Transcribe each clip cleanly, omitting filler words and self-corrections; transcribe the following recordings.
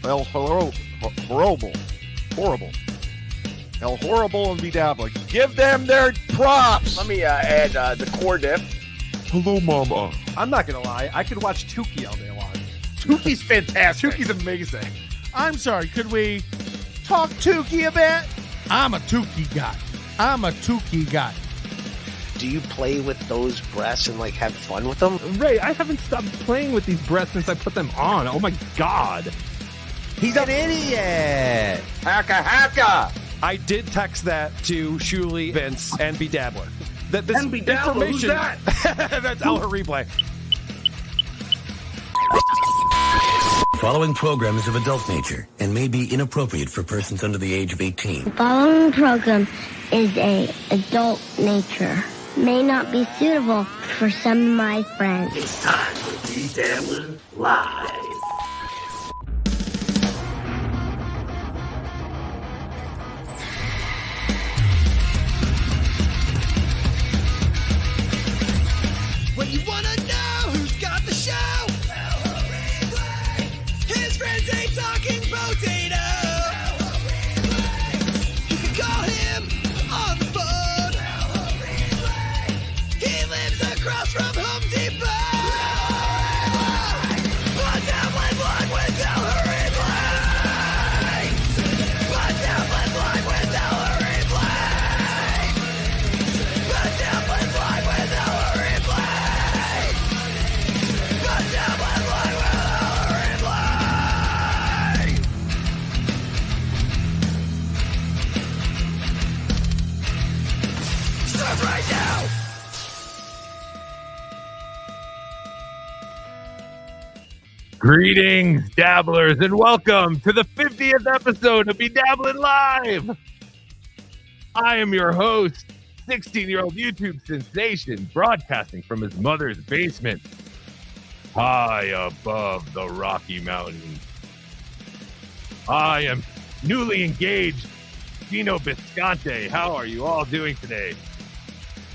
El Horrible. El Horrible and BeDabblin. Give them their props. Let me add the Cardiff. Hello, Mama. I'm not gonna lie, I could watch Tuki all day long. Tuki's fantastic. Tuki's amazing. I'm sorry, could we talk Tuki a bit? I'm a Tuki guy. Do you play with those breasts and like have fun with them? Ray, I haven't stopped playing with these breasts since I put them on. Oh my God. He's an idiot. Hacka. I did text that to Shuli, Vince, and BeDabbler. That this And BeDabblin, who's that? That's El Horrible. Following program is of adult nature and may be inappropriate for persons under the age of 18. The following program is a adult nature. May not be suitable for some of my friends. It's time for BeDabblin Live. When you wanna know who's got the show, his friends ain't talking potato. You can call him on the phone. He lives across from Home Depot. Let's have live with El Horrible. Let's have live with El Horrible. Let's have live with El Horrible. Let's have live with El Horrible. Start right now. Greetings, dabblers, and welcome to the 50th episode of BeDabblin Live. I am your host, 16-year-old YouTube sensation, broadcasting from his mother's basement, high above the Rocky Mountains. I am newly engaged Gino Bisconte. How are you all doing today?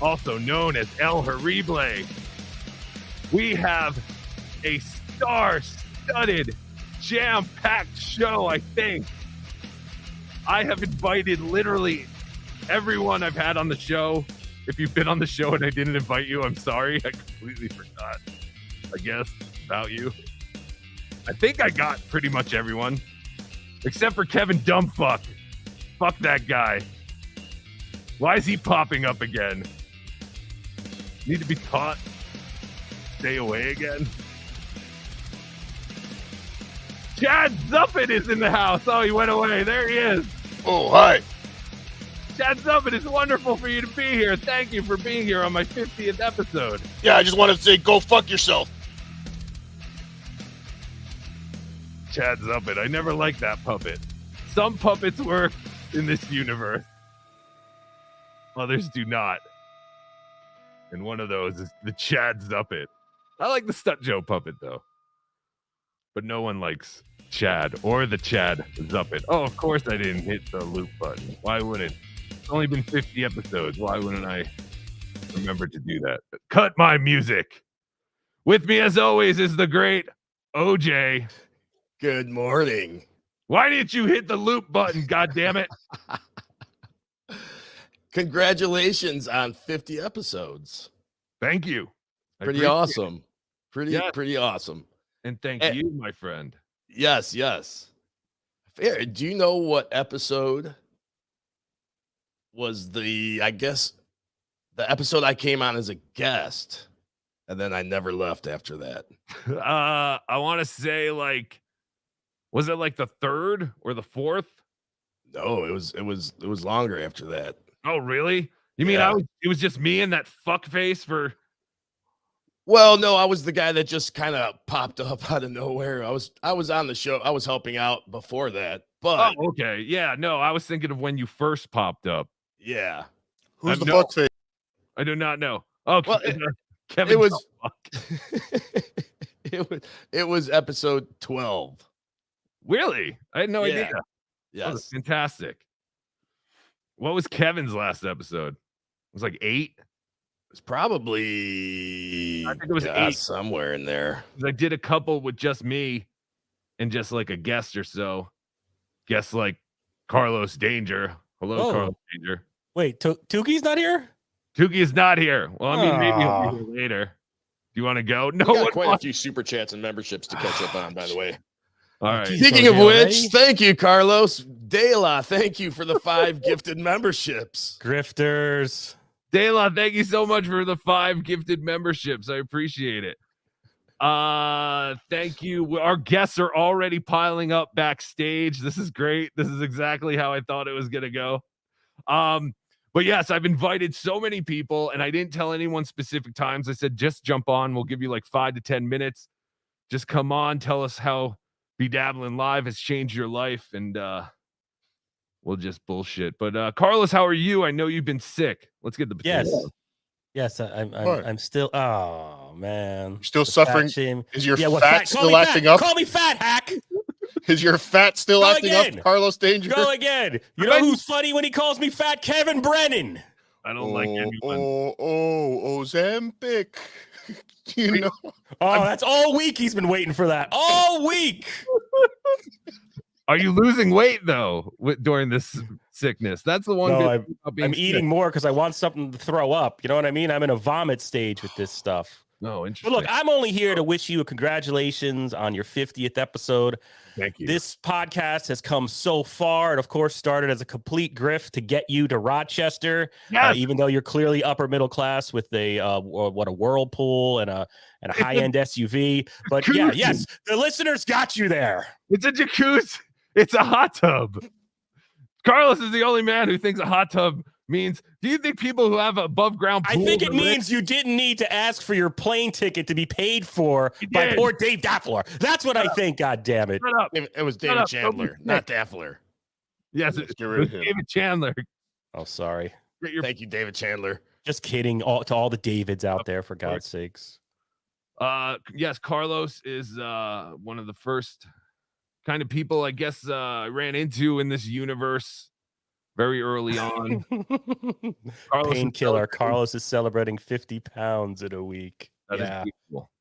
Also known as El Horrible. We have a star-studded, jam-packed show, I think. I have invited literally everyone I've had on the show. If you've been on the show and I didn't invite you, I'm sorry. I completely forgot, I guess, about you. I think I got pretty much everyone, except for Kevin Dumbfuck. Fuck that guy. Why is he popping up again? Need to be taught. Stay away again. Chad Zuppet is in the house. Oh, he went away. There he is. Oh, hi. Chad Zuppet, it's wonderful for you to be here. Thank you for being here on my 50th episode. Yeah, I just wanted to say, go fuck yourself. Chad Zuppet, I never liked that puppet. Some puppets work in this universe. Others do not. And one of those is the Chad Zuppet. I like the Stut Joe puppet, though. But no one likes Chad or the Chad Zuppet. Oh, of course I didn't hit the loop button. Why wouldn't? It's only been 50 episodes. Why wouldn't I remember to do that? Cut my music. With me, as always, is the great OJ. Good morning. Why didn't you hit the loop button, goddammit? Congratulations on 50 episodes. Thank you. Pretty awesome. Pretty awesome. And thank you, my friend. Yes. Fair. Do you know what episode was the episode I came on as a guest, and then I never left after that? I want to say, like, was it like the third or the fourth? No, it was longer after that. Oh, really? You mean it was just me and that fuck face for? Well, no, I was the guy that just kind of popped up out of nowhere. I was on the show. I was helping out before that. But okay. Yeah, no, I was thinking of when you first popped up. Yeah. Who's the fuckface? I do not know. Oh, well, Kevin. It was episode 12. Really? I had no idea. Yes. That was fantastic. What was Kevin's last episode? It was like 8. It's probably, I think it was 8 somewhere in there. I did a couple with just me, and just like a guest or so. Guests like Carlos Danger. Hello, Carlos Danger. Wait, Tuki's not here? Tuki is not here. Well, I mean, maybe he'll be here later. Do you want to go? No, we got quite a few super chats and memberships to catch up on, by the way. All right. Speaking of which, thank you, Carlos. Dela, thank you for the 5 gifted memberships. Grifters. Dela, thank you so much for the 5 gifted memberships. I appreciate it. Thank you. Our guests are already piling up backstage. This is great. This is exactly how I thought it was gonna go. But yes, I've invited so many people, and I didn't tell anyone specific times. I said just jump on. We'll give you like 5 to 10 minutes. Just come on, tell us how BeDabblin Live has changed your life, and we'll just bullshit. But Carlos, how are you? I know you've been sick. Let's get the potatoes. Yes, I'm still. Oh man, you're still suffering. Is your fat still acting up? Call me fat hack. Is your fat still acting up, Carlos Danger? Go again. You know who's funny when he calls me fat? Kevin Brennan. I don't like anyone. Ozempic. You know. Oh, that's all week. He's been waiting for that all week. Are you losing weight though during this sickness? That's the one. No, I'm eating more because I want something to throw up. You know what I mean? I'm in a vomit stage with this stuff. No, interesting. But look, I'm only here to wish you a congratulations on your 50th episode. Thank you. This podcast has come so far. It, of course, started as a complete grift to get you to Rochester, even though you're clearly upper middle class with a whirlpool and a high-end SUV. But yeah, yes, the listeners got you there. It's a jacuzzi. It's a hot tub. Carlos is the only man who thinks a hot tub means. Do you think people who have above ground pool? I think it means you didn't need to ask for your plane ticket to be paid for by poor Dave Daffler. That's what I think. God damn it! It was David Chandler, not Daffler. Yes, it was David Chandler. Oh, sorry. Thank you, David Chandler. Just kidding. To all the Davids out there, for God's sakes. Yes, Carlos is one of the first kind of people I guess I ran into in this universe very early on. Painkiller. Carlos is celebrating 50 pounds in a week. That is beautiful.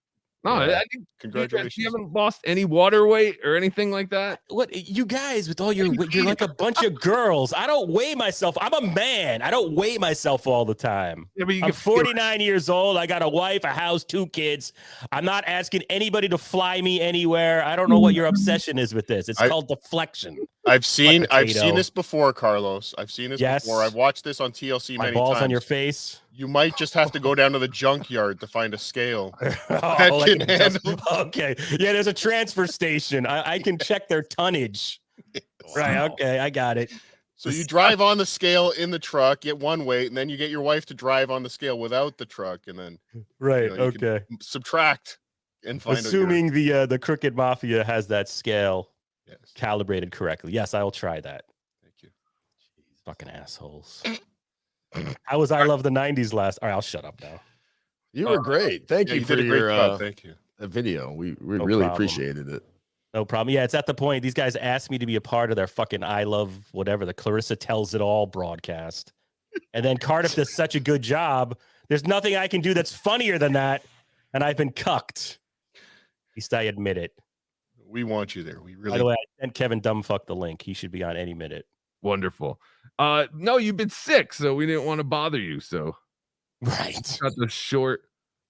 No, Yeah. I think Congratulations. you haven't lost any water weight or anything like that. What you guys with all your you're like a bunch of girls. I don't weigh myself. I'm a man. I don't weigh myself all the time. Yeah, but I'm 49 years old. I got a wife, a house, 2 kids. I'm not asking anybody to fly me anywhere. I don't know what your obsession is with this. It's called deflection. I've seen this before, Carlos. I've seen this before. I've watched this on TLC many balls times. on your face. You might just have to go down to the junkyard to find a scale. Okay. Yeah, there's a transfer station. I can check their tonnage. Right. Okay. I got it. So you drive on the scale in the truck, get one weight, and then you get your wife to drive on the scale without the truck, and then right. you can subtract and find. Assuming the Crooked Mafia has that scale calibrated correctly. Yes, I will try that. Thank you. Jeez, fucking assholes. How was I Love the 90s last? All right, I'll shut up now. You were great. Thank you for did a great your job. Thank you. video. We No really problem. appreciated it. No problem. Yeah, it's at the point these guys asked me to be a part of their fucking I Love whatever, the Clarissa Tells It All broadcast. And then Cardiff does such a good job. There's nothing I can do that's funnier than that. And I've been cucked. At least I admit it. We want you there. We really. By the way, I sent Kevin Dumbfuck the link. He should be on any minute. Wonderful. No, you've been sick, so we didn't want to bother you. So right. Got the short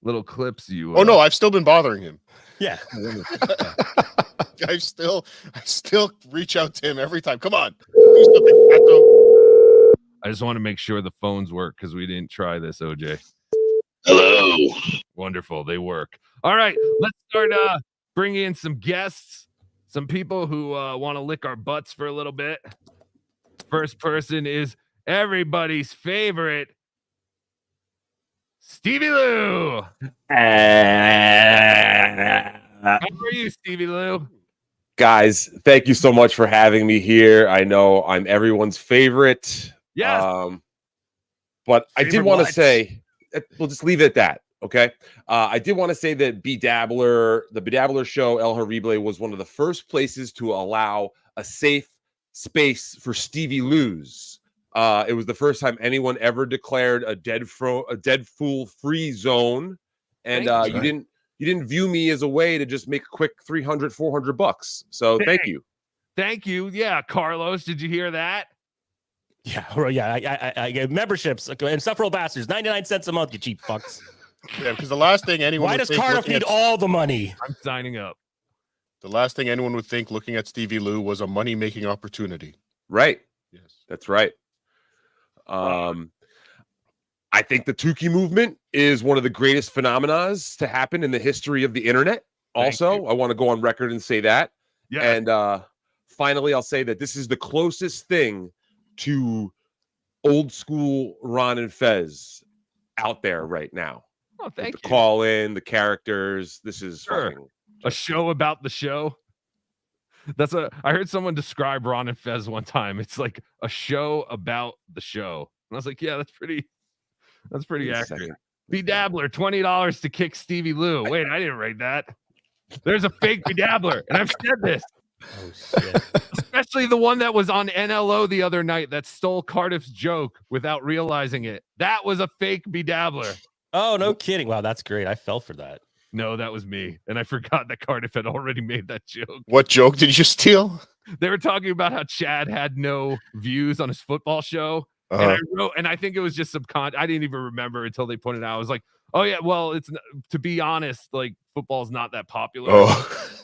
little clips you. Oh no, I've still been bothering him. Yeah. I still reach out to him every time. Come on. Do something, Pato. I just want to make sure the phones work because we didn't try this, OJ. Hello. Wonderful. They work. All right. Let's start bringing in some guests, some people who want to lick our butts for a little bit. First person is everybody's favorite, Stevie Lou. How are you, Stevie Lou? Guys, thank you so much for having me here. I know I'm everyone's favorite. Yes. But I did want to say, we'll just leave it at that. Okay. I did want to say that the BeDabbler show, El Horrible, was one of the first places to allow a safe space for Stevie Lou's. It was the first time anyone ever declared a dead fool free zone, and you didn't view me as a way to just make a quick 300, 400 bucks. So thank you. Thank you. Yeah, Carlos, did you hear that? Yeah, well, yeah. I get memberships and Sufferal Bastards, 99 cents a month, you cheap fucks. Yeah, because the last thing anyone Why would does think Cardiff looking need at- all the money? I'm signing up. The last thing anyone would think looking at Stevie Lou was a money-making opportunity. Right. Yes. That's right. I think the Tuki movement is one of the greatest phenomena to happen in the history of the internet. Also, I want to go on record and say that. Yeah. And finally, I'll say that this is the closest thing to old school Ron and Fez out there right now. Oh, thank the you. Call in, the characters. This is fucking a show about the show. I heard someone describe Ron and Fez one time. It's like a show about the show. And I was like, yeah, that's pretty accurate. BeDabbler, $20 to kick Stevie Lou. Wait, I didn't write that. There's a fake BeDabbler, and I've said this. Oh shit. Especially the one that was on NLO the other night that stole Cardiff's joke without realizing it. That was a fake BeDabbler. Oh, no kidding. Wow, that's great. I fell for that. No, that was me. And I forgot that Cardiff had already made that joke. What joke did you steal? They were talking about how Chad had no views on his football show. And I wrote, and I think it was just subconscious. I didn't even remember until they pointed out. I was like, oh yeah, well, it's to be honest, like football's not that popular. Oh.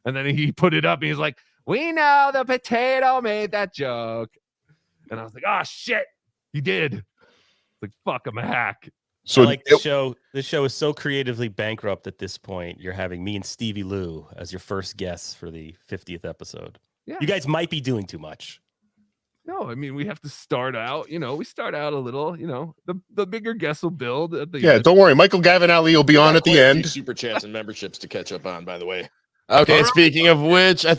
And then he put it up and he's like, we know the potato made that joke. And I was like, oh shit, he did. Like, fuck, I'm a hack. So I like the show. This show is so creatively bankrupt at this point. You're having me and Stevie Lou as your first guests for the 50th episode. Yeah. You guys might be doing too much. No, I mean, we have to start out, we start out a little, the bigger guests will build at the Yeah, end. don't worry. Michael Gavin Ali will be on at the end. Super chats and memberships to catch up on, by the way. Okay, speaking of which, I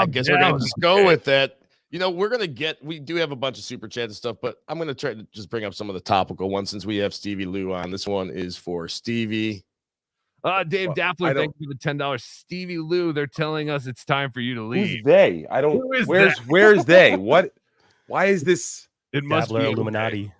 guess we're gonna just go with that. We do have a bunch of super chats and stuff, but I'm gonna try to just bring up some of the topical ones since we have Stevie Lou on. This one is for Stevie. Dave Dappler, thank you for the $10. Stevie Lou, they're telling us it's time for you to leave. Who's they? I don't. Who is Where's they? What? Why is this? It must Dabbler be Illuminati. Okay.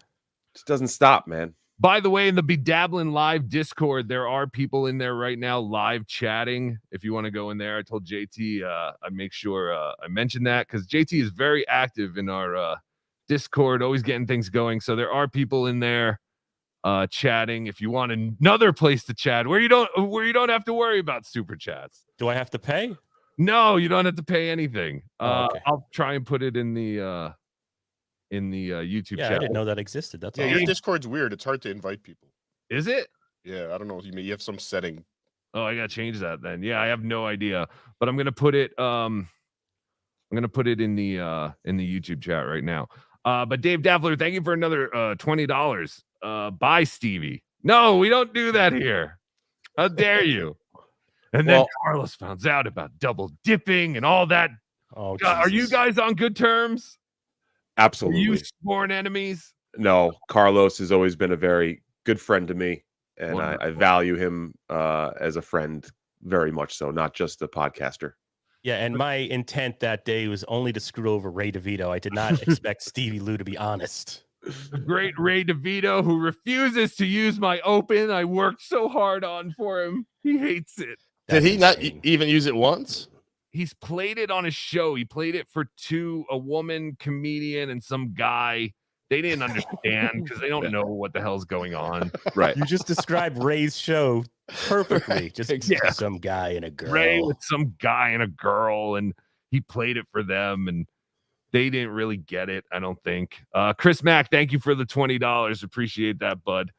Just doesn't stop, man. By the way, in the BeDabblin live Discord, there are people in there right now live chatting. If you want to go in there, I told JT I make sure I mention that because JT is very active in our Discord, always getting things going. So there are people in there chatting. If you want another place to chat where you don't have to worry about super chats. Do I have to pay? No, you don't have to pay anything. Okay. I'll try and put it in the YouTube Yeah, chat. I didn't know that existed. That's Yeah, all. your Discord's weird. It's hard to invite people. Is it? Yeah, I don't know. You have some setting. Oh, I gotta change that then. Yeah, I have no idea, but I'm gonna put it. I'm gonna put it in the YouTube chat right now. But Dave Dappler, thank you for another $20. Bye, Stevie. No, we don't do that here. How dare you? And then Carlos found out about double dipping and all that. Oh, are you Jesus. guys on good terms? Absolutely. Are you sworn enemies? No, Carlos has always been a very good friend to me, and I value him as a friend very much so, not just a podcaster. Yeah, and my intent that day was only to screw over Ray DeVito. I did not expect Stevie Lou to be honest. The great Ray DeVito, who refuses to use my open I worked so hard on for him. He hates it. Did he not even use it once? He's played it on his show. He played it for a woman comedian and some guy. They didn't understand because they don't know what the hell's going on. Right. You just described Ray's show perfectly. Just some guy and a girl. Ray with some guy and a girl, and he played it for them, and they didn't really get it, I don't think. Chris Mack, thank you for the $20. Appreciate that, bud.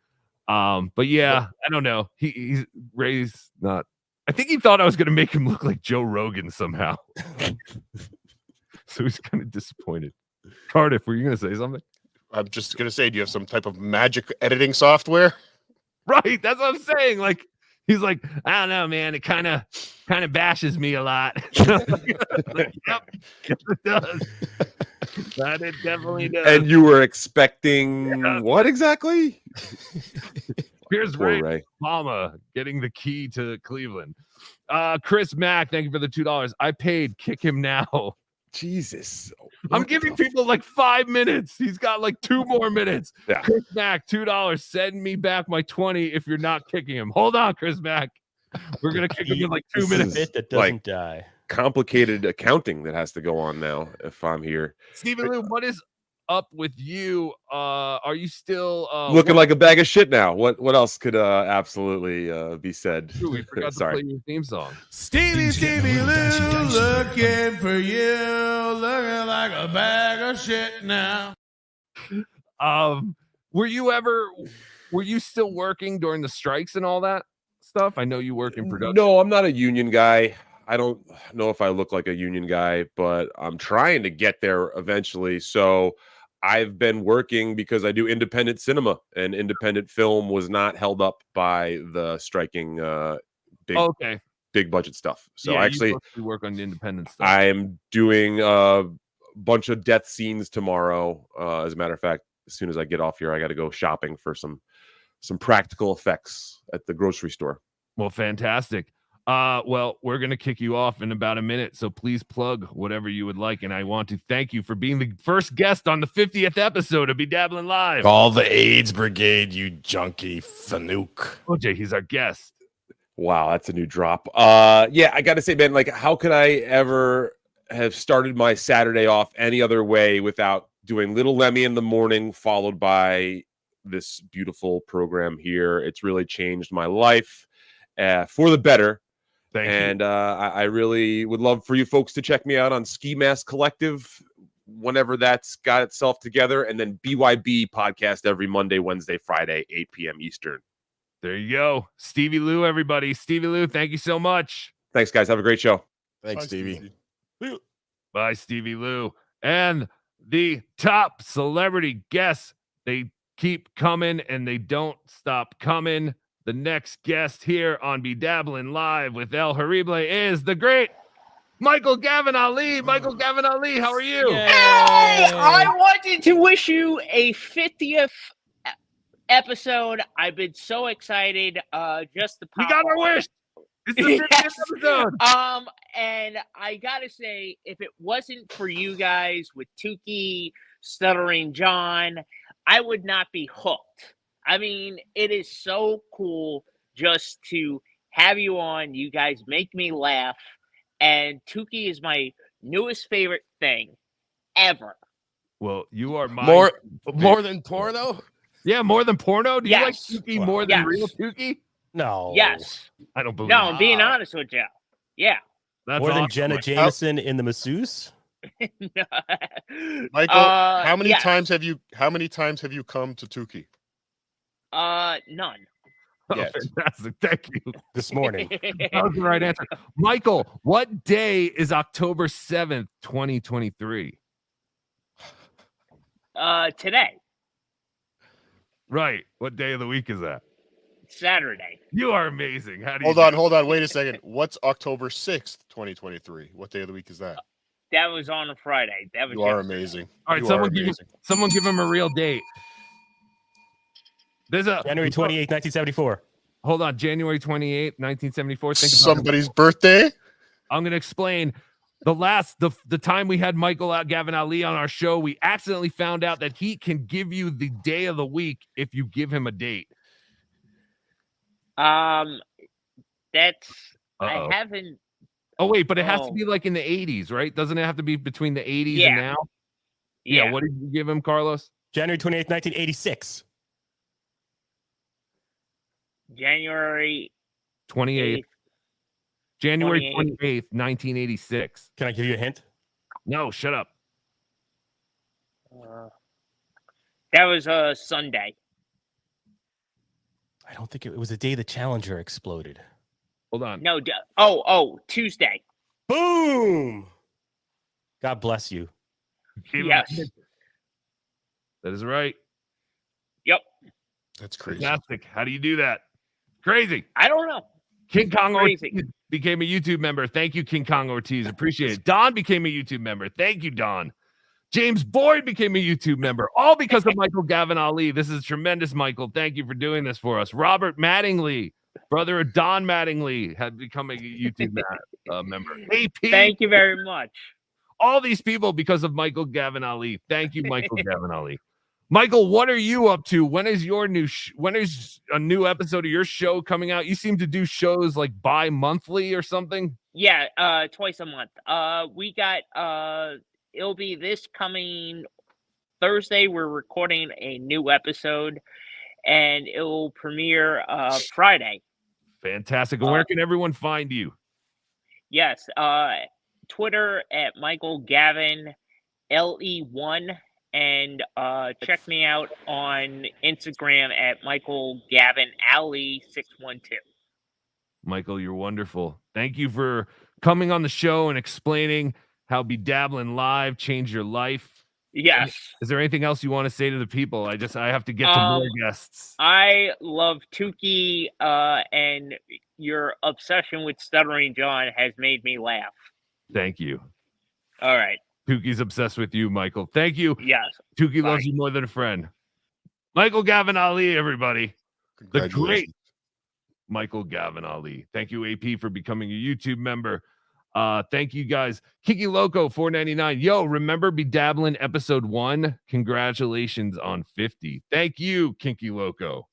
But yeah, I don't know. He's Ray's not. I think he thought I was going to make him look like Joe Rogan somehow. So he's kind of disappointed. Cardiff, were you going to say something? I'm just gonna say, do you have some type of magic editing software? Right, that's what I'm saying. Like, he's like, I don't know, man. It kind of bashes me a lot. Like, yep, it does. That it definitely does. And you were expecting what exactly? Here's Poor Ray Obama getting the key to Cleveland. Chris Mack, thank you for the $2. I paid. Kick him now. Jesus. I'm giving people like 5 minutes. He's got like 2 more minutes. Yeah. Chris Mack, $2. Send me back my 20 if you're not kicking him. Hold on, Chris Mack. We're gonna kick him in like 2 minutes. Bit that doesn't die. Complicated accounting that has to go on now if I'm here. Stevie Lou, what is up with you? Are you still looking like a bag of shit now? What else could absolutely be said? Ooh, we forgot to play your theme song. Stevie Lou, looking for you, looking like a bag of shit now. Were you still working during the strikes and all that stuff? I know you work in production. No, I'm not a union guy. I don't know if I look like a union guy, but I'm trying to get there eventually. So I've been working because I do independent cinema, and independent film was not held up by the striking big budget stuff. So yeah, actually you work on the independent stuff. I am doing a bunch of death scenes tomorrow. As a matter of fact, as soon as I get off here, I got to go shopping for some practical effects at the grocery store. Well, fantastic. Well, we're going to kick you off in about a minute, so please plug whatever you would like. And I want to thank you for being the first guest on the 50th episode of BeDabblin Live. Call the AIDS Brigade, you junkie fanook. OJ, he's our guest. Wow, that's a new drop. Yeah, I got to say, man, like, how could I ever have started my Saturday off any other way without doing Little Lemmy in the morning, followed by this beautiful program here? It's really changed my life for the better. Thank you. I really would love for you folks to check me out on Ski Mask Collective whenever that's got itself together, and then BYB podcast every Monday, Wednesday, Friday, 8 p.m. Eastern. There you go. Stevie Lou, everybody. Stevie Lou, thank you so much. Thanks, guys. Have a great show. Thanks, Stevie. Bye, Stevie Lou. And the top celebrity guests, they keep coming and they don't stop coming. The next guest here on BeDabblin Live with El Horrible is the great Michael Gavin Ali. Michael Gavin Ali, how are you? Hey, I wanted to wish you a 50th episode. I've been so excited. Just to pop we got our wish. It's the 50th episode. And I gotta say, if it wasn't for you guys with Tuki, Stuttering John, I would not be hooked. I mean, it is so cool just to have you on. You guys make me laugh. And Tuki is my newest favorite thing ever. Well, you are my more than porno? Yeah, more than porno? Do you like Yes. Tuki more than real Tuki? No. Yes. I don't believe No, I'm being honest with you. Yeah. That's more than awesome. Jenna Jameson in the masseuse? Michael, how many yes. times have you come to Tuki? None. Oh, Yes. fantastic. Thank you. This morning. That was the right answer. Michael, what day is October 7th, 2023? Today. Right. What day of the week is that? Saturday. You are amazing. How do you Hold on. Wait a second. What's October 6th, 2023? What day of the week is that? That was on a Friday. That was You are yesterday. amazing. All right, You someone are give amazing. him a real date. There's a January 28th, 1974. Hold on, January 28th, 1974. Think about Somebody's birthday? I'm going to explain. The time we had Gavin Ali on our show, we accidentally found out that he can give you the day of the week if you give him a date. That's Uh-oh. I haven't. Oh wait, but it has to be like in the 80s, right? Doesn't it have to be between the 80s Yeah. and now? Yeah. What did you give him, Carlos? January 28th, 1986. January 28th. January 28th. 28th, 1986. Can I give you a hint? No, shut up. That was a Sunday. I don't think it was the day the Challenger exploded. Hold on. No. Tuesday. Boom! God bless you. Yes. That is right. Yep. That's crazy. Fantastic. How do you do that? Crazy. I don't know. King Kong Crazy. Ortiz became a YouTube member. Thank you, King Kong Ortiz. Appreciate it. Don became a YouTube member. Thank you, Don. James Boyd became a YouTube member, all because of Michael Gavin Ali. This is tremendous, Michael. Thank you for doing this for us. Robert Mattingly, brother of Don Mattingly, had become a YouTube member. AP. Thank you very much. All these people because of Michael Gavin Ali. Thank you, Michael Gavin Ali. Michael, what are you up to? When is your when is a new episode of your show coming out? You seem to do shows like bi-monthly or something. Yeah, twice a month. We got it'll be this coming Thursday. We're recording a new episode, and it will premiere Friday. Fantastic. And where can everyone find you? Yes, Twitter at Michael Gavin LE1, and check me out on Instagram at Michael Gavin Ali 612. Michael, you're wonderful. Thank you for coming on the show and explaining how BeDabblin Live changed your life. Yes. Is there anything else you want to say to the people? I have to get to more guests. I love Tuki, and your obsession with Stuttering John has made me laugh. Thank you. All right. Tuki's obsessed with you, Michael. Thank you. Yes. Tuki loves you more than a friend. Michael Gavin Ali, everybody. The great Michael Gavin Ali. Thank you, AP, for becoming a YouTube member. Thank you guys. Kiki Loco, $4.99. Yo, remember BeDabblin episode 1? Congratulations on 50. Thank you, Kinky Loco.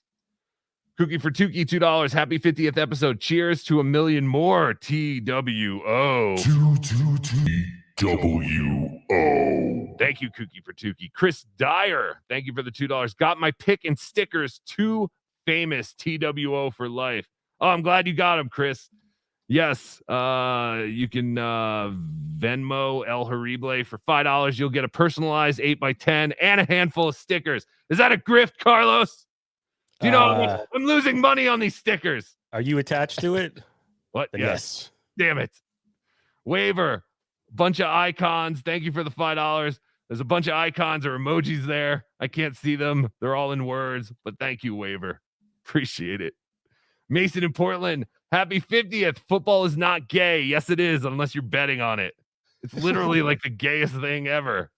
Cookie for Tuki, $2. Happy 50th episode. Cheers to a million more. TWO. TWO. Thank you, Cookie for Tuki. Chris Dyer, thank you for the $2. Got my pick and stickers. 2 famous TWO for life. Oh, I'm glad you got them, Chris. Yes, you can Venmo El Horrible for $5. You'll get a personalized 8x10 and a handful of stickers. Is that a grift, Carlos? Do you know I'm losing money on these stickers? Are you attached to it? What? Yes. Damn it. Waiver, bunch of icons. Thank you for the $5. There's a bunch of icons or emojis there. I can't see them. They're all in words, but thank you, Waiver. Appreciate it. Mason in Portland, happy 50th. Football is not gay. Yes, it is, unless you're betting on it. It's literally like the gayest thing ever.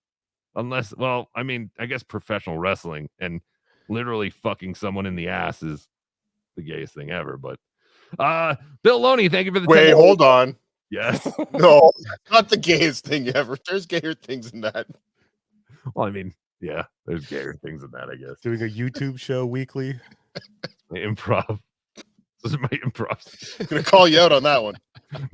Unless, well, I mean, I guess professional wrestling and literally fucking someone in the ass is the gayest thing ever. But Bill Loney, thank you for the Wait, hold on. Yes. No, not the gayest thing ever. There's gayer things than that. Well, I mean, yeah, there's gayer things than that, I guess. Doing a YouTube show weekly. Improv. Those are my improv. I'm gonna call you out on that one.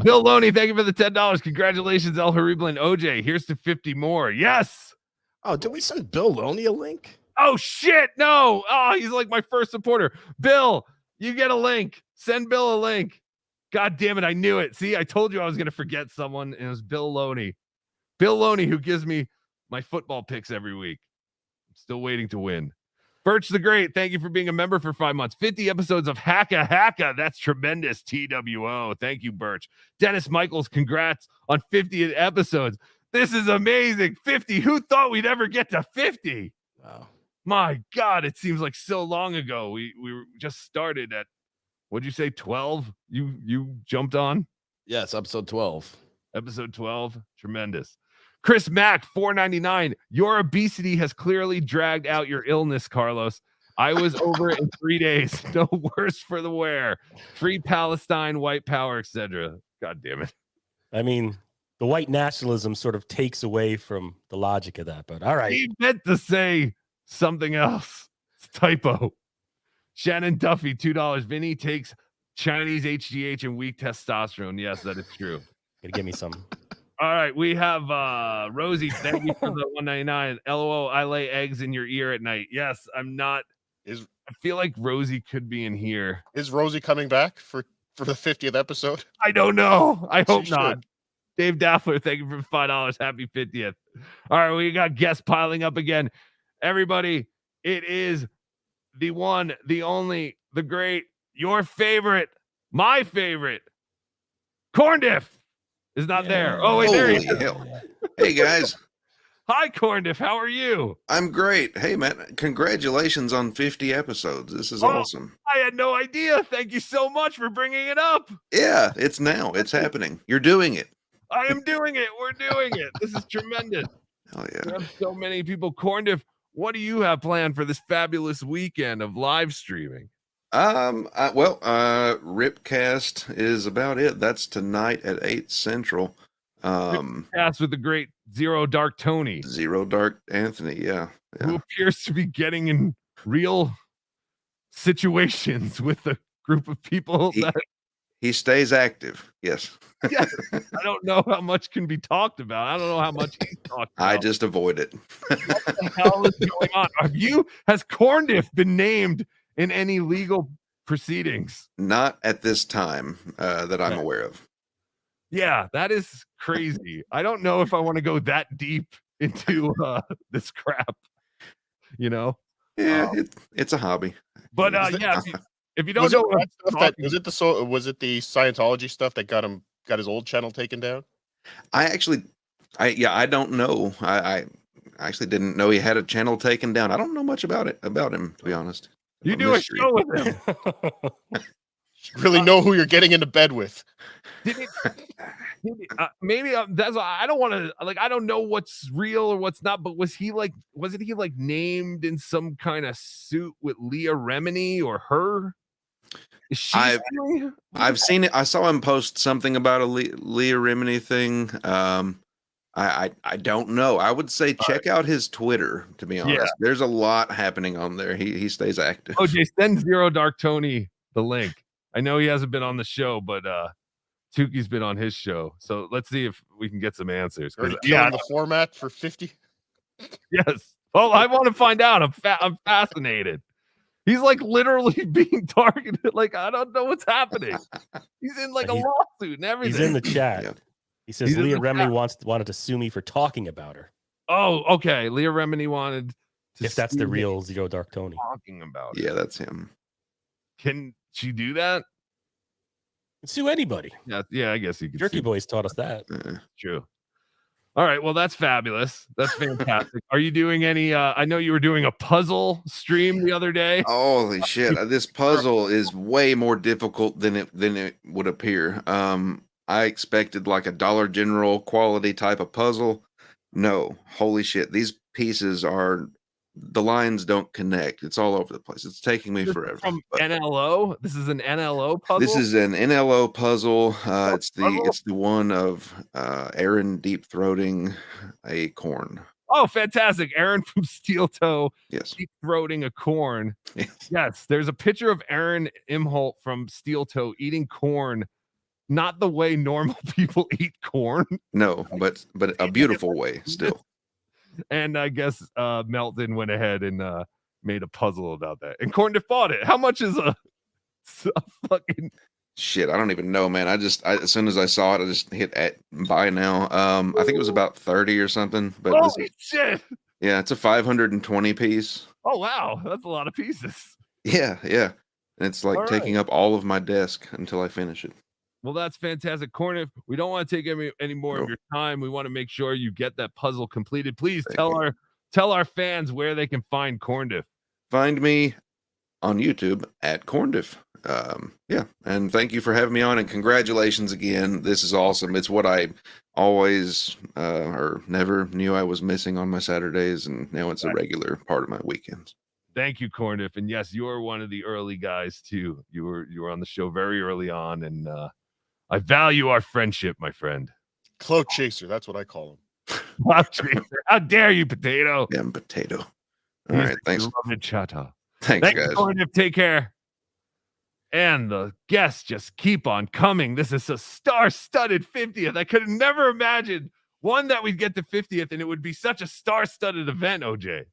Bill Loney, thank you for the $10. Congratulations, El Horrible and OJ. Here's to 50 more. Yes. Oh, did we send Bill Loney a link? Oh shit, no. Oh, he's like my first supporter. Bill, you get a link. Send Bill a link. God damn it, I knew it. See, I told you I was gonna forget someone, and it was Bill Loney. Bill Loney, who gives me my football picks every week. I'm still waiting to win. Birch the Great, thank you for being a member for 5 months. 50 episodes of Hacka Hacka. That's tremendous. TWO. Thank you, Birch. Dennis Michaels, congrats on 50 episodes. This is amazing. 50. Who thought we'd ever get to 50? Wow. My God, it seems like so long ago. We just started at, what'd you say, 12? You jumped on? Yes, episode 12. Episode 12. Tremendous. Chris Mack, $4.99. Your obesity has clearly dragged out your illness, Carlos. I was over it in 3 days. No worse for the wear. Free Palestine, white power, etc. God damn it. I mean, the white nationalism sort of takes away from the logic of that, but all right. He meant to say something else. It's typo. Shannon Duffy, $2. Vinny takes Chinese HGH and weak testosterone. Yes, that is true. Gotta give me some. All right, we have Rosie. Thank you for the $1.99. LOL, I lay eggs in your ear at night. Yes, I'm not. I feel like Rosie could be in here. Is Rosie coming back for the 50th episode? I don't know. I hope not. Dave Daffler, thank you for $5. Happy 50th. All right, we got guests piling up again. Everybody, it is the one, the only, the great, your favorite, my favorite, Corndiff. Is not there. Oh, wait, there he is. Hey, guys. Hi, Corndiff. How are you? I'm great. Hey, man, congratulations on 50 episodes. This is awesome. I had no idea. Thank you so much for bringing it up. Yeah, it's now. It's happening. You're doing it. I am doing it. We're doing it. This is tremendous. Hell yeah. We have so many people. Corndiff, what do you have planned for this fabulous weekend of live streaming? Ripcast is about it. That's tonight at 8 Central. Ripcast with the great Zero Dark Tony. Zero Dark Anthony, yeah. who appears to be getting in real situations with a group of people he stays active. Yes. Yes. I don't know how much can be talked about. I don't know how much he's talked about. I just avoid it. What the hell is going on? Has Corndiff been named in any legal proceedings? Not at this time that I'm aware of. Yeah, that is crazy. I don't know if I want to go that deep into this crap. Yeah, it's a hobby. But if you don't know what was it the Scientology stuff that got his old channel taken down? I don't know. I actually didn't know he had a channel taken down. I don't know much about him, to be honest. You do a show with him. You really know who you're getting into bed with. Maybe that's why I don't want to I don't know what's real or what's not, but wasn't he named in some kind of suit with Leah Remini or her? Is she I've seen it. I saw him post something about a Leah Remini thing. I don't know. I would say check out his Twitter, to be honest. There's a lot happening on there. He stays active. OJ, send Zero Dark Tony the link. I know he hasn't been on the show, but Tuki's been on his show. So let's see if we can get some answers. The format for 50. Yes. Well, I want to find out. I'm fascinated. He's literally being targeted. I don't know what's happening. He's in a lawsuit and everything. He's in the chat. Yeah. He says Leah Remini wanted to sue me for talking about her. Oh, okay. Leah Remini wanted to. If that's the real Zero Dark Tony. Talking about. Yeah, that's him. Can she do that? Sue anybody. Yeah, I guess you can. Jerky Boys taught us that. True. All right, well, that's fabulous. That's fantastic. Are you doing any? I know you were doing a puzzle stream the other day. Holy shit! This puzzle is way more difficult than it would appear. I expected a Dollar General quality type of puzzle. No, holy shit! These pieces the lines don't connect. It's all over the place. It's taking me forever. From NLO. This is an NLO puzzle. This is an NLO puzzle. It's the one of Aaron deep throating a corn. Oh, fantastic! Aaron from Steel Toe. Yes. Deep throating a corn. Yes. There's a picture of Aaron Imholt from Steel Toe eating corn. Not the way normal people eat corn. No, but a beautiful way still. And I guess Melton went ahead and made a puzzle about that. And Corndiff bought it. How much is a fucking shit? I don't even know, man. As soon as I saw it, I just hit buy now. I think it was about 30 or something. But holy shit! Yeah, it's a 520 piece. Oh wow, that's a lot of pieces. Yeah. And it's taking up all of my desk until I finish it. Well, that's fantastic. Corndiff, we don't want to take any more of your time. We want to make sure you get that puzzle completed. Please tell our fans where they can find Corndiff. Find me on YouTube at Corndiff. And thank you for having me on, and congratulations again. This is awesome. It's what I always or never knew I was missing on my Saturdays, and now it's a regular part of my weekends. Thank you, Corndiff. And yes, you are one of the early guys too. You were on the show very early on, and I value our friendship, my friend. Cloak chaser, that's what I call him. Cloak chaser. How dare you, Potato? Damn Potato. All right, thanks. Thanks, guys. Corndiff. Take care. And the guests just keep on coming. This is a star-studded 50th. I could never imagine one that we'd get to 50th, and it would be such a star-studded event, OJ.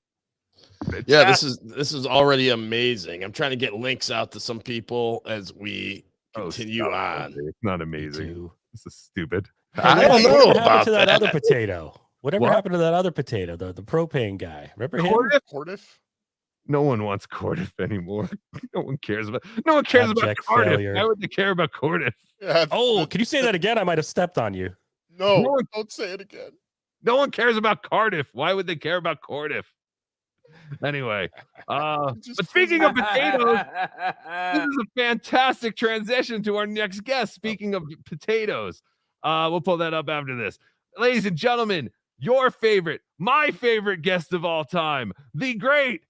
Yeah, this is already amazing. I'm trying to get links out to some people as we continue on. It's not amazing. This is stupid. I don't know about that other potato. Whatever happened to that other potato, the propane guy? Remember him? Cordiff? No one wants Cardiff anymore. No one cares about Cardiff. Failure. Why would they care about Cardiff? Yeah, can you say that again? I might have stepped on you. No, don't say it again. No one cares about Cardiff. Why would they care about Cardiff? Anyway, but speaking of potatoes, this is a fantastic transition to our next guest. Speaking of potatoes, we'll pull that up after this. Ladies and gentlemen, my favorite guest of all time, the great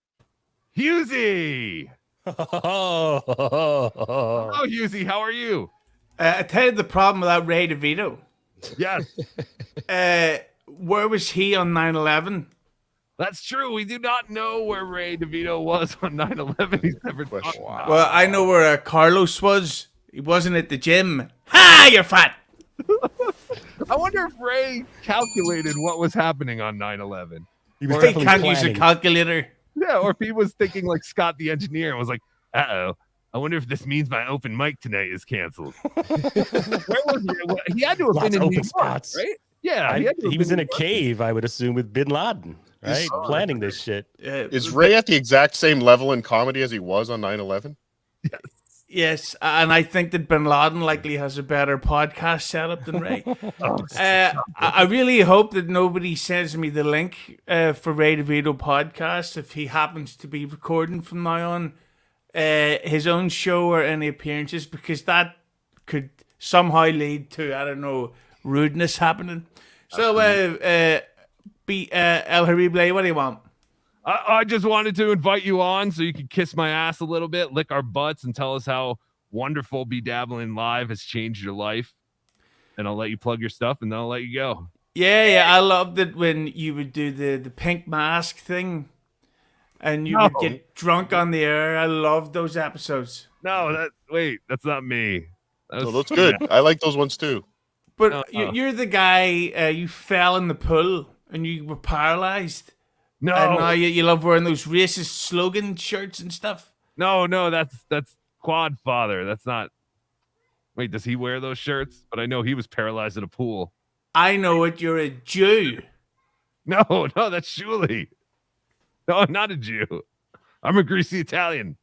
Husey. Oh, Husey, how are you? I tell you the problem without Ray DeVito. Yes. Where was he on 9/11? That's true. We do not know where Ray DeVito was on 9/11. He's never talked about. Well, I know where Carlos was. He wasn't at the gym. Ha! You're fat. I wonder if Ray calculated what was happening on 9/11. He can't use a calculator. Yeah, or if he was thinking like Scott the engineer and was like, "Uh-oh, I wonder if this means my open mic tonight is canceled." Where was he? He had to have Lots been in of New open York, spots. right? Yeah, he was in a cave, I would assume, with Bin Laden, right? Planning this shit. Is Ray at the exact same level in comedy as he was on 9/11? Yes, and I think that Bin Laden likely has a better podcast setup than Ray. I really hope that nobody sends me the link for Ray DeVito podcast if he happens to be recording from now on his own show or any appearances, because that could somehow lead to, I don't know, rudeness happening. So, El Horrible, what do you want? I just wanted to invite you on so you could kiss my ass a little bit, lick our butts, and tell us how wonderful BeDabblin Live has changed your life. And I'll let you plug your stuff, and then I'll let you go. Yeah, I loved it when you would do the pink mask thing, and you would get drunk on the air. I loved those episodes. No, that's not me. That's good. I like those ones too. But you're the guy. You fell in the pool and you were paralyzed. No, and now you love wearing those racist slogan shirts and stuff. No, that's Quad Father. That's not. Wait, does he wear those shirts? But I know he was paralyzed in a pool. I know it. You're a Jew. No, that's Shuli. No, I'm not a Jew. I'm a greasy Italian.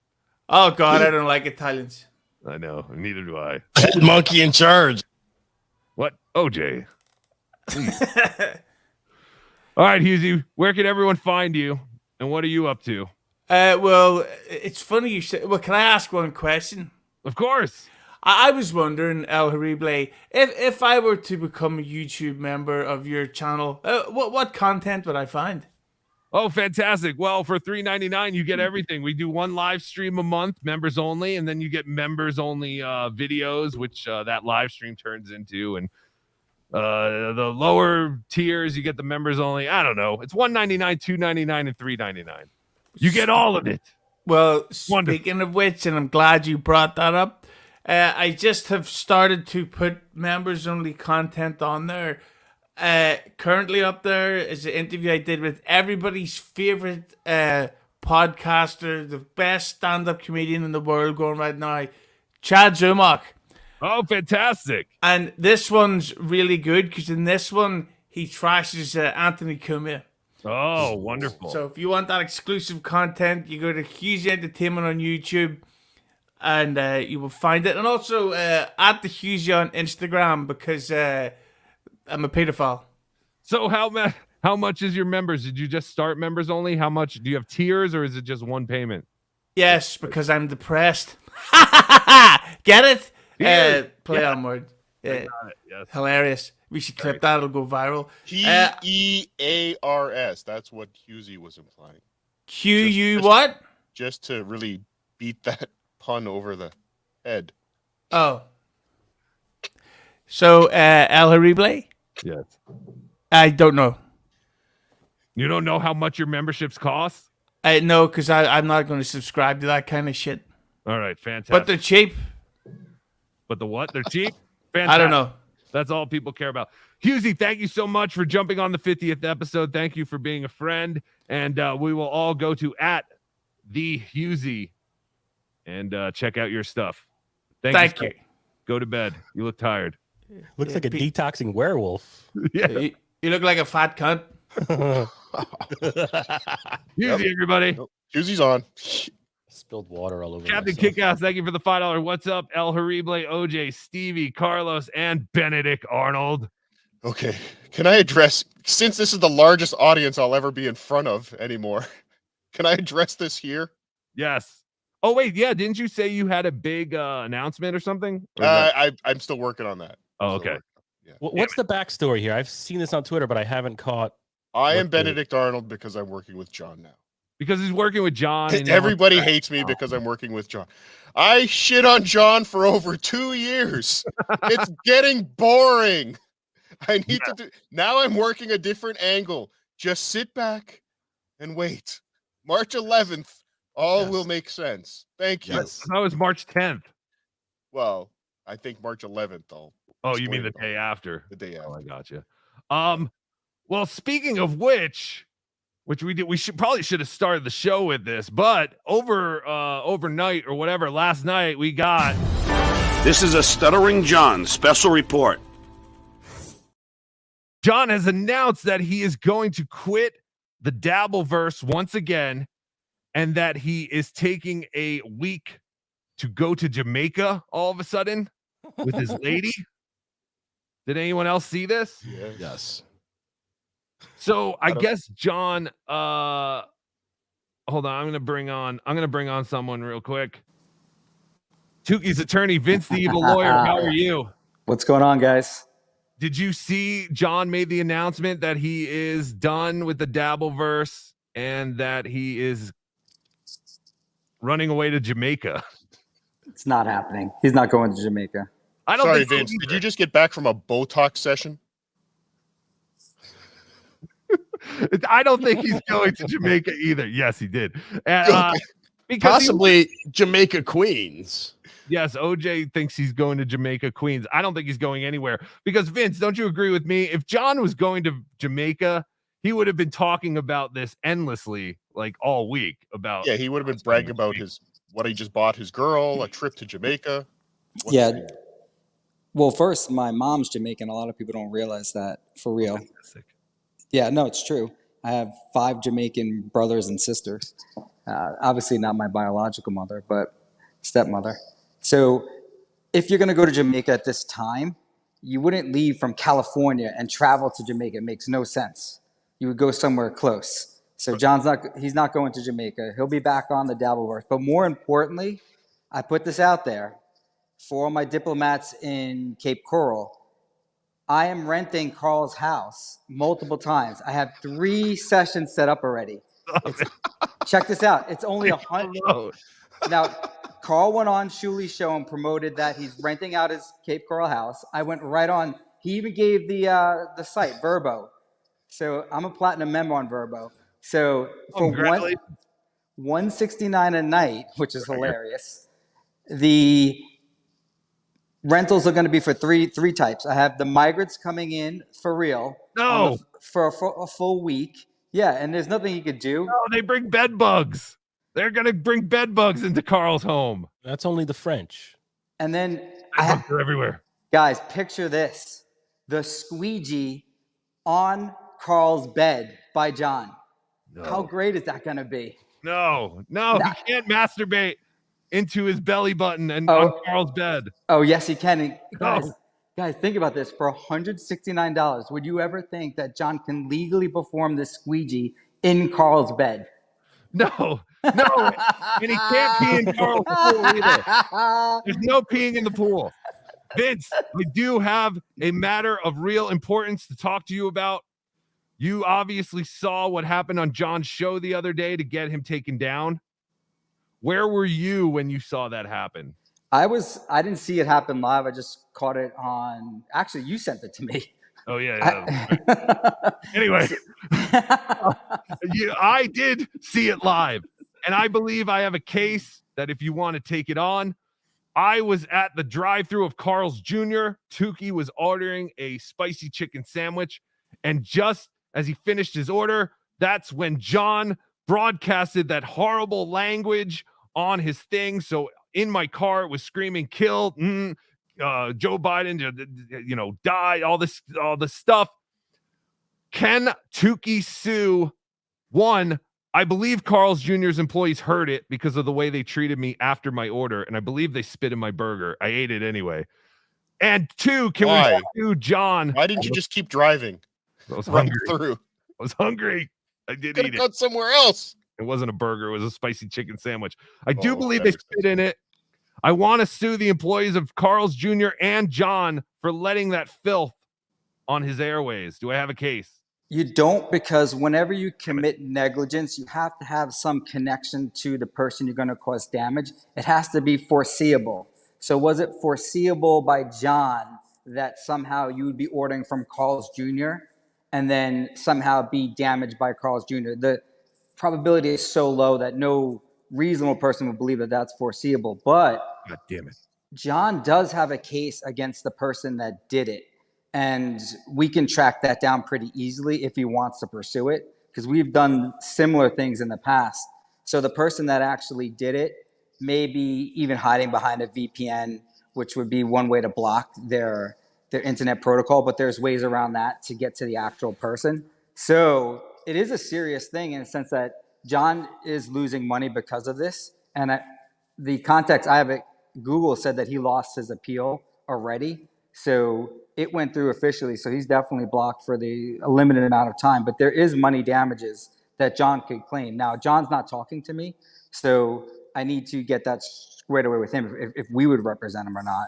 Oh God, I don't like Italians. I know. Neither do I. Monkey in charge. What? OJ. All right, Husey, where can everyone find you? And what are you up to? Well, it's funny you say. Well, can I ask one question? Of course. I was wondering, El Horrible, if I were to become a YouTube member of your channel, what content would I find? Oh, fantastic. Well, for $3.99, you get everything. We do one live stream a month, members only, and then you get members only videos, which that live stream turns into. And the lower tiers, you get the members only. I don't know. It's $1.99, $2.99, and $3.99. You get all of it. Well, speaking of which, and I'm glad you brought that up, I just have started to put members only content on there. Currently up there is an interview I did with everybody's favorite podcaster, the best stand-up comedian in the world going right now, Chad Zumock. Oh, fantastic. And this one's really good because in this one, he trashes Anthony Cumia. Oh, wonderful. So if you want that exclusive content, you go to Husey Entertainment on YouTube and you will find it. And also at the Husey on Instagram because I'm a pedophile. So how much is your members? Did you just start members only? How much? Do you have tiers or is it just one payment? Yes, because I'm depressed. Get it? Play on word. Yes. Hilarious. We should clip that. It'll go viral. P-E-A-R-S. That's what Husey was implying. Q-U what? Just to really beat that pun over the head. Oh. So, El Horrible? Yes. I don't know. You don't know how much your memberships cost? No, because I'm not going to subscribe to that kind of shit. All right, fantastic. But they're cheap. But the what? They're cheap? Fantastic. I don't know. That's all people care about. Husey, thank you so much for jumping on the 50th episode. Thank you for being a friend. And we will all go to @TheHusey and check out your stuff. Thank you. Go to bed. You look tired. Looks like a detoxing werewolf. Yeah. You look like a fat cunt. Husey, everybody. Husey's on. Spilled water all over Captain myself. Kickass, thank you for the $5. What's up? El Horrible, OJ, Stevie, Carlos, and Benedict Arnold. Okay. Can I address, since this is the largest audience I'll ever be in front of anymore, can I address this here? Yes. Oh, wait. Yeah. Didn't you say you had a big announcement or something? Or I'm still working on that. Oh, okay. Yeah. What's the backstory here? I've seen this on Twitter, but I haven't caught. I am Benedict Arnold because I'm working with John now. Because he's working with John. And everybody hates me because I'm working with John. I shit on John for over 2 years. It's getting boring. I need to do. Now I'm working a different angle. Just sit back and wait. March 11th, all will make sense. Thank you. That was March 10th. Well, I think March 11th, though. Oh, you mean the day after? The day after. Oh, I got you. Well, speaking of which we should have started the show with this, but overnight or whatever, last night we got. This is a Stuttering John special report. John has announced that he is going to quit the Dabbleverse once again, and that he is taking a week to go to Jamaica all of a sudden with his lady. Did anyone else see this? Yes. So I guess John, hold on, I'm gonna bring on someone real quick. Tuki's attorney, Vince the Evil Lawyer. How are you? What's going on, guys? Did you see John made the announcement that he is done with the Dabbleverse and that he is running away to Jamaica? It's not happening. He's not going to Jamaica. I don't Sorry, think so Vince. either. Did you just get back from a Botox session? I don't think he's going to Jamaica either. Yes, he did. Because Possibly Jamaica Queens. Yes, OJ thinks he's going to Jamaica Queens. I don't think he's going anywhere because Vince, don't you agree with me? If John was going to Jamaica, he would have been talking about this endlessly, like all week. About he would have been bragging about what he just bought his girl, a trip to Jamaica. Well, first, my mom's Jamaican. A lot of people don't realize that, for real. Yeah, no, it's true. I have 5 Jamaican brothers and sisters. Obviously not my biological mother, but stepmother. So if you're going to go to Jamaica at this time, you wouldn't leave from California and travel to Jamaica. It makes no sense. You would go somewhere close. So he's not going to Jamaica. He'll be back on the Dabbleverse. But more importantly, I put this out there for all my diplomats in Cape Coral. I am renting Carl's house multiple times. I have 3 sessions set up already. Check this out. It's only 100. Now, Carl went on Shuli's show and promoted that he's renting out his Cape Coral house. I went right on. He even gave the site, Verbo. So I'm a platinum member on Verbo. So for $169 a night, which is hilarious, the rentals are going to be for three types. I have the migrants coming in for real. No. For a full week. Yeah, and there's nothing you could do. No, they bring bed bugs. They're going to bring bed bugs into Carl's home. That's only the French. And then bed bugs are everywhere. Guys, picture this. The squeegee on Carl's bed by John. No. How great is that going to be? No, he can't masturbate into his belly button and on Carl's bed. Oh, yes, he can. And guys, think about this. For $169, would you ever think that John can legally perform this squeegee in Carl's bed? No. And he can't pee in Carl's pool either. There's no peeing in the pool. Vince, we do have a matter of real importance to talk to you about. You obviously saw what happened on John's show the other day to get him taken down. Where were you when you saw that happen? I didn't see it happen live. I just caught it on. Actually, you sent it to me. Oh yeah. Anyway, I did see it live, and I believe I have a case that if you want to take it on. I was at the drive-thru of Carl's Jr. Tuki was ordering a spicy chicken sandwich, and just as he finished his order, that's when John broadcasted that horrible language on his thing. So in my car, it was screaming, "Kill Joe Biden, die," all this stuff. Can Tuki sue? One, I believe Carl's Jr.'s employees heard it because of the way they treated me after my order, and I believe they spit in my burger. I ate it anyway. And 2, can we sue John? Why didn't you just keep driving? I was Run hungry. through. I was hungry. I did Could eat have gone it. somewhere else. It wasn't a burger. It was a spicy chicken sandwich. I do believe they spit in it. I want to sue the employees of Carl's Jr. and John for letting that filth on his airways. Do I have a case? You don't, because whenever you commit negligence, you have to have some connection to the person you're going to cause damage. It has to be foreseeable. So was it foreseeable by John that somehow you would be ordering from Carl's Jr. and then somehow be damaged by Carl's Jr.? probability is so low that no reasonable person would believe that that's foreseeable. But God damn it. John does have a case against the person that did it. And we can track that down pretty easily if he wants to pursue it, because we've done similar things in the past. So the person that actually did it may be even hiding behind a VPN, which would be one way to block their internet protocol, but there's ways around that to get to the actual person. So it is a serious thing in the sense that John is losing money because of this. And the context I have, Google said that he lost his appeal already. So it went through officially. So he's definitely blocked for a limited amount of time. But there is money damages that John could claim. Now, John's not talking to me, so I need to get that squared away with him if we would represent him or not.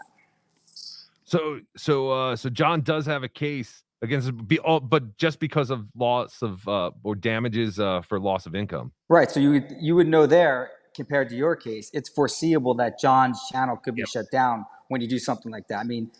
So John does have a case against, but just because of loss of or damages for loss of income. Right. So you would know there, compared to your case, it's foreseeable that John's channel could be shut down when you do something like that. I mean,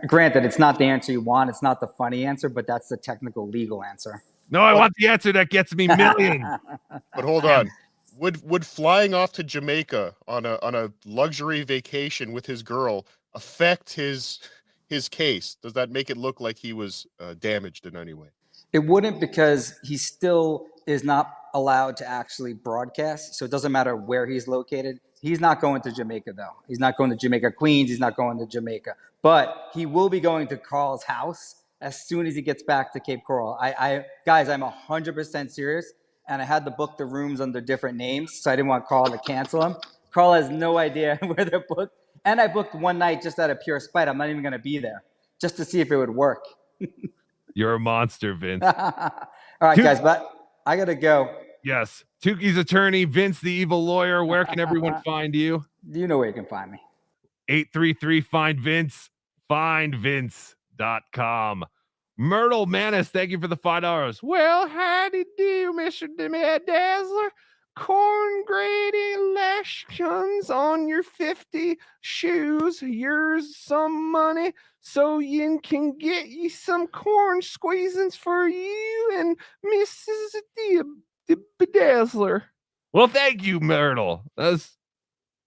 granted, it's not the answer you want. It's not the funny answer, but that's the technical legal answer. No, I want the answer that gets me millions. But hold on. Would flying off to Jamaica on a luxury vacation with his girl affect his case? Does that make it look like he was damaged in any way? It wouldn't, because he still is not allowed to actually broadcast. So it doesn't matter where he's located. He's not going to Jamaica, though. He's not going to Jamaica Queens. He's not going to Jamaica. But he will be going to Carl's house as soon as he gets back to Cape Coral. Guys, I'm 100% serious. And I had to book the rooms under different names, so I didn't want Carl to cancel them. Carl has no idea where they're booked. And I booked one night just out of pure spite. I'm not even going to be there, just to see if it would work. You're a monster, Vince. All right, guys, but I got to go. Yes. Tuki's attorney, Vince the evil lawyer. Where can everyone find you? You know where you can find me. 833-FIND-VINCE. FindVince.com. Myrtle Manis, thank you for the $5. Well, howdy do, Mr. Dazzler. Corn grade elections on your 50 shoes. Here's some money so you can get you some corn squeezins for you and Mrs. the Bedazzler. Well, thank you, Myrtle. That's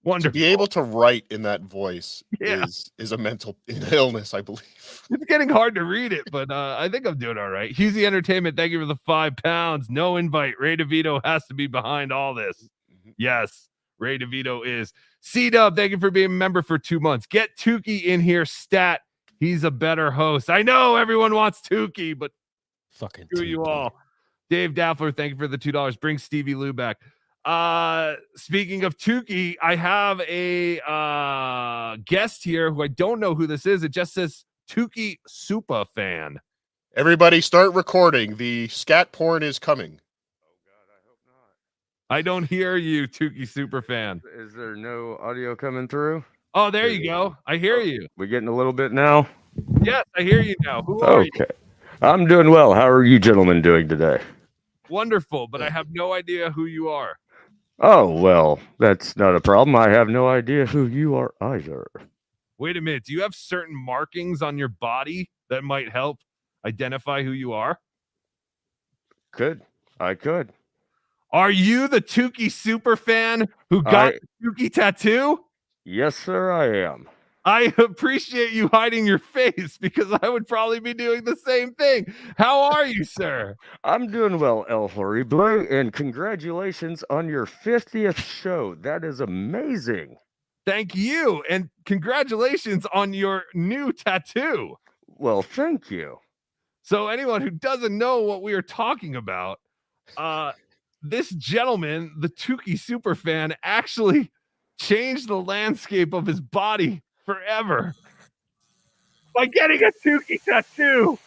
wonderful. To be able to write in that voice is a mental illness, I believe. It's getting hard to read it, but I think I'm doing all right. Husey Entertainment, thank you for the £5. No invite. Ray DeVito has to be behind all this. Yes, Ray DeVito is. C-Dub, thank you for being a member for 2 months. Get Tuki in here, stat. He's a better host. I know everyone wants Tuki, but fucking screw you all. Dave Daffler, thank you for the $2. Bring Stevie Lou back. Speaking of Tuki, I have a guest here who I don't know who this is. It just says Tuki superfan. Everybody start recording. The scat porn is coming. I don't hear you, Tuki superfan. Is there no audio coming through? Oh, there you go. I hear you. We're getting a little bit now. Yes, I hear you now. Who are you? Okay. I'm doing well. How are you gentlemen doing today? Wonderful, but I have no idea who you are. Oh, well, that's not a problem. I have no idea who you are either. Wait a minute. Do you have certain markings on your body that might help identify who you are? I could. Are you the Tuki superfan who got the Tuki tattoo? Yes, sir, I am. I appreciate you hiding your face because I would probably be doing the same thing. How are you, sir? I'm doing well, El Horrible, and congratulations on your 50th show. That is amazing. Thank you, and congratulations on your new tattoo. Well, thank you. So anyone who doesn't know what we are talking about, this gentleman, the Tuki superfan, actually changed the landscape of his body forever by getting a Tuki tattoo.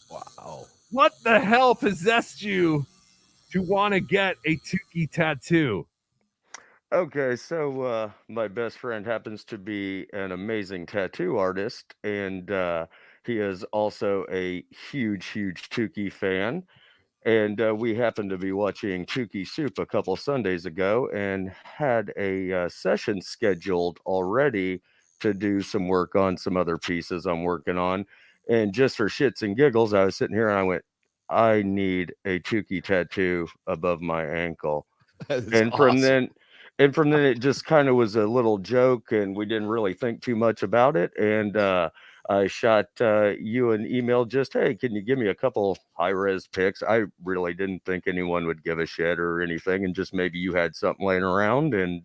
Wow. What the hell possessed you to want to get a Tuki tattoo? Okay, so my best friend happens to be an amazing tattoo artist, and he is also a huge Tuki fan. And we happened to be watching Tuki Soup a couple Sundays ago and had a session scheduled already to do some work on some other pieces I'm working on. And just for shits and giggles, I was sitting here and I went, I need a Tuki tattoo above my ankle. And awesome. from then it just kind of was a little joke, and we didn't really think too much about it. And I shot you an email just, hey, can you give me a couple high-res pics? I really didn't think anyone would give a shit or anything, and just maybe you had something laying around, and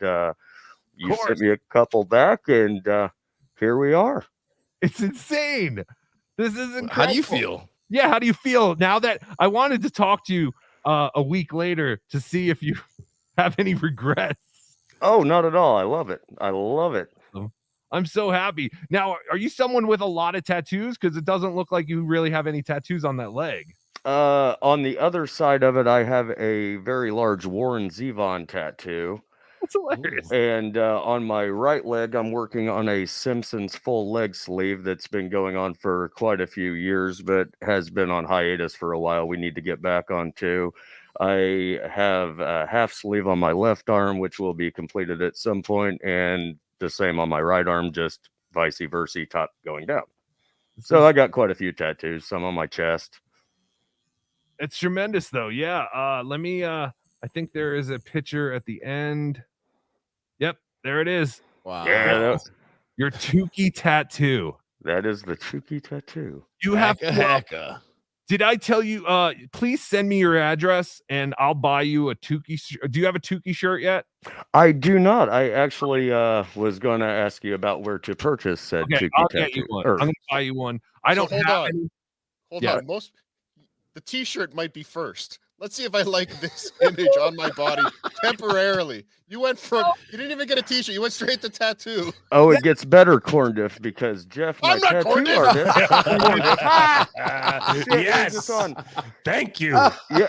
you sent me a couple back, and here we are. It's insane. This is incredible. How do you feel? Yeah, how do you feel now that I wanted to talk to you a week later to see if you have any regrets? Oh, not at all. I love it. I love it. I'm so happy. Now, are you someone with a lot of tattoos? Because it doesn't look like you really have any tattoos on that leg. On the other side of it, I have a very large Warren Zevon tattoo. That's hilarious. And on my right leg, I'm working on a Simpsons full leg sleeve that's been going on for quite a few years, but has been on hiatus for a while. We need to get back on too. I have a half sleeve on my left arm, which will be completed at some point, and the same on my right arm, just vice versa, top going down. So I got quite a few tattoos, some on my chest. It's tremendous, though. Yeah. Let me. I think there is a picture at the end. Yep, there it is. Wow. Yeah, your Tuki tattoo. That is the Tuki tattoo. You have to. Did I tell you? Please send me your address, and I'll buy you a Tuki. Do you have a Tuki shirt yet? I do not. I actually was going to ask you about where to purchase said Tuki I'll tattoo. get you one. I'm going to buy you one. I don't hold have on. any. Hold on. The T-shirt might be first. Let's see if I like this image on my body temporarily. You didn't even get a T-shirt. You went straight to tattoo. Oh, it gets better, Corndiff, because Jeff, my tattoo artist. Yes. Thank you. Yeah.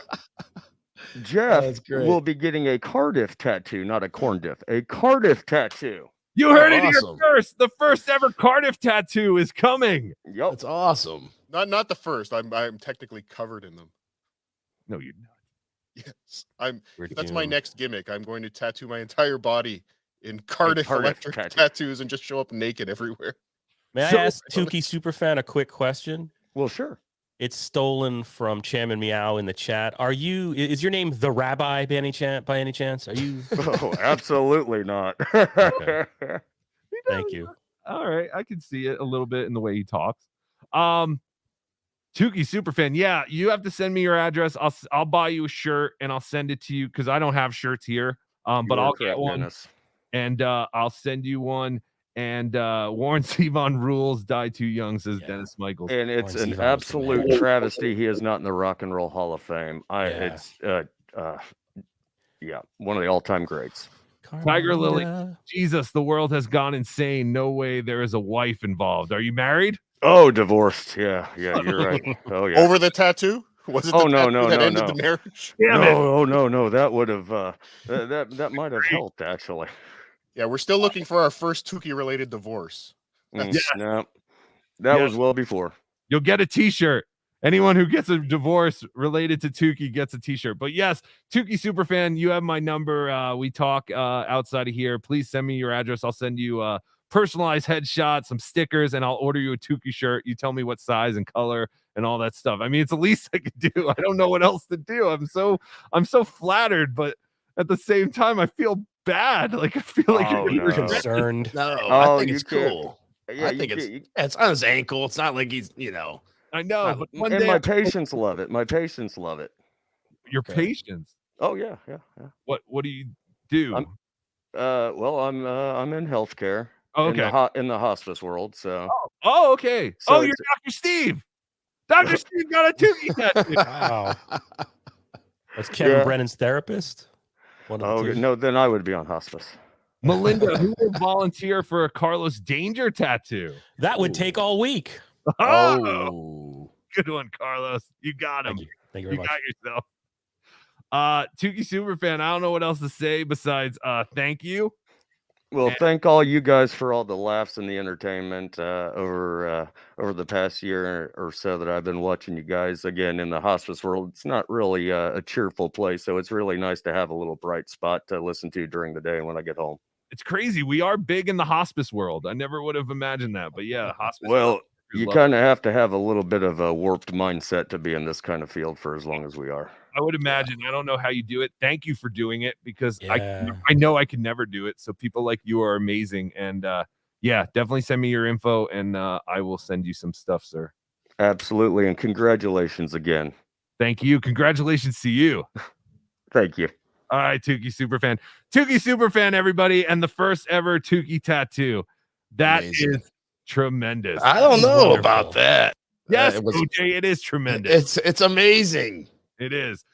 Jeff will be getting a Cardiff tattoo, not a Corndiff, a Cardiff tattoo. You heard it here first. The first ever Cardiff tattoo is coming. Yep. That's awesome. Not the first. I'm technically covered in them. No, you're not. Yes, that's my next gimmick. I'm going to tattoo my entire body in Cardiff electric tattoos and just show up naked everywhere. May I ask Tuki Superfan a quick question? Well, sure. It's stolen from Chairman Meow in the chat. Is your name the Rabbi by any chance? Are you? Oh, absolutely not. Okay. Thank you. All right, I can see it a little bit in the way he talks. Tuki Superfan, yeah, you have to send me your address. I'll buy you a shirt and I'll send it to you because I don't have shirts here. But I'll get one, and I'll send you one. And Warren Zevon rules, die too young, says Dennis Michaels. And it's an absolute travesty he is not in the Rock and Roll Hall of Fame. It's one of the all-time greats. Tiger Lily, Jesus, the world has gone insane. No way there is a wife involved. Are you married? Oh, divorced. Yeah, you're right. Oh, yeah. Over the tattoo? Was it the tattoo that ended the marriage? No. That would have that might have helped actually. Yeah, we're still looking for our first Tuki-related divorce. No, that was well before. You'll get a T-shirt. Anyone who gets a divorce related to Tuki gets a T-shirt. But yes, Tuki Superfan, you have my number. We talk outside of here. Please send me your address. I'll send you personalized headshot, some stickers, and I'll order you a Tuki shirt. You tell me what size and color and all that stuff. I mean, it's the least I could do. I don't know what else to do. I'm so flattered, but at the same time, I feel bad. Like I feel like you're concerned. No, I think it's cool. Yeah, I think it's on his ankle. It's not like he's, I know, but one and day my patients love it. My patients love it. Your patients? Oh yeah. What do you do? I'm in healthcare. Oh, okay. In the hospice world. So. Oh, okay. So you're Dr. Steve. Dr. Steve got a Tuki tattoo. Wow. Was Kevin Brennan's therapist? No, then I would be on hospice. Melinda, who will volunteer for a Carlos Danger tattoo? That would take all week. Oh, good one, Carlos. You got him. Thank you very much. Got yourself. Tuki Superfan, I don't know what else to say besides thank you. Well, thank all you guys for all the laughs and the entertainment over the past year or so that I've been watching you guys. Again, in the hospice world, it's not really a cheerful place, so it's really nice to have a little bright spot to listen to during the day when I get home. It's crazy. We are big in the hospice world. I never would have imagined that, but yeah, hospice. Well, You kind of have to have a little bit of a warped mindset to be in this kind of field for as long as we are. I would imagine. I don't know how you do it. Thank you for doing it, because I know I can never do it. So people like you are amazing. And yeah, definitely send me your info, and I will send you some stuff, sir. Absolutely. And congratulations again. Thank you. Congratulations to you. Thank you. All right, Tuki Superfan. Tuki Superfan, everybody, and the first ever Tuki tattoo. That is tremendous. I don't know about that. Yes, It was- OJ, it is tremendous. It's amazing. It is.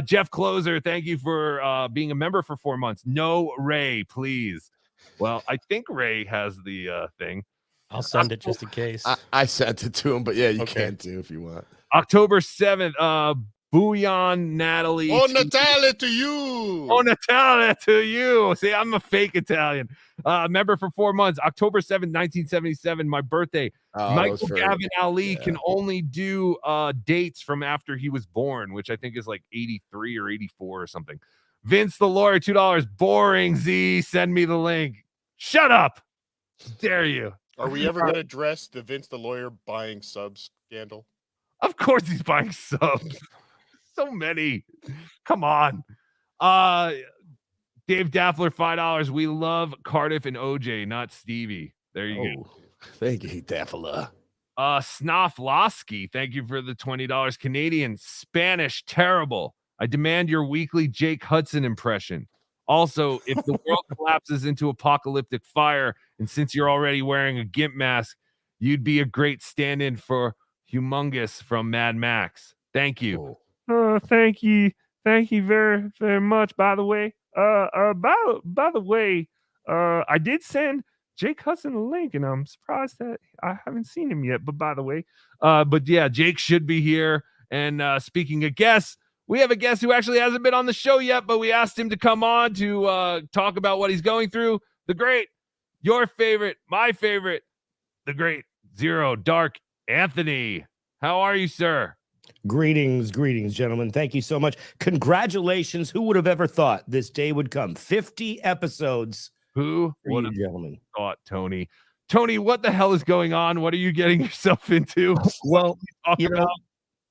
Jeff Closer, thank you for being a member for 4 months. No, Ray, please. Well, I think Ray has the thing. I'll send it just in case. I sent it to him, but yeah, you can too if you want. October 7th, Bouillon Natalie. Oh, Natalia to you. Oh, Natalia to you. See, I'm a fake Italian. Member for 4 months. October 7th, 1977, my birthday. Michael Gavin Ali can only do dates from after he was born, which I think is like 83 or 84 or something. Vince the Lawyer, $2. Boring, Z. Send me the link. Shut up. Dare you. Are we ever going to address the Vince the Lawyer buying subs scandal? Of course he's buying subs. So many. Come on. Dave Daffler, $5. We love Cardiff and OJ, not Stevie. There you go. Thank you, Daffler. Snofflosky, thank you for the $20. Canadian, Spanish, terrible. I demand your weekly Jake Hudson impression. Also, if the world collapses into apocalyptic fire, and since you're already wearing a GIMP mask, you'd be a great stand-in for Humongous from Mad Max. Thank you. Thank you very, very much. By the way, I did send Jake Hudson a link, and I'm surprised that I haven't seen him yet. But by the way, but yeah, Jake should be here. And speaking of guests, we have a guest who actually hasn't been on the show yet, but we asked him to come on to talk about what he's going through. The great, your favorite, my favorite, the great Zero Dark Anthony. How are you, sir? Greetings, gentlemen. Thank you so much. Congratulations. Who would have ever thought this day would come? 50 episodes. Who would have gentlemen thought, Tony? Tony, what the hell is going on? What are you getting yourself into? Well, you know,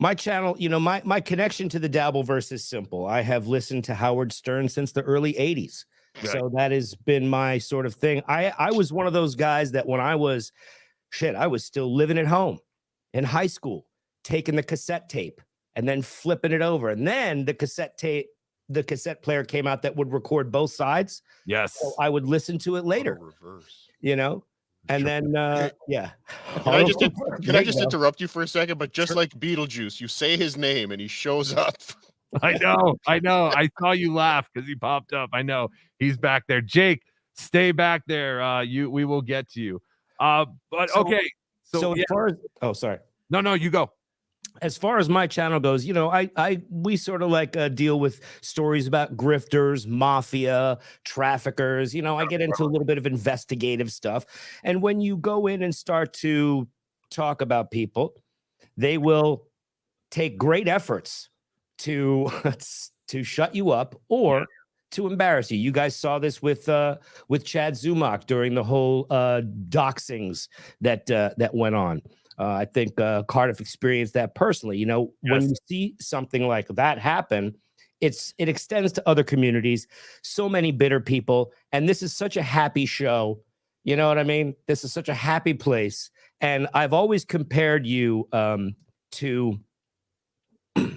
my channel, you know, my connection to the Dabbleverse is simple. I have listened to Howard Stern since the early 80s. Right. So that has been my sort of thing. I was one of those guys that when I was still living at home in high school, taking the cassette tape and then flipping it over. And then the cassette player came out that would record both sides. Yes. So I would listen to it later. Reverse. You know? And then yeah. Can I just interrupt you for a second? But just like Beetlejuice, you say his name and he shows up. I know. I saw you laugh because he popped up. I know he's back there. Jake, stay back there. We will get to you. But okay. So as far as sorry. No, you go. As far as my channel goes, you know, we sort of like deal with stories about grifters, mafia, traffickers. You know, I get into a little bit of investigative stuff. And when you go in and start to talk about people, they will take great efforts to shut you up or to embarrass you. You guys saw this with Chad Zumach during the whole doxings that went on. I think Cardiff experienced that personally. You know, when you see something like that happen, it extends to other communities. So many bitter people, and this is such a happy show. You know what I mean? This is such a happy place, and I've always compared you to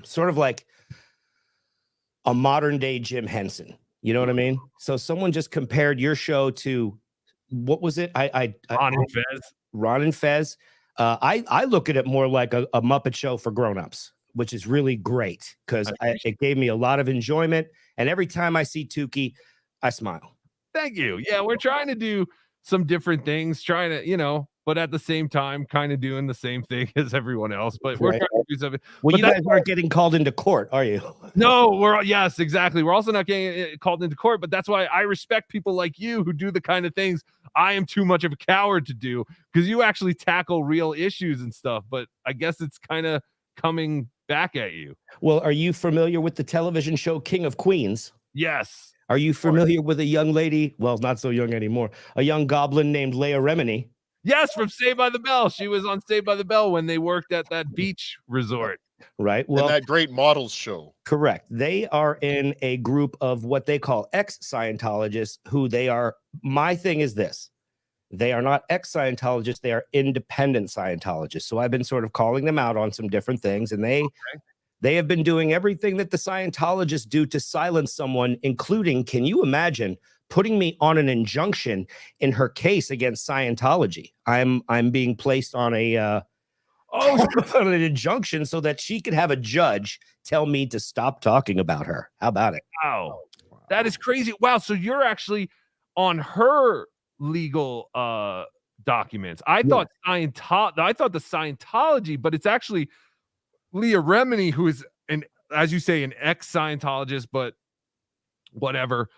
sort of like a modern day Jim Henson. You know what I mean? So someone just compared your show to what was it? Ron and Fez. I look at it more like a Muppet show for grown-ups, which is really great because it gave me a lot of enjoyment. And every time I see Tuki, I smile. Thank you. Yeah, we're trying to do some different things, trying to, you know, but at the same time, kind of doing the same thing as everyone else. But we're trying to do something. Well, but you guys aren't getting called into court, are you? No, yes, exactly. We're also not getting called into court, but that's why I respect people like you who do the kind of things I am too much of a coward to do, because you actually tackle real issues and stuff. But I guess it's kind of coming back at you. Well, are you familiar with the television show King of Queens? Yes. Are you familiar with a young lady? Well, not so young anymore. A young goblin named Leia Remini. Yes, from Saved by the Bell. She was on Saved by the Bell when they worked at that beach resort. Right. Well, Well, that great models show. correct. They are in a group of what they call ex-Scientologists who they are. My thing is this. They are not ex-Scientologists. They are independent Scientologists. So I've been sort of calling them out on some different things, and they have been doing everything that the Scientologists do to silence someone, including, can you imagine, putting me on an injunction in her case against Scientology? I'm being placed on a on an injunction so that she could have a judge tell me to stop talking about her. How about it? Wow. That is crazy. Wow. So you're actually on her legal documents. I thought the Scientology, but it's actually Leah Remini, who is as you say, an ex-Scientologist, but whatever.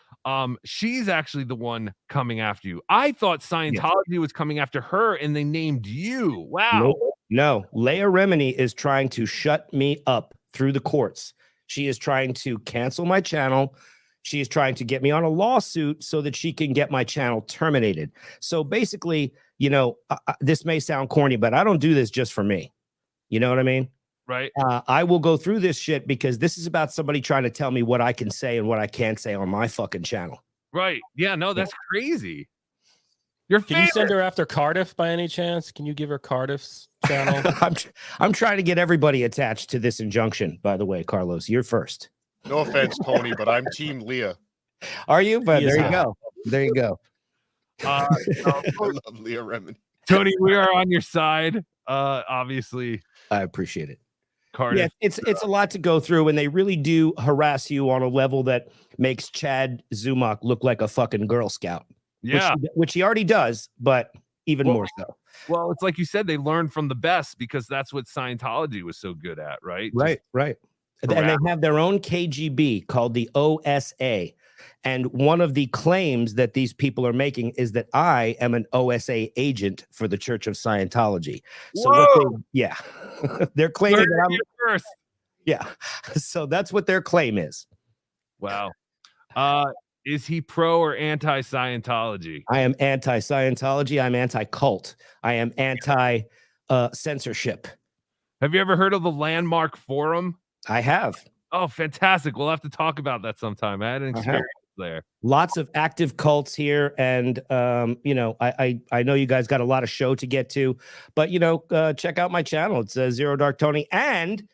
She's actually the one coming after you. I thought Scientology was coming after her, and they named you. Wow. No. Leah Remini is trying to shut me up through the courts. She is trying to cancel my channel. She is trying to get me on a lawsuit so that she can get my channel terminated. So basically, this may sound corny, but I don't do this just for me. You know what I mean? Right. I will go through this shit because this is about somebody trying to tell me what I can say and what I can't say on my fucking channel. Right. Yeah, no, that's crazy. Can you send her after Cardiff by any chance? Can you give her Cardiff's channel? I'm trying to get everybody attached to this injunction, by the way, Carlos. You're first. No offense, Tony, but I'm Team Leah. Are you? But there you go. There you go. I love Leah Remini. Tony, we are on your side. Obviously. I appreciate it. Cardiff. Yeah, it's a lot to go through, and they really do harass you on a level that makes Chad Zumach look like a fucking Girl Scout. Yeah. Which he already does, but even more so. Well, it's like you said, they learned from the best because that's what Scientology was so good at, right? Right. And they have their own KGB called the OSA. And one of the claims that these people are making is that I am an OSA agent for the Church of Scientology. So they're claiming that I'm first. Yeah. So that's what their claim is. Wow. Is he pro or anti-Scientology? I am anti-Scientology. I'm anti-cult. I am anti-censorship. Have you ever heard of the Landmark Forum? I have. Oh, fantastic. We'll have to talk about that sometime. I had an experience there. Lots of active cults here. And, I know you guys got a lot of show to get to, but, check out my channel. It's Zero Dark Tony. And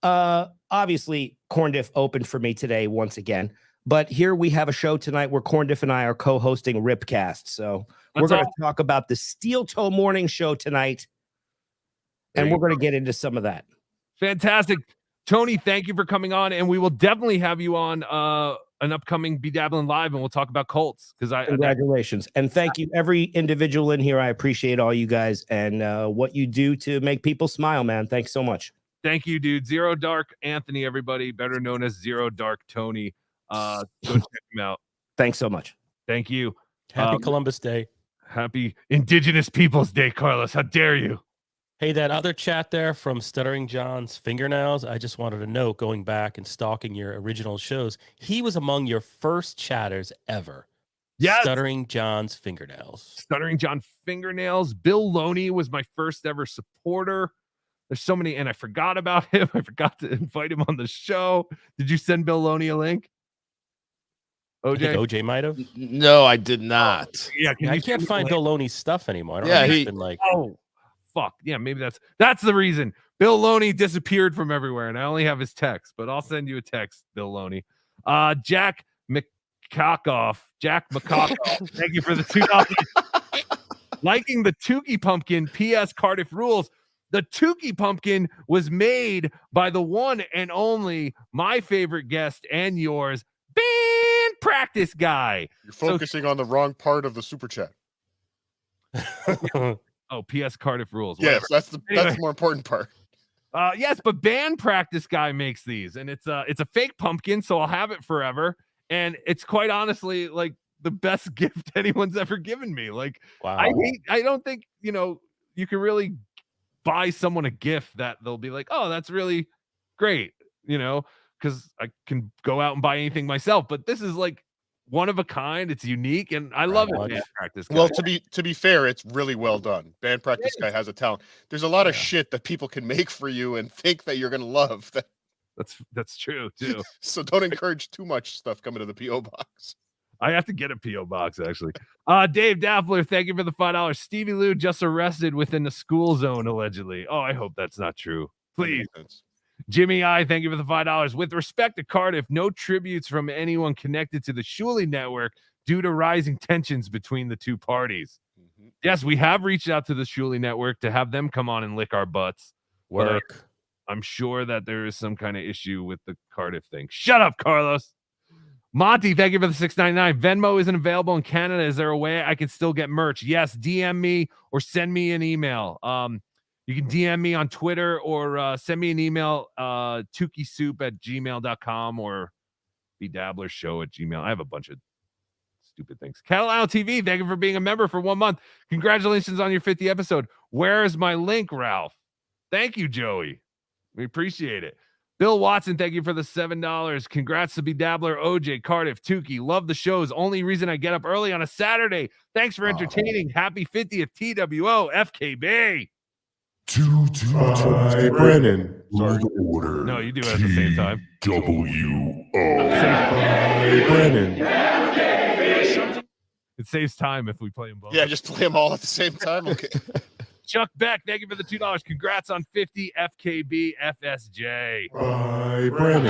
obviously, Corndiff opened for me today once again. But here we have a show tonight where Corndiff and I are co-hosting Ripcast. So we're going to talk about the Steel Toe Morning Show tonight. And we're going to get into some of that. Fantastic. Tony, thank you for coming on. And we will definitely have you on an upcoming BeDabblin Live, and we'll talk about cults. Congratulations. And thank you, every individual in here. I appreciate all you guys and what you do to make people smile, man. Thanks so much. Thank you, dude. Zero Dark Anthony, everybody, better known as Zero Dark Tony. Go check him out. Thanks so much. Thank you. Happy Columbus Day. Happy Indigenous Peoples Day, Carlos. How dare you? Hey, that other chat there from Stuttering John's Fingernails, I just wanted to note, going back and stalking your original shows, he was among your first chatters ever. Yes. Stuttering John's Fingernails. Stuttering John Fingernails. Bill Loney was my first ever supporter. There's so many, and I forgot about him. I forgot to invite him on the show. Did you send Bill Loney a link? OJ? I think OJ might have. No, I did not. Yeah, I can't find Bill Loney's stuff anymore. I don't Yeah, know. he Been like, fuck. Yeah, maybe that's the reason. Bill Loney disappeared from everywhere, and I only have his text, but I'll send you a text, Bill Loney. Jack McCockoff. Thank you for the $2. Liking the Tuki pumpkin. P.S. Cardiff rules. The Tuki pumpkin was made by the one and only my favorite guest and yours, band practice guy. You're focusing on the wrong part of the super chat. Oh, P.S. Cardiff rules. Yes, Whatever. that's the more important part. Yes, but band practice guy makes these, and it's a fake pumpkin, so I'll have it forever. And it's quite honestly like the best gift anyone's ever given me. Like, wow. I don't think you can really buy someone a gift that they'll be like, oh, that's really great, because I can go out and buy anything myself. But this is like one of a kind. It's unique, and I love it. Band Practice Guy. Well, to be fair, it's really well done. Band Practice Guy has a talent. There's a lot of shit that people can make for you and think that you're gonna love. That's true too. So don't encourage too much stuff coming to the PO box. I have to get a PO box actually. Dave Daffler, thank you for the $5. Stevie Lou just arrested within the school zone allegedly. Oh, I hope that's not true. Please. Jimmy I, thank you for the $5. With respect to Cardiff, no tributes from anyone connected to the Shuley network due to rising tensions between the two parties. Yes, we have reached out to the Shuley network to have them come on and lick our butts. Work. I'm sure that there is some kind of issue with the Cardiff thing. Shut up, Carlos. Monty, thank you for the $6.99. Venmo isn't available in Canada. Is there a way I can still get merch? Yes, DM me or send me an email. You can DM me on Twitter or send me an email, tukisoup@gmail.com or BeDabblershow@gmail. I have a bunch of stupid things. Catalano TV, thank you for being a member for 1 month. Congratulations on your 50th episode. Where is my link, Ralph? Thank you, Joey. We appreciate it. Bill Watson, thank you for the $7. Congrats to BeDabbler, OJ, Cardiff, Tuki. Love the shows. Only reason I get up early on a Saturday. Thanks for entertaining. Happy 50th TWO, FKB. Brennan. Sorry. No, you do it at the same time. Brennan. It saves time if we play them both. Yeah, just play them all at the same time. Okay. Chuck Beck, thank you for the $2. Congrats on 50 FKB FSJ. Brennan.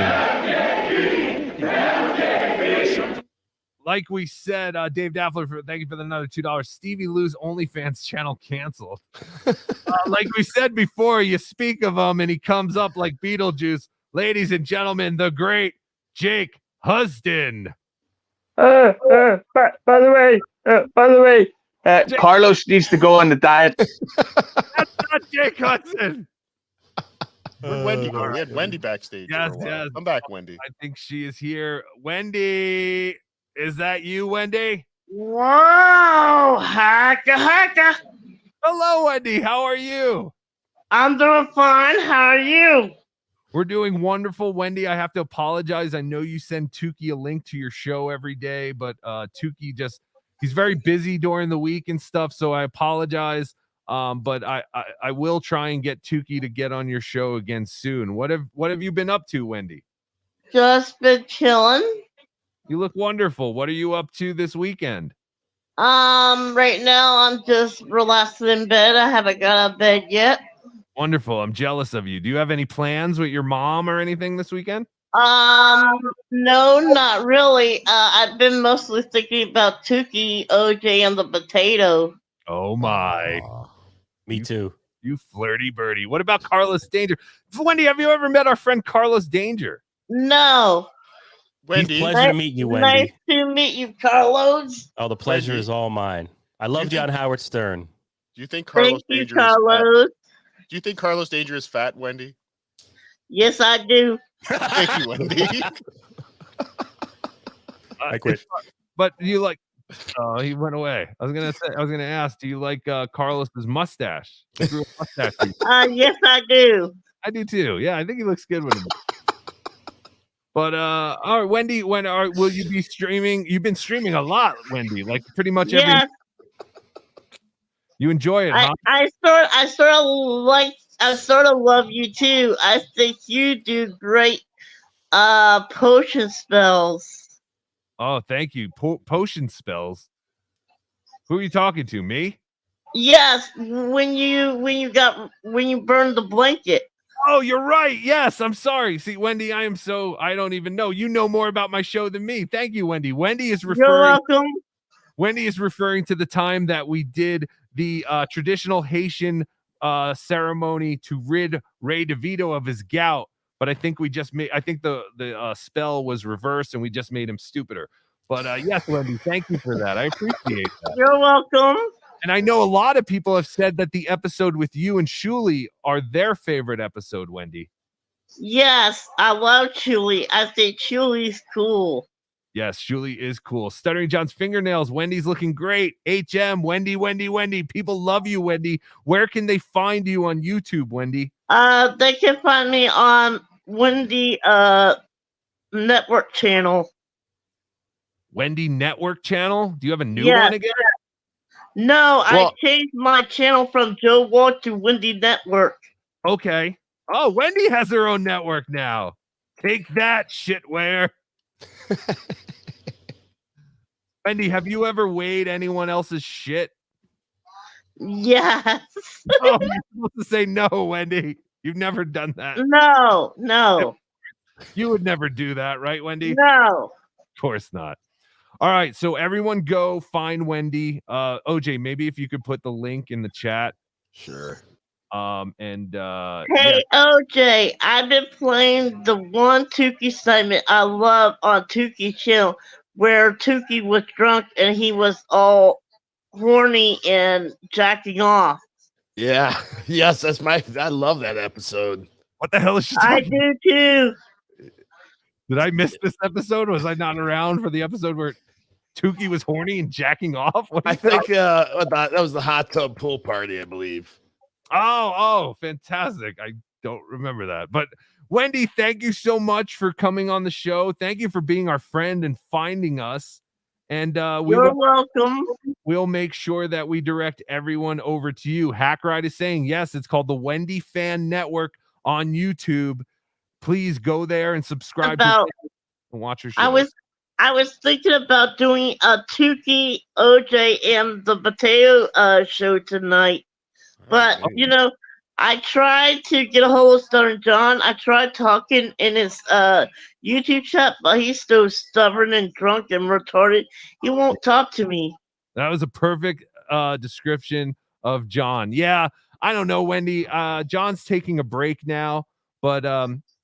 Like we said, Dave Daffler, thank you for another $2. Stevie Lou's OnlyFans channel canceled. Like we said before, you speak of him and he comes up like Beetlejuice. Ladies and gentlemen, the great Jake Huston. By the way, Carlos needs to go on the diet. That's not Jake Hudson. Where'd Wendy go? We had Wendy backstage. Yes, for a while. yes. Come back, Wendy. I think she is here. Wendy, is that you, Wendy? Whoa, hacka. Hello, Wendy. How are you? I'm doing fine. How are you? We're doing wonderful, Wendy. I have to apologize. I know you send Tuki a link to your show every day, but Tuki he's very busy during the week and stuff, so I apologize. But I will try and get Tuki to get on your show again soon. What have you been up to, Wendy? Just been chilling. You look wonderful. What are you up to this weekend? Right now I'm just relaxing in bed. I haven't got out of bed yet. Wonderful. I'm jealous of you. Do you have any plans with your mom or anything this weekend? No, not really. I've been mostly thinking about Tuki, OJ, and the potato. Oh my. Me too. You flirty birdie. What about Carlos Danger? Wendy, have you ever met our friend Carlos Danger? No. Wendy. Pleasure to meet you, Wendy. Nice to meet you, Carlos. Oh, the pleasure is all mine. I loved you on Howard Stern. Do you think Carlos Thank you, Danger Carlos. is fat? Do you think Carlos Danger is fat, Wendy? Yes, I do. Thank you, Wendy. I quit. But do you like? Oh, he went away. I was gonna ask. Do you like Carlos's mustache? He grew a mustache. Yes, I do. I do too. Yeah, I think he looks good with him. But all right, Wendy, will you be streaming? You've been streaming a lot, Wendy. Like pretty much every. Yes. You enjoy it, huh? I sort of love you too. I think you do great potion spells. Oh, thank you. Potion spells. Who are you talking to? Me? Yes, when you burned the blanket. Oh, you're right. Yes, I'm sorry. See, Wendy, I don't even know. You know more about my show than me. Thank you, Wendy. Wendy is referring. You're welcome. Wendy is referring to the time that we did the traditional Haitian ceremony to rid Ray DeVito of his gout. But I think the spell was reversed and we just made him stupider. But yes, Wendy, thank you for that. I appreciate that. You're welcome. And I know a lot of people have said that the episode with you and Shuli are their favorite episode, Wendy. Yes, I love Chuli. I think Chuli's cool. Yes, Shuli is cool. Stuttering John's fingernails. Wendy's looking great. HM, Wendy. People love you, Wendy. Where can they find you on YouTube, Wendy? They can find me on Wendy network channel. Wendy Network channel? Do you have a new Yes. one again? No, Well- I changed my channel from Joe Walt to Wendy Network. Okay. Oh, Wendy has her own network now. Take that, shitware. Wendy, have you ever weighed anyone else's shit? Yes. Oh, you're supposed to say no, Wendy. You've never done that. No. You would never do that, right, Wendy? No. Of course not. All right, so everyone go find Wendy. OJ, maybe if you could put the link in the chat. Sure. Hey, OJ, I've been playing the one Tuki segment I love on Tuki channel where Tuki was drunk and he was all horny and jacking off. Yeah. Yes, that's I love that episode. What the hell is she I talking do too. Did I miss this episode? Was I not around for the episode where Tuki was horny and jacking off? What I is that? think that was the hot tub pool party, I believe. Oh, fantastic. I don't remember that. But Wendy, thank you so much for coming on the show. Thank you for being our friend and finding us. And You're welcome. We'll make sure that we direct everyone over to you. Hackride is saying, yes, it's called the Wendy Fan Network on YouTube. Please go there and subscribe to and watch your show. I was thinking about doing a Tuki, OJ, and the Potato show tonight. But, I tried to get a hold of Stuttering John. I tried talking in his YouTube chat, but he's still stubborn and drunk and retarded. He won't talk to me. That was a perfect description of John. Yeah, I don't know, Wendy. John's taking a break now, but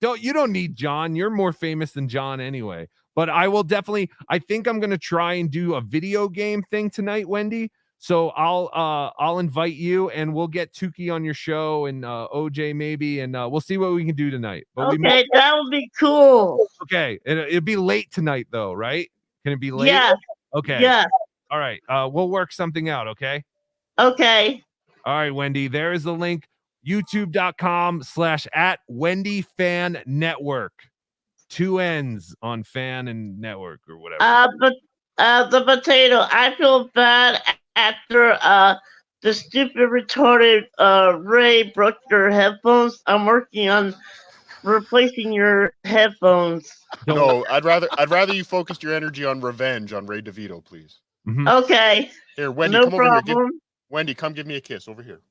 you don't need John. You're more famous than John anyway. But I will definitely. I think I'm gonna try and do a video game thing tonight, Wendy. So I'll invite you, and we'll get Tuki on your show and OJ maybe, and we'll see what we can do tonight. But Okay, that would be cool. Okay, it'll be late tonight though, right? Can it be late? Yeah. Okay. Yeah. All right. We'll work something out. Okay. Okay. All right, Wendy. There is the link. YouTube.com/@WendyFanNetwork. 2 N's on fan and network or whatever. But the Potato, I feel bad after the stupid retarded Ray broke your headphones. I'm working on replacing your headphones. No, I'd rather you focus your energy on revenge on Ray DeVito, please. Okay. Here, Wendy, No come over here. problem. Wendy, come give me a kiss over here.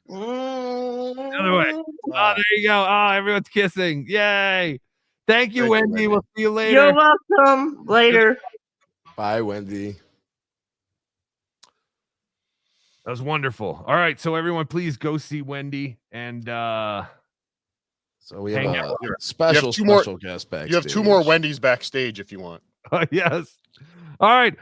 The other way. Oh, there you go. Oh, everyone's kissing. Yay. Thank you, Wendy. We'll see you later. You're welcome. Later. Bye, Wendy. That was wonderful. All right, so everyone, please go see Wendy and so we have hang a out. special guest backstage. You have 2 more Wendy's backstage if you want. Yes. All right.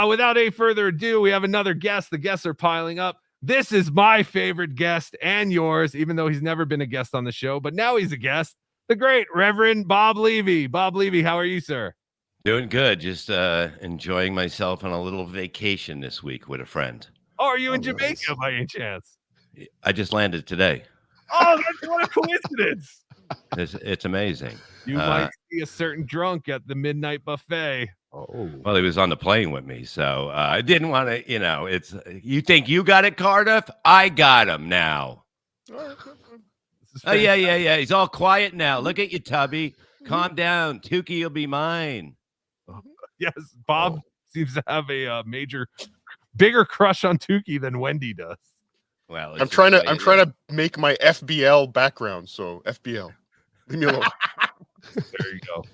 Without any further ado, we have another guest. The guests are piling up. This is my favorite guest and yours, even though he's never been a guest on the show, but now he's a guest. The great Reverend Bob Levy. Bob Levy, how are you, sir? Doing good. Just enjoying myself on a little vacation this week with a friend. Oh, are you in Jamaica by any chance? I just landed today. Oh, that's what a coincidence. It's amazing. You might see a certain drunk at the midnight buffet. Oh, well, he was on the plane with me, so I didn't want to. It's you think you got it, Cardiff? I got him now. Oh yeah. He's all quiet now. Look at you, Tubby. Calm down. Tuki will be mine. Yes, Bob seems to have a bigger crush on Tuki than Wendy does. Well, I'm trying to make my FBL background. So FBL, leave me alone. There you go.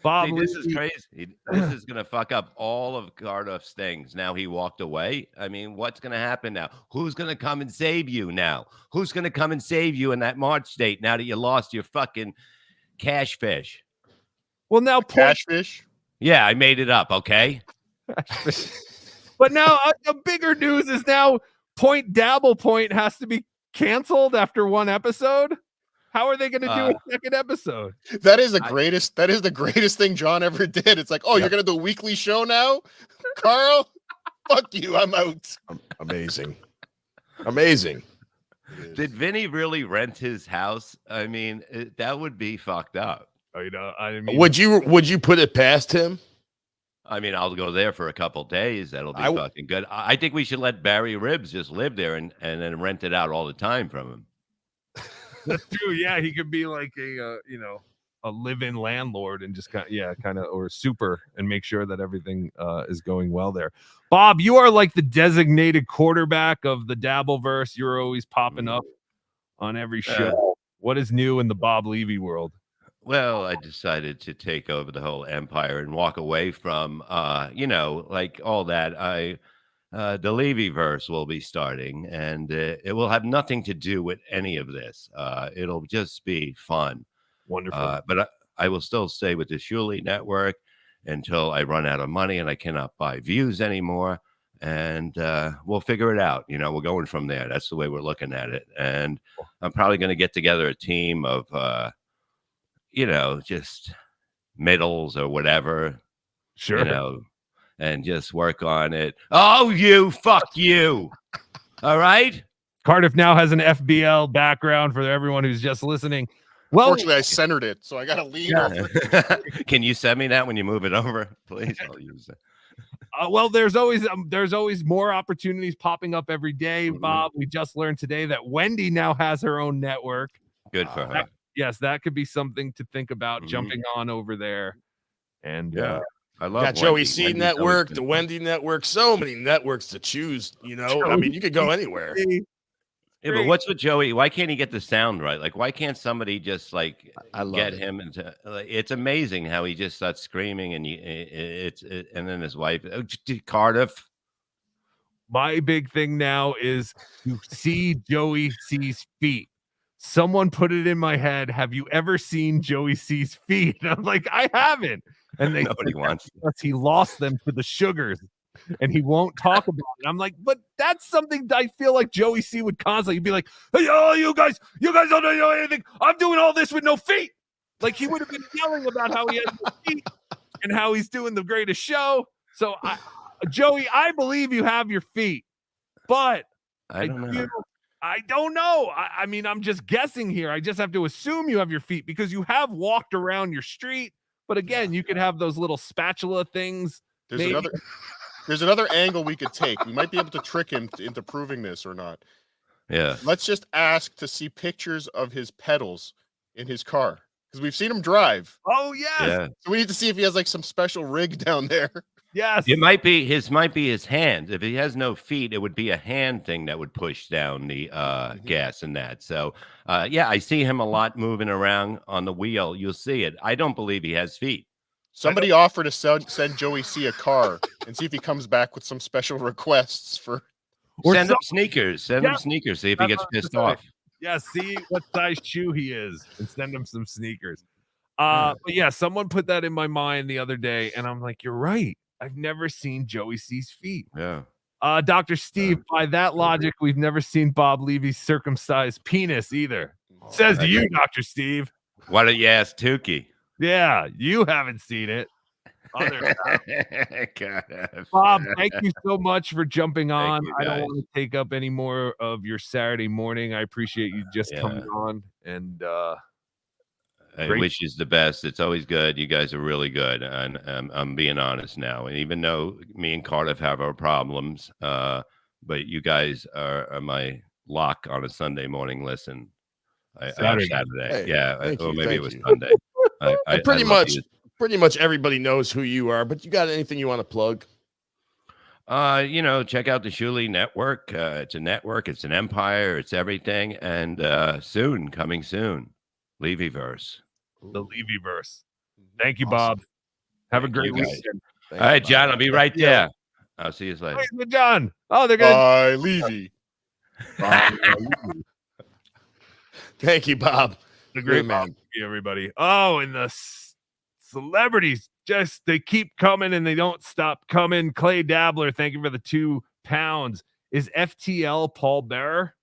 Bob, see, this is crazy. This is gonna fuck up all of Cardiff's things. Now he walked away. I mean, what's gonna happen now? Who's gonna come and save you now? Who's gonna come and save you in that March date now that you lost your fucking cash fish? Well, now cash fish. Yeah, I made it up. Okay. But now the bigger news is now Point Dabble Point has to be canceled after 1 episode. How are they going to do a second episode? That is the greatest. That is the greatest thing John ever did. It's like, oh, you're going to do a weekly show now, Carl? Fuck you. I'm out. Amazing. Did Vinny really rent his house? I mean, that would be fucked up. I mean, would you put it past him? I mean, I'll go there for a couple days. That'll be fucking good. I think we should let Barry Ribs just live there and then rent it out all the time from him. That's true. Yeah, he could be like a live-in landlord and just or super and make sure that everything is going well there. Bob, you are like the designated quarterback of the Dabbleverse. You're always popping up on every show. What is new in the Bob Levy world? Well, I decided to take over the whole empire and walk away from, like all that. The Levyverse will be starting, and it will have nothing to do with any of this. It'll just be fun. Wonderful. But I will still stay with the Shuli network until I run out of money and I cannot buy views anymore. And we'll figure it out. We're going from there. That's the way we're looking at it. And I'm probably going to get together a team of, just middles or whatever. Sure. And just work on it. Oh, fuck you. All right. Cardiff now has an FBL background for everyone who's just listening. Well, fortunately, I centered it, so I got to lean over. Can you send me that when you move it over, please? I'll use it. Well, there's always more opportunities popping up every day, Bob. We just learned today that Wendy now has her own network. Good for her. Yes, that could be something to think about jumping on over there. And I love got Joey C Wendy's network, the Wendy network, so many networks to choose. I mean, you could go anywhere. Yeah, but what's with Joey? Why can't he get the sound right? Like, why can't somebody just get him into? It's amazing how he just starts screaming, and and then his wife, Cardiff. My big thing now is to see Joey C's feet. Someone put it in my head. Have you ever seen Joey C's feet? And I'm like, I haven't. And nobody wants. He lost them to the sugars. And he won't talk about it. I'm like, but that's something I feel like Joey C would constantly be like, hey, you guys don't know anything. I'm doing all this with no feet. Like he would have been yelling about how he has no feet and how he's doing the greatest show. So, Joey, I believe you have your feet, but I don't know. I mean, I'm just guessing here. I just have to assume you have your feet because you have walked around your street. But again, you could have those little spatula things. There's another angle we could take. We might be able to trick him into proving this or not. Yeah. Let's just ask to see pictures of his pedals in his car because we've seen him drive. Oh, yes. Yeah. So we need to see if he has like some special rig down there. Yes. It might be his hands. If he has no feet, it would be a hand thing that would push down the gas and that. So, I see him a lot moving around on the wheel. You'll see it. I don't believe he has feet. Somebody offered to send Joey C a car and see if he comes back with some special requests for. Send him sneakers. Send him sneakers. See if he gets pissed off. Yeah, see what size shoe he is and send him some sneakers. But yeah, someone put that in my mind the other day, and I'm like, you're right. I've never seen Joey C's feet. Yeah. Dr. Steve, by that logic, we've never seen Bob Levy's circumcised penis either. Says to you, Dr. Steve. Why don't you ask Tuki? Yeah, you haven't seen it. Bob, thank you so much for jumping on. I don't want to take up any more of your Saturday morning. I appreciate you just coming on. And I wish you the best. It's always good. You guys are really good. And I'm being honest now. And even though me and Cardiff have our problems, but you guys are my lock on a Sunday morning listen. Saturday. Hey, yeah. Or maybe it was you. Sunday. I pretty much everybody knows who you are, but you got anything you want to plug? Check out the Shuli network. It's a network, it's an empire, it's everything. And coming soon, Levyverse. The Levyverse. Thank you, Bob. Have a great weekend. All right, John, I'll be right there. I'll see you later. Wait, John. Oh, they're going Bye, Levy. Thank you, Bob. The great man. Everybody. Oh, and the celebrities they keep coming and they don't stop coming. Clay Dabbler, thank you for the £2. Is FTL Paul Bearer?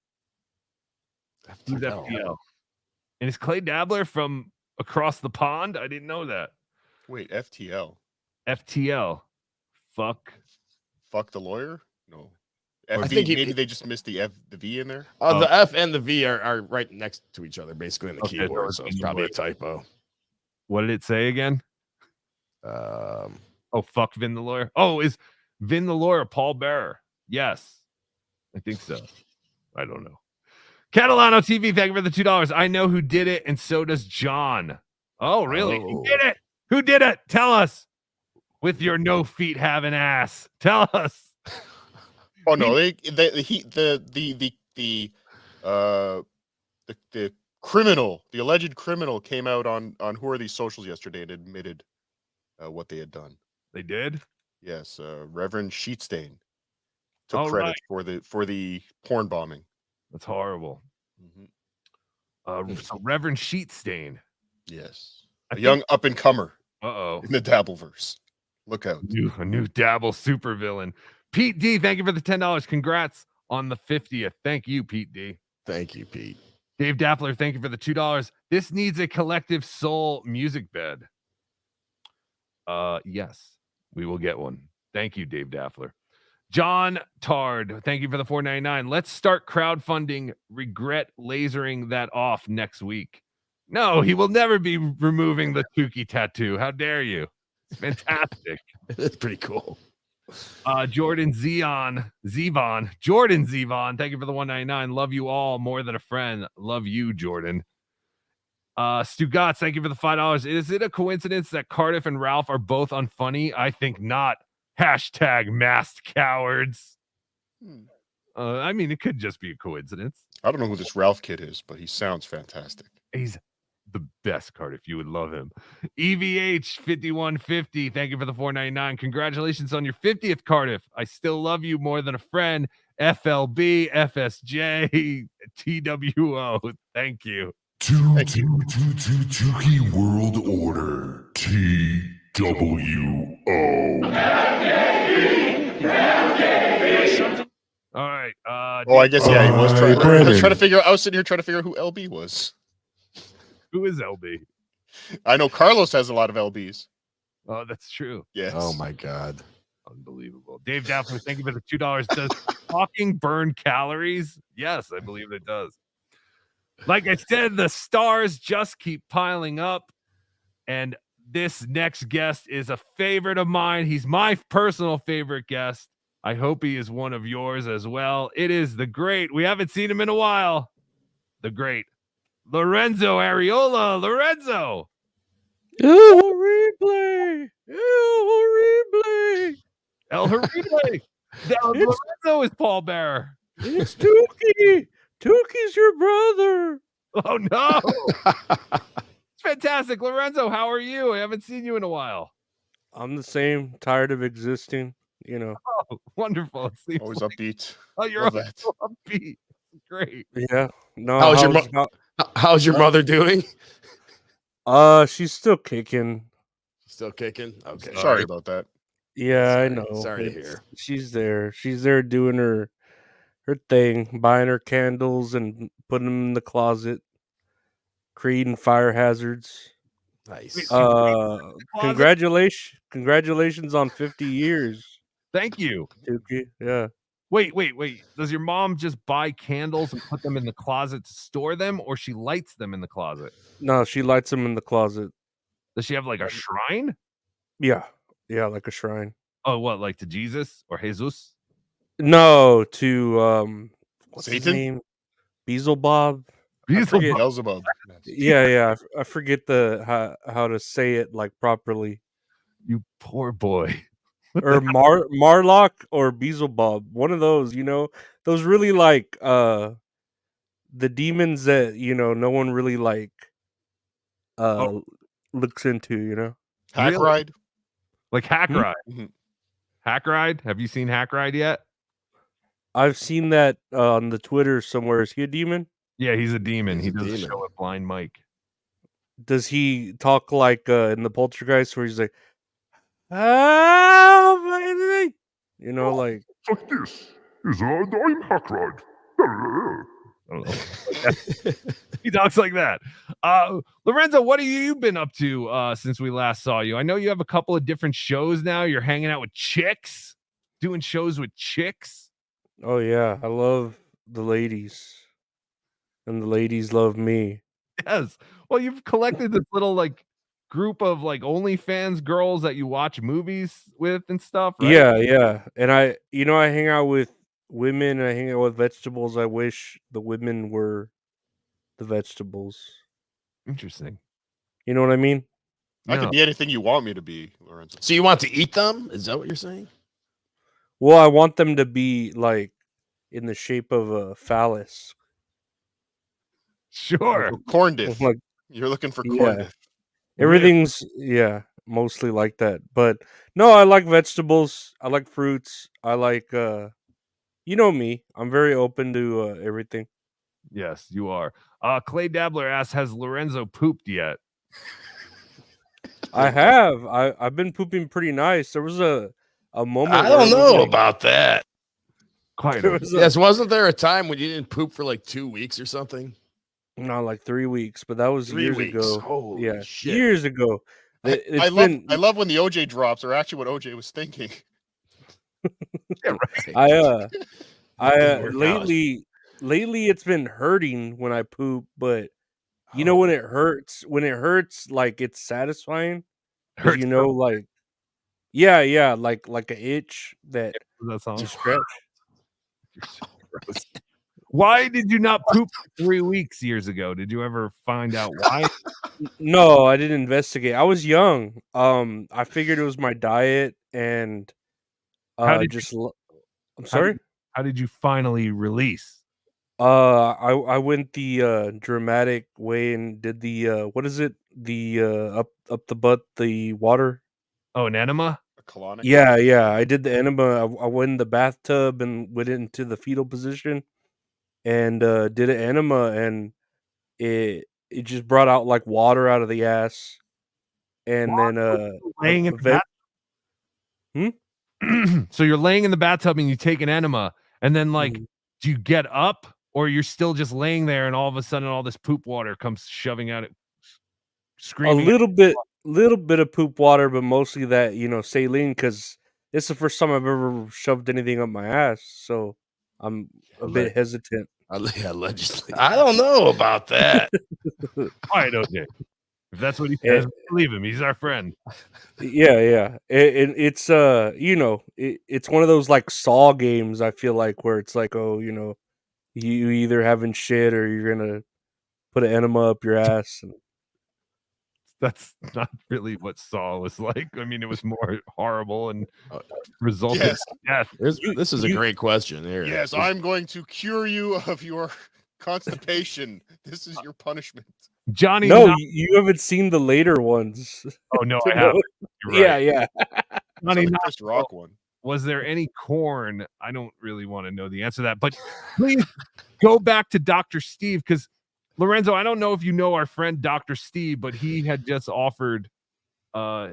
Who's FTL? And is Clay Dabbler from across the pond? I didn't know that. Wait, FTL. FTL. Fuck the lawyer? No. I think maybe they just missed the V in there. The F and the V are right next to each other, basically in the keyboard. So it's probably a typo. What did it say again? Oh, fuck Vin the lawyer. Oh, is Vin the lawyer Paul Bearer? Yes, I think so. I don't know. Catalano TV, thank you for the $2. I know who did it, and so does John. Oh, really? Who did it? Who did it? Tell us. With your no feet having ass. Tell us. Oh no, the criminal, the alleged criminal came out on Who Are These Socials yesterday and admitted what they had done. They did? Yes, Reverend Sheetstain took All credit right. for the porn bombing. That's horrible. So Reverend Sheetstain. Yes. A young up and comer. Uh-oh. In the Dabbleverse. Look out. A new Dabble supervillain. Pete D, thank you for the $10. Congrats on the 50th. Thank you, Pete D. Thank you, Pete. Dave Dappler, thank you for the $2. This needs a collective soul music bed. Yes, we will get one. Thank you, Dave Daffler. John Tard, thank you for the $4.99. Let's start crowdfunding. Regret lasering that off next week. No, he will never be removing the Tuki tattoo. How dare you? It's fantastic. That's pretty cool. Jordan Zevon, thank you for the $1.99. Love you all more than a friend. Love you, Jordan. Stu Gotts, thank you for the $5. Is it a coincidence that Cardiff and Ralph are both unfunny? I think not. Hashtag masked cowards. I mean, it could just be a coincidence. I don't know who this Ralph kid is, but he sounds fantastic. He's the best, Cardiff. You would love him. EVH 5150, thank you for the $4.99. Congratulations on your 50th, Cardiff. I still love you more than a friend. FLB, FSJ, TWO. Thank you. Tuki World Order. TWO. All right. I guess he was trying. I was sitting here trying to figure out who LB was. Who is LB? I know Carlos has a lot of LBs. Oh, that's true. Yes. Oh my God. Unbelievable. Dave Daffler, thank you for the $2. Does talking burn calories? Yes, I believe it does. Like I said, the stars just keep piling up. And this next guest is a favorite of mine. He's my personal favorite guest. I hope he is one of yours as well. It is the great, we haven't seen him in a while, the great Lorenzo Ariola. Lorenzo. El horrible. El horrible. Lorenzo is Paul Bearer. It's Tuki. Tuki's your brother. Oh, no. It's fantastic. Lorenzo, how are you? I haven't seen you in a while. I'm the same. Tired of existing, you know. Oh, wonderful. Always upbeat. Oh, you're always upbeat. Great. Yeah. No. How's your mother doing? She's still kicking. Still kicking? Okay. Sorry about that. Yeah, I know. Sorry to hear. She's there. She's there doing her thing, buying her candles and putting them in the closet, creating fire hazards. Nice. Congratulations on 50 years. Thank you. Tuki. Yeah. Wait. Does your mom just buy candles and put them in the closet to store them, or she lights them in the closet? No, she lights them in the closet. Does she have like a shrine? Yeah, like a shrine. Oh, what, like to Jesus or Jesus? No, to what's his Satan? name? Beelzebub. Beelzebub. Yeah. I forget how to say it like properly. You poor boy. Or Marlock or Beelzebub. One of those, those really like the demons that no one really like looks into, Hack Really? Ride. Like Hack Ride. Mm-hmm. Hack Ride? Have you seen Hack Ride yet? I've seen that on the Twitter somewhere. Is he a demon? Yeah, he's a demon. He's He a does a demon. show at Blind Mike. Does he talk like in the Poltergeist where he's like, "Oh, my," like Like this is I'm Hack Ride. I don't know. He talks like that. Lorenzo, what have you been up to since we last saw you? I know you have a couple of different shows now. You're hanging out with chicks, doing shows with chicks. Oh yeah, I love the ladies, and the ladies love me. Yes. Well, you've collected this little like group of like OnlyFans girls that you watch movies with and stuff, right? Yeah. And I hang out with women. I hang out with vegetables. I wish the women were the vegetables. Interesting. You know what I mean? I could be anything you want me to be, Lorenzo. So you want to eat them? Is that what you're saying? Well, I want them to be like in the shape of a phallus. Sure. Corn diff. Like, You're looking for corn diff. Everything's mostly like that. But no, I like vegetables. I like fruits. I like you know me. I'm very open to everything. Yes, you are. Clay Dabbler asks, has Lorenzo pooped yet? I have. I've been pooping pretty nice. There was a moment. I don't know about that. Quite. Yes, wasn't there a time when you didn't poop for like 2 weeks or something? No, like 3 weeks, but that was 3 years weeks. ago. Holy shit. Years ago. I love when the OJ drops are actually what OJ was thinking. Yeah, right. Lately it's been hurting when I poop, but you know when it hurts like it's satisfying. 'Cause you know, like like an itch that you scratch. Why did you not poop 3 weeks years ago? Did you ever find out why? No, I didn't investigate. I was young. I figured it was my diet and I'm sorry. How did you finally release? I went the dramatic way and did the what is it? The up the butt, the water. Oh, an enema? A colonic? Yeah. I did the enema. I went in the bathtub and went into the fetal position and did an enema, and it just brought out like water out of the ass. And then laying in the So you're laying in the bathtub and you take an enema, and then like do you get up, or you're still just laying there and all of a sudden all this poop water comes shoving out, screaming? A little bit of poop water, but mostly that, saline, because it's the first time I've ever shoved anything up my ass, so I'm a bit hesitant. Allegedly. I don't know about that. All right, okay. If that's what he says, believe him. He's our friend. Yeah. It's it's one of those like Saw games. I feel like where it's like, oh, you either having shit or you're gonna put an enema up your ass. And that's not really what Saw was like. I mean, it was more horrible and resulted. Yes. This is a great question here. Yes, I'm going to cure you of your constipation. This is your punishment. Johnny, no, you haven't seen the later ones. Oh no, I haven't. You're right. Yeah. Johnny, Chris Rock one. Was there any corn? I don't really want to know the answer to that, but please go back to Dr. Steve, because Lorenzo, I don't know if you know our friend Dr. Steve, but he had just offered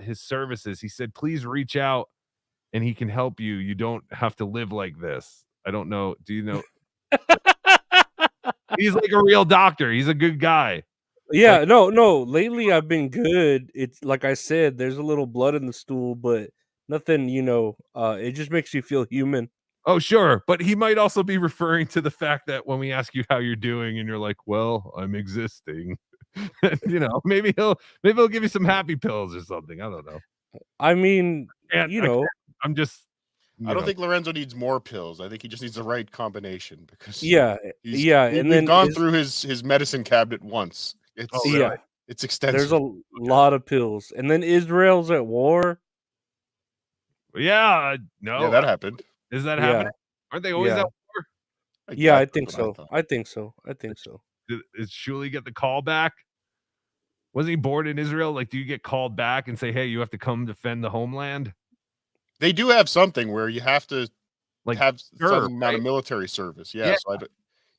his services. He said, please reach out and he can help you. You don't have to live like this. I don't know. Do you know? He's like a real doctor. He's a good guy. Yeah, no. Lately I've been good. It's like I said, there's a little blood in the stool, but nothing, it just makes you feel human. Oh, sure. But he might also be referring to the fact that when we ask you how you're doing and you're like, well, I'm existing, maybe he'll give you some happy pills or something. I don't know. I mean, I'm just, I don't think Lorenzo needs more pills. I think he just needs the right combination, because we've gone through his medicine cabinet once. It's extensive. There's a lot of pills, and then Israel's at war. Yeah, no, yeah, that happened. Is that happening? Aren't they always at war? I think so. I think so. Did Shuli get the call back? Wasn't he born in Israel? Like, do you get called back and say, hey, you have to come defend the homeland? They do have something where you have to have some amount of military service. Yeah. So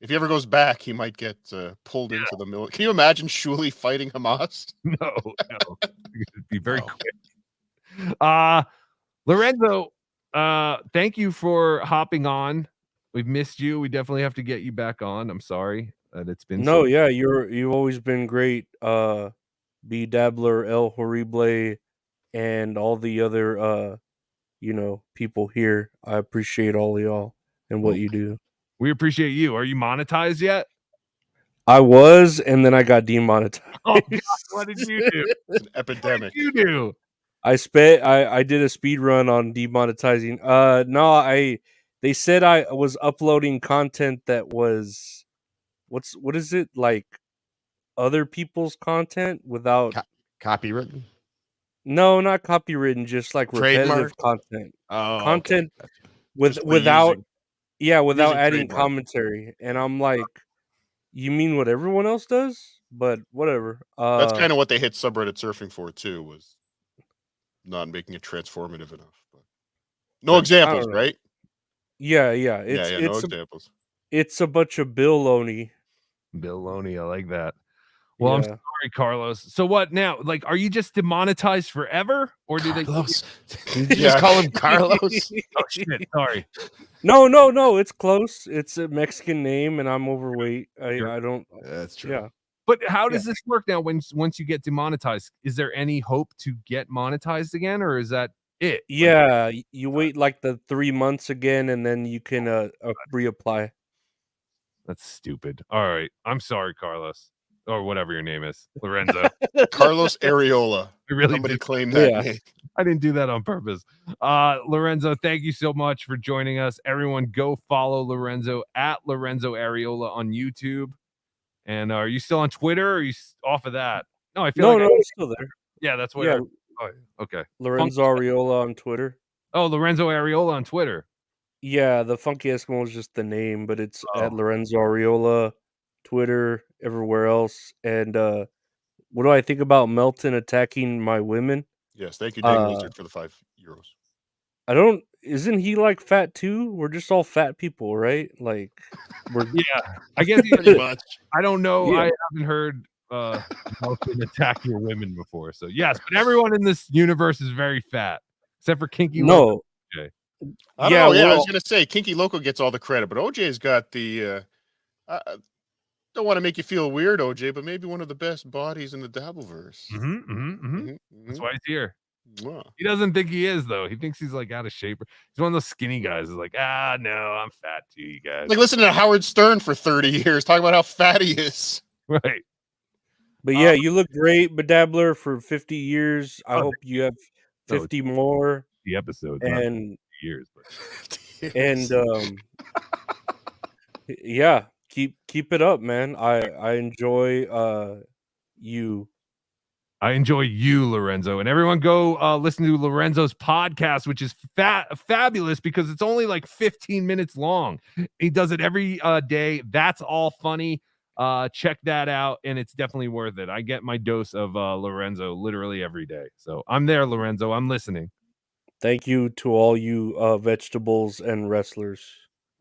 if he ever goes back, he might get pulled into the military. Can you imagine Shuli fighting Hamas? No. It'd be very quick. Lorenzo, thank you for hopping on. We've missed you. We definitely have to get you back on. I'm sorry that it's been you've always been great. BeDabbler, El Horrible, and all the other people here. I appreciate all of y'all and what you do. We appreciate you. Are you monetized yet? I was, and then I got demonetized. Oh, God, what did you do? It's an epidemic. What did you do? I did a speed run on demonetizing. No, they said I was uploading content that was what is it, like other people's content without copywritten? No, not copywritten, just like repetitive Trademark? content. Oh, Content okay. without without using adding trademark. commentary. And I'm like, you mean what everyone else does? But whatever. That's kind of what they hit subreddit surfing for too, was not making it transformative enough. But no examples, don't know. right? Yeah. No It's examples. it's a bunch of Baloney. Baloney, I like that. Well, I'm Yeah. sorry, Carlos. So what now? Like, are you just demonetized forever, or do Carlos? they? Did you just call him Carlos? Oh shit! Sorry. No, it's close. It's a Mexican name, and I'm overweight. I don't. That's true. Yeah. But how does this work now? Once you get demonetized, is there any hope to get monetized again, or is that it? Yeah, you wait like the 3 months again, and then you can reapply. That's stupid. All right, I'm sorry, Carlos, or whatever your name is, Lorenzo. Carlos Ariola. I really Somebody did. claimed that name. I didn't do that on purpose. Lorenzo, thank you so much for joining us. Everyone, go follow Lorenzo at Lorenzo Ariola on YouTube. And are you still on Twitter? Or are you off of that? No, I feel No, I'm still there. Yeah, that's what. Yeah. Oh, okay. Lorenzo Ariola on Twitter. Oh, Lorenzo Ariola on Twitter. Yeah, the Funky Eskimo is just the name, but it's Oh. at Lorenzo Ariola, Twitter, everywhere else. And what do I think about Melton attacking my women? Yes, thank you, Dang Wizard, for the €5. I don't. Isn't he like fat too? We're just all fat people, right? Like, we're I guess Pretty much. I don't know. Yeah. I haven't heard Melton attack your women before. So yes, but everyone in this universe is very fat, except for Kinky. No. Loco. Okay. I don't know. Yeah, I was gonna say Kinky Loco gets all the credit, but OJ's got the. Don't want to make you feel weird, OJ, but maybe one of the best bodies in the Dabbleverse. That's why he's here. Wow. He doesn't think he is though. He thinks he's like out of shape. He's one of those skinny guys. Who's like, no, I'm fat too, you guys. Like listen to Howard Stern for 30 years, talking about how fat he is. Right. But yeah, you look great, Bedabbler, for 50 years. I hope you have 50 more. The episodes and years, but and yeah, keep it up, man. I enjoy you. I enjoy you, Lorenzo, and everyone go listen to Lorenzo's podcast, which is fabulous because it's only like 15 minutes long. He does it every day. That's all funny. Check that out, and it's definitely worth it. I get my dose of Lorenzo literally every day. So I'm there, Lorenzo. I'm listening. Thank you to all you vegetables and wrestlers.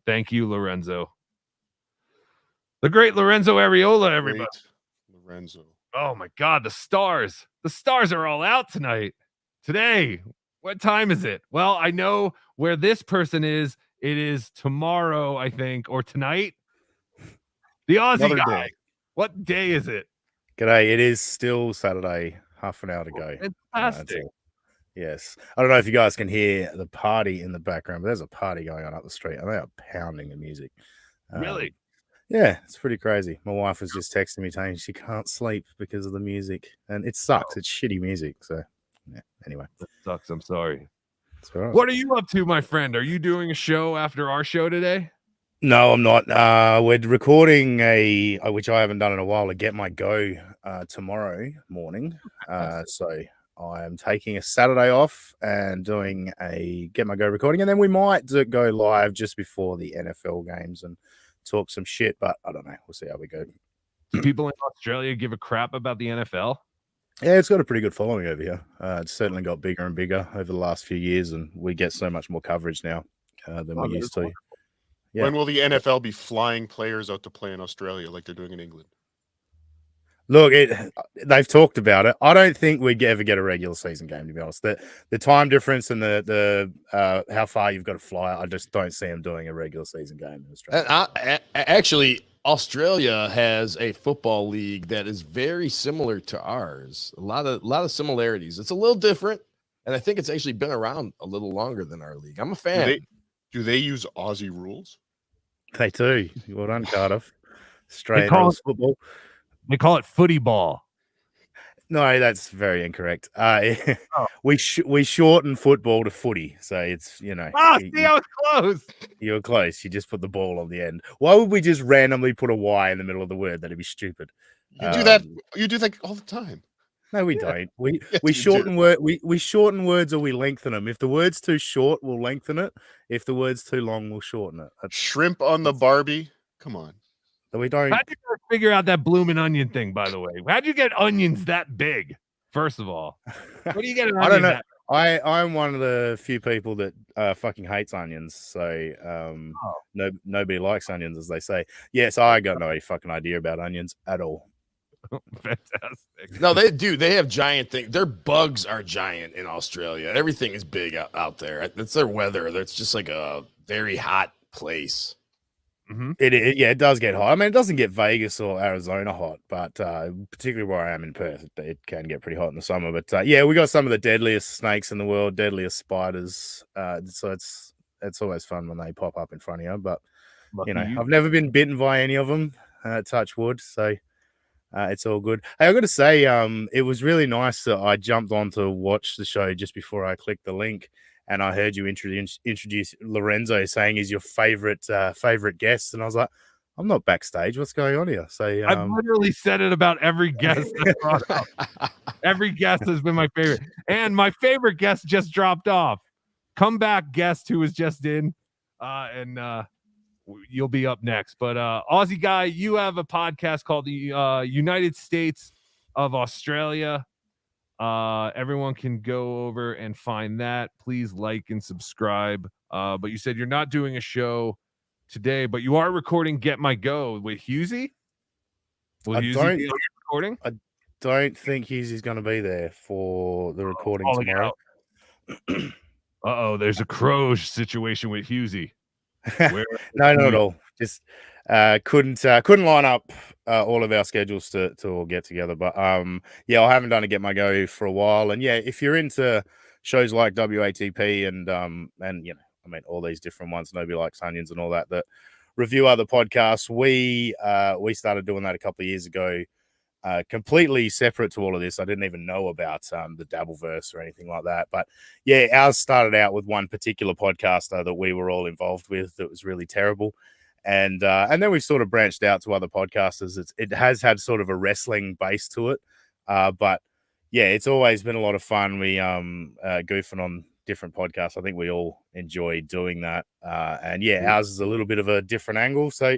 Thank you, Lorenzo. The great Lorenzo Ariola, everybody. Lorenzo. Oh my God, the stars. The stars are all out tonight. Today. What time is it? Well, I know where this person is. It is tomorrow, I think, or tonight. The Aussie Another Guy. day. What day is it? G'day. It is still Saturday, half an hour to go. Fantastic. Yes. I don't know if you guys can hear the party in the background, but there's a party going on up the street and they are pounding the music. Really? Yeah, it's pretty crazy. My wife was just texting me saying she can't sleep because of the music, and it sucks. It's shitty music. So, yeah. Anyway, that sucks. I'm sorry. It's all right. What are you up to, my friend? Are you doing a show after our show today? No, I'm not. We're recording which I haven't done in a while, a Get My Go tomorrow morning. So I am taking a Saturday off and doing a Get My Go recording, and then we might go live just before the NFL games and talk some shit, but I don't know. We'll see how we go. Do people in Australia give a crap about the NFL? Yeah, it's got a pretty good following over here. It's certainly got bigger and bigger over the last few years, and we get so much more coverage now than we used to. Yeah. When will the NFL be flying players out to play in Australia like they're doing in England? Look, they've talked about it. I don't think we'd ever get a regular season game, to be honest. The time difference and the how far you've got to fly, I just don't see them doing a regular season game in Australia. Actually, Australia has a football league that is very similar to ours. A lot of similarities. It's a little different, and I think it's actually been around a little longer than our league. I'm a fan. Do they use Aussie rules? They do. Well done, Cardiff. Australian rules football. They call it footy ball. No, that's very incorrect. Oh. We shorten football to footy, so it's Oh, see, I was close. You were close. You just put the ball on the end. Why would we just randomly put a Y in the middle of the word? That'd be stupid. You do that. You do that all the time. No, we don't. We Yes, we you shorten do. we shorten words or we lengthen them. If the word's too short, we'll lengthen it. If the word's too long, we'll shorten it. Shrimp on the Barbie. Come on. We don't. How'd you guys figure out that bloomin' onion thing, by the way? How'd you get onions that big? First of all, what do you get an I onion don't know. that? I'm one of the few people that fucking hates onions. So nobody likes onions, as they say. Yes, I got no fucking idea about onions at all. Fantastic. No, they do. They have giant things. Their bugs are giant in Australia. Everything is big out there. That's their weather. That's just like a very hot place. Mm-hmm. It does get hot. I mean, it doesn't get Vegas or Arizona hot, but particularly where I am in Perth, it can get pretty hot in the summer. But we got some of the deadliest snakes in the world, deadliest spiders. So it's always fun when they pop up in front of you. But I've never been bitten by any of them. Touch wood. So it's all good. Hey, I got to say, it was really nice that I jumped on to watch the show just before I clicked the link, and I heard you introduce Lorenzo, saying he's your favorite guest, and I was like, I'm not backstage. What's going on here? So I've literally said it about every guest. Every guest has been my favorite, and my favorite guest just dropped off. Come back, guest who was just in, and you'll be up next. But Aussie Guy, you have a podcast called the United States of Australia. Everyone can go over and find that. Please like and subscribe. But you said you're not doing a show today, but you are recording Get My Go with Husey. Will Husey be on your recording? I don't think Hughesy's going to be there for the recording tomorrow. There's a crow situation with Husey. No, not at all. Just couldn't line up all of our schedules to all get together. But I haven't done a Get My Go for a while. And if you're into shows like WATP and all these different ones, Nobody Likes Onions and all that review other podcasts, we started doing that a couple of years ago. Completely separate to all of this. I didn't even know about the Dabbleverse or anything like that. But ours started out with one particular podcaster that we were all involved with that was really terrible. And then we've sort of branched out to other podcasters. It has had sort of a wrestling base to it. But it's always been a lot of fun. We goofing on different podcasts. I think we all enjoy doing that. Ours is a little bit of a different angle. So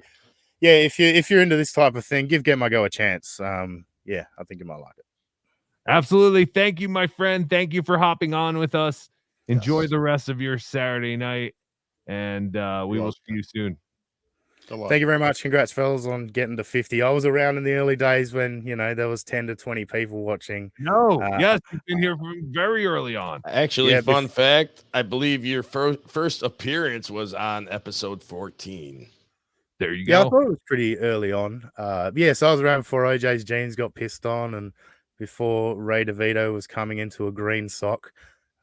if you're into this type of thing, give Get My Go a chance. I think you might like it. Absolutely. Thank you, my friend. Thank you for hopping on with us. Enjoy the rest of your Saturday night, and we will see you soon. Thank you very much. Congrats, fellas, on getting to 50. I was around in the early days when there was 10 to 20 people watching. Yes, you've been here from very early on. Actually, fun fact, I believe your first appearance was on episode 14. There you go. Yeah, I thought it was pretty early on. So I was around before OJ's jeans got pissed on and before Ray DeVito was coming into a green sock.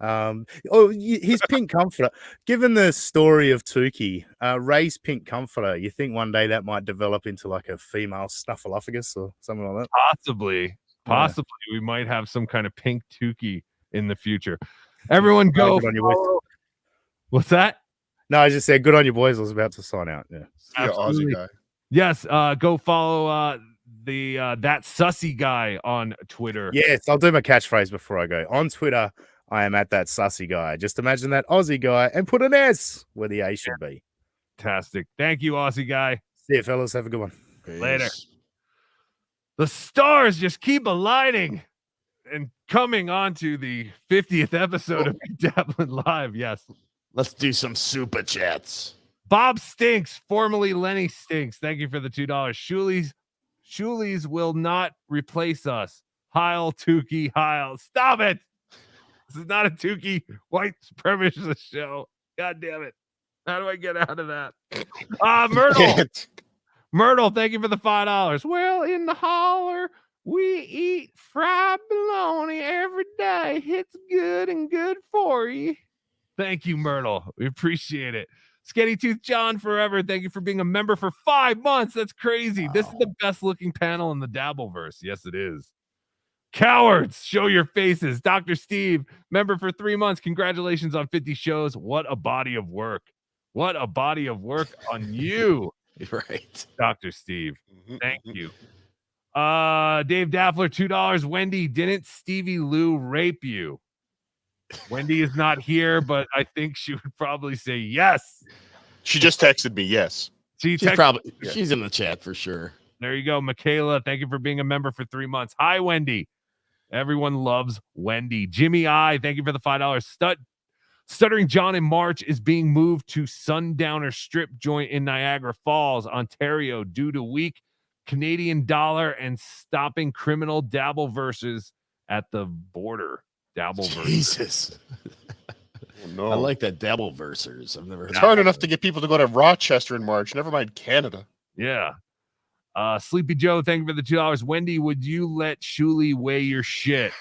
His pink comforter. Given the story of Tuki, Ray's pink comforter, you think one day that might develop into like a female snuffleupagus or something like that? Possibly. We might have some kind of pink Tuki in the future. Everyone go. What's that? No, I just said good on you, boys. I was about to sign out. Yeah. Aussie Guy. Yes, go follow the that sussy guy on Twitter. Yes, I'll do my catchphrase before I go. On Twitter, I am at that sussy guy. Just imagine that Aussie guy and put an S where the A should be. Fantastic. Thank you, Aussie Guy. See you, fellas. Have a good one. Later. The stars just keep aligning and coming on to the 50th episode of BeDabblin Live. Yes. Let's do some super chats. Bob Stinks, formerly Lenny Stinks. Thank you for the $2. Shulies will not replace us. Heil, Tuki, Heil. Stop it. This is not a Tuki white supremacist show. God damn it. How do I get out of that? Myrtle, thank you for the $5. Well, in the holler, we eat fried bologna every day. It's good and good for you. Thank you, Myrtle. We appreciate it. Skinny Tooth John forever. Thank you for being a member for 5 months. That's crazy. Wow. This is the best looking panel in the Dabbleverse. Yes, it is. Cowards, show your faces. Dr. Steve, member for 3 months. Congratulations on 50 shows. What a body of work. What a body of work on you. Right. Dr. Steve. Thank you. Dave Daffler, $2. Wendy, didn't Stevie Lou rape you? Wendy is not here, but I think she would probably say yes. She just texted me, yes. She's in the chat for sure. There you go. Michaela, thank you for being a member for 3 months. Hi, Wendy. Everyone loves Wendy. Jimmy I, thank you for the $5. Stuttering John in March is being moved to Sundowner Strip Joint in Niagara Falls, Ontario, due to weak Canadian dollar and stopping criminal dabble verses at the border. Dabble Jesus. Oh, no. I like that dabble versers. I've never heard It's of hard that. enough to get people to go to Rochester in March. Never mind Canada. Yeah. Sleepy Joe, thank you for the $2. Wendy, would you let Shuli weigh your shit?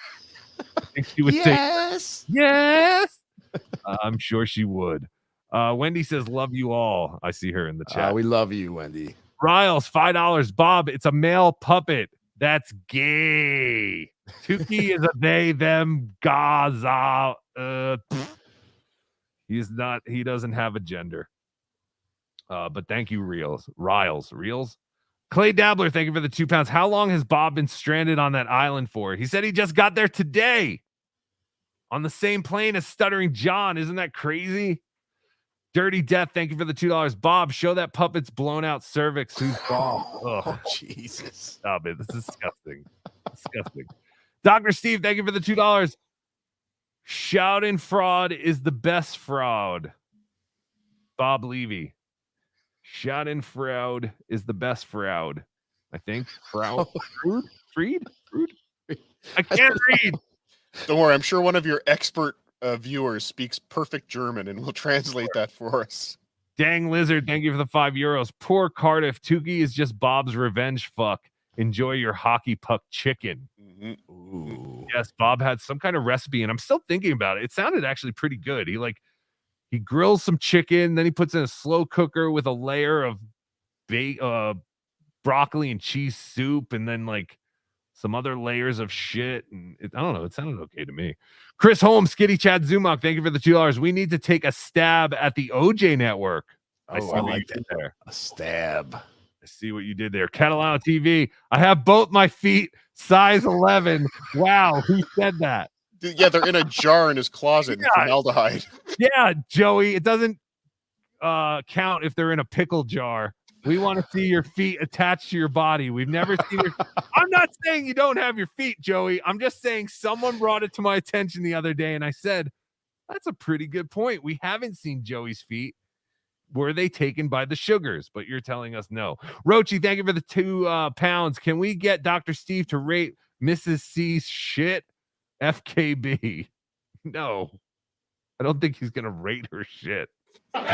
I think she would say yes. I'm sure she would. Wendy says, love you all. I see her in the chat. We love you, Wendy. Riles, $5. Bob, it's a male puppet. That's gay. Tuki is a they, them, Gaza. He doesn't have a gender. But thank you, Riles. Clay Dabbler, thank you for the £2. How long has Bob been stranded on that island for? He said he just got there today. On the same plane as Stuttering John. Isn't that crazy? Dirty Death, thank you for the $2. Bob, show that puppet's blown out cervix. Who's Bob? Oh, Jesus. Stop it. This is disgusting. Disgusting. Dr. Steve, thank you for the $2. Shouting fraud is the best fraud. Bob Levy. Shouting fraud is the best fraud. I think. Fraud. Freed? I can't read. Don't worry. I'm sure one of your expert viewers speaks perfect German and will translate that for us. Dang Lizard, thank you for the €5. Poor Cardiff. Tuki is just Bob's revenge fuck. Enjoy your hockey puck chicken. Ooh. Yes, Bob had some kind of recipe, and I'm still thinking about it. It sounded actually pretty good. He grills some chicken, then he puts in a slow cooker with a layer of broccoli and cheese soup, and then some other layers of shit. And I don't know. It sounded okay to me. Chris Holmes, Skitty Chad Zumach, thank you for the $2. We need to take a stab at the OJ Network. I like that. There. A stab. I see what you did there. Catalano TV. I have both my feet size 11. Wow. Who said that? Yeah, they're in a jar in his closet in formaldehyde. Yeah, Joey. It doesn't count if they're in a pickle jar. We want to see your feet attached to your body. We've never seen your. I'm not saying you don't have your feet, Joey. I'm just saying someone brought it to my attention the other day, and I said, that's a pretty good point. We haven't seen Joey's feet. Were they taken by the sugars? But you're telling us no. Rochi, thank you for the £2. Can we get Dr. Steve to rate Mrs. C's shit? FKB. No. I don't think he's going to rate her shit. Hi,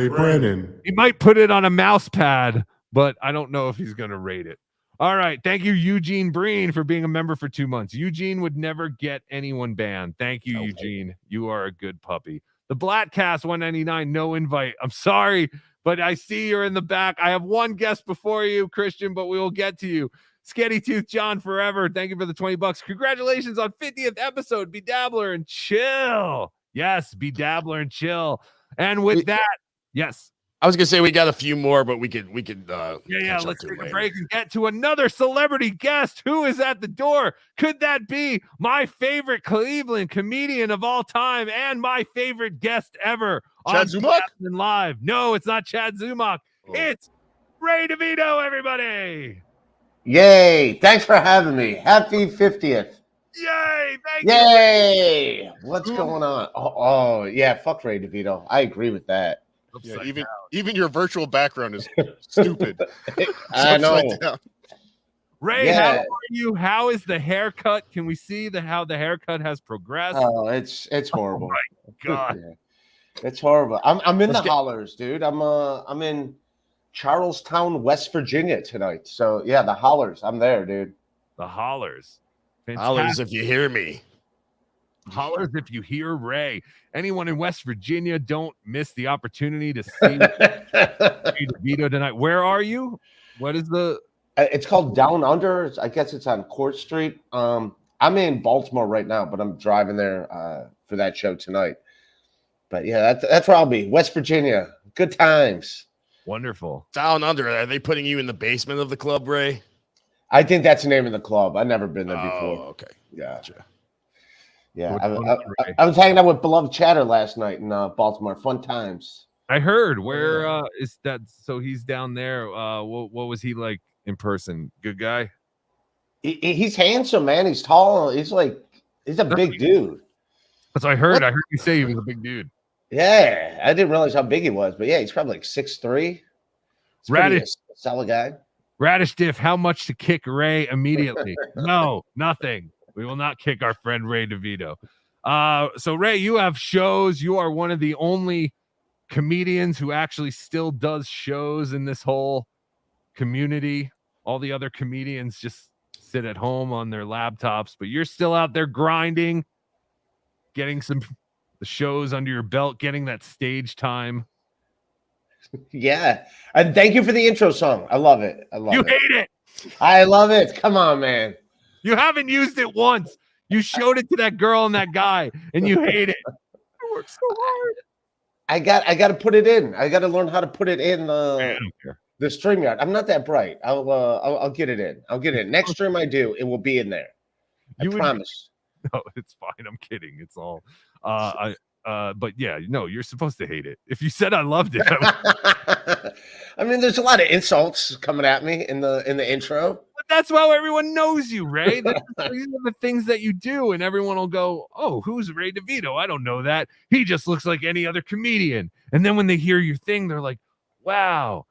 Brennan. He might put it on a mouse pad, but I don't know if he's going to rate it. All right. Thank you, Eugene Breen, for being a member for 2 months. Eugene would never get anyone banned. Thank you, Eugene. You are a good puppy. The Blackcast 199, no invite. I'm sorry, but I see you're in the back. I have one guest before you, Christian, but we will get to you. Sketty Tooth John forever. Thank you for the $20. Congratulations on 50th episode. BeDabbler and chill. Yes, BeDabbler and chill. And with that, yes. I was gonna say we got a few more, but we could let's take a break and get to another celebrity guest. Who is at the door? Could that be my favorite Cleveland comedian of all time and my favorite guest ever? Chad Zumach? Live. No, it's not Chad Zumach. It's Ray DeVito, everybody. Yay! Thanks for having me. Happy 50th. Yay! Thank you. Yay! What's going on? Oh, yeah. Fuck Ray DeVito. I agree with that. Yeah, even your virtual background is stupid. I know. Ray, how are you? How is the haircut? Can we see how the haircut has progressed? Oh, it's horrible. Oh my God. Yeah. It's horrible. I'm in the hollers, dude. I'm in Charlestown, West Virginia tonight. So yeah, the hollers. I'm there, dude. The hollers. Fantastic. Hollers if you hear me. Hollers if you hear Ray. Anyone in West Virginia, don't miss the opportunity to see Ray DeVito tonight. Where are you? What is the It's called Down Under. I guess it's on Court Street. I'm in Baltimore right now, but I'm driving there for that show tonight. But yeah, that's where I'll be. West Virginia. Good times. Wonderful. Down Under. Are they putting you in the basement of the club, Ray? I think that's the name of the club. I've never been there before. Okay. Yeah. Gotcha. Yeah. I was hanging out with Beloved Chatter last night in Baltimore. Fun times. I heard. Where is that? So he's down there. What was he like in person? Good guy? He's handsome, man. He's tall. He's a big dude. That's what I heard. I heard you say he was a big dude. Yeah. I didn't realize how big he was, but yeah, he's probably like 6'3". Radish. Solid guy. Radish Diff, how much to kick Ray immediately? No, nothing. We will not kick our friend Ray DeVito. So Ray, you have shows. You are one of the only comedians who actually still does shows in this whole community. All the other comedians just sit at home on their laptops, but you're still out there grinding, getting the shows under your belt, getting that stage time. Yeah. And thank you for the intro song. I love it. You hate it. I love it. Come on, man. You haven't used it once. You showed it to that girl and that guy, and you hate it. I worked so hard. I got to put it in. I got to learn how to put it in the StreamYard. I'm not that bright. I'll get it in. I'll get it in. Next stream I do, it will be in there. I promise. No, it's fine. I'm kidding. It's all but yeah, no, you're supposed to hate it. If you said I loved it, I mean, there's a lot of insults coming at me in the intro. But that's how everyone knows you, Ray. These are the things that you do, and everyone will go, "Oh, who's Ray DeVito? I don't know that. He just looks like any other comedian." And then when they hear your thing, they're like, "Wow,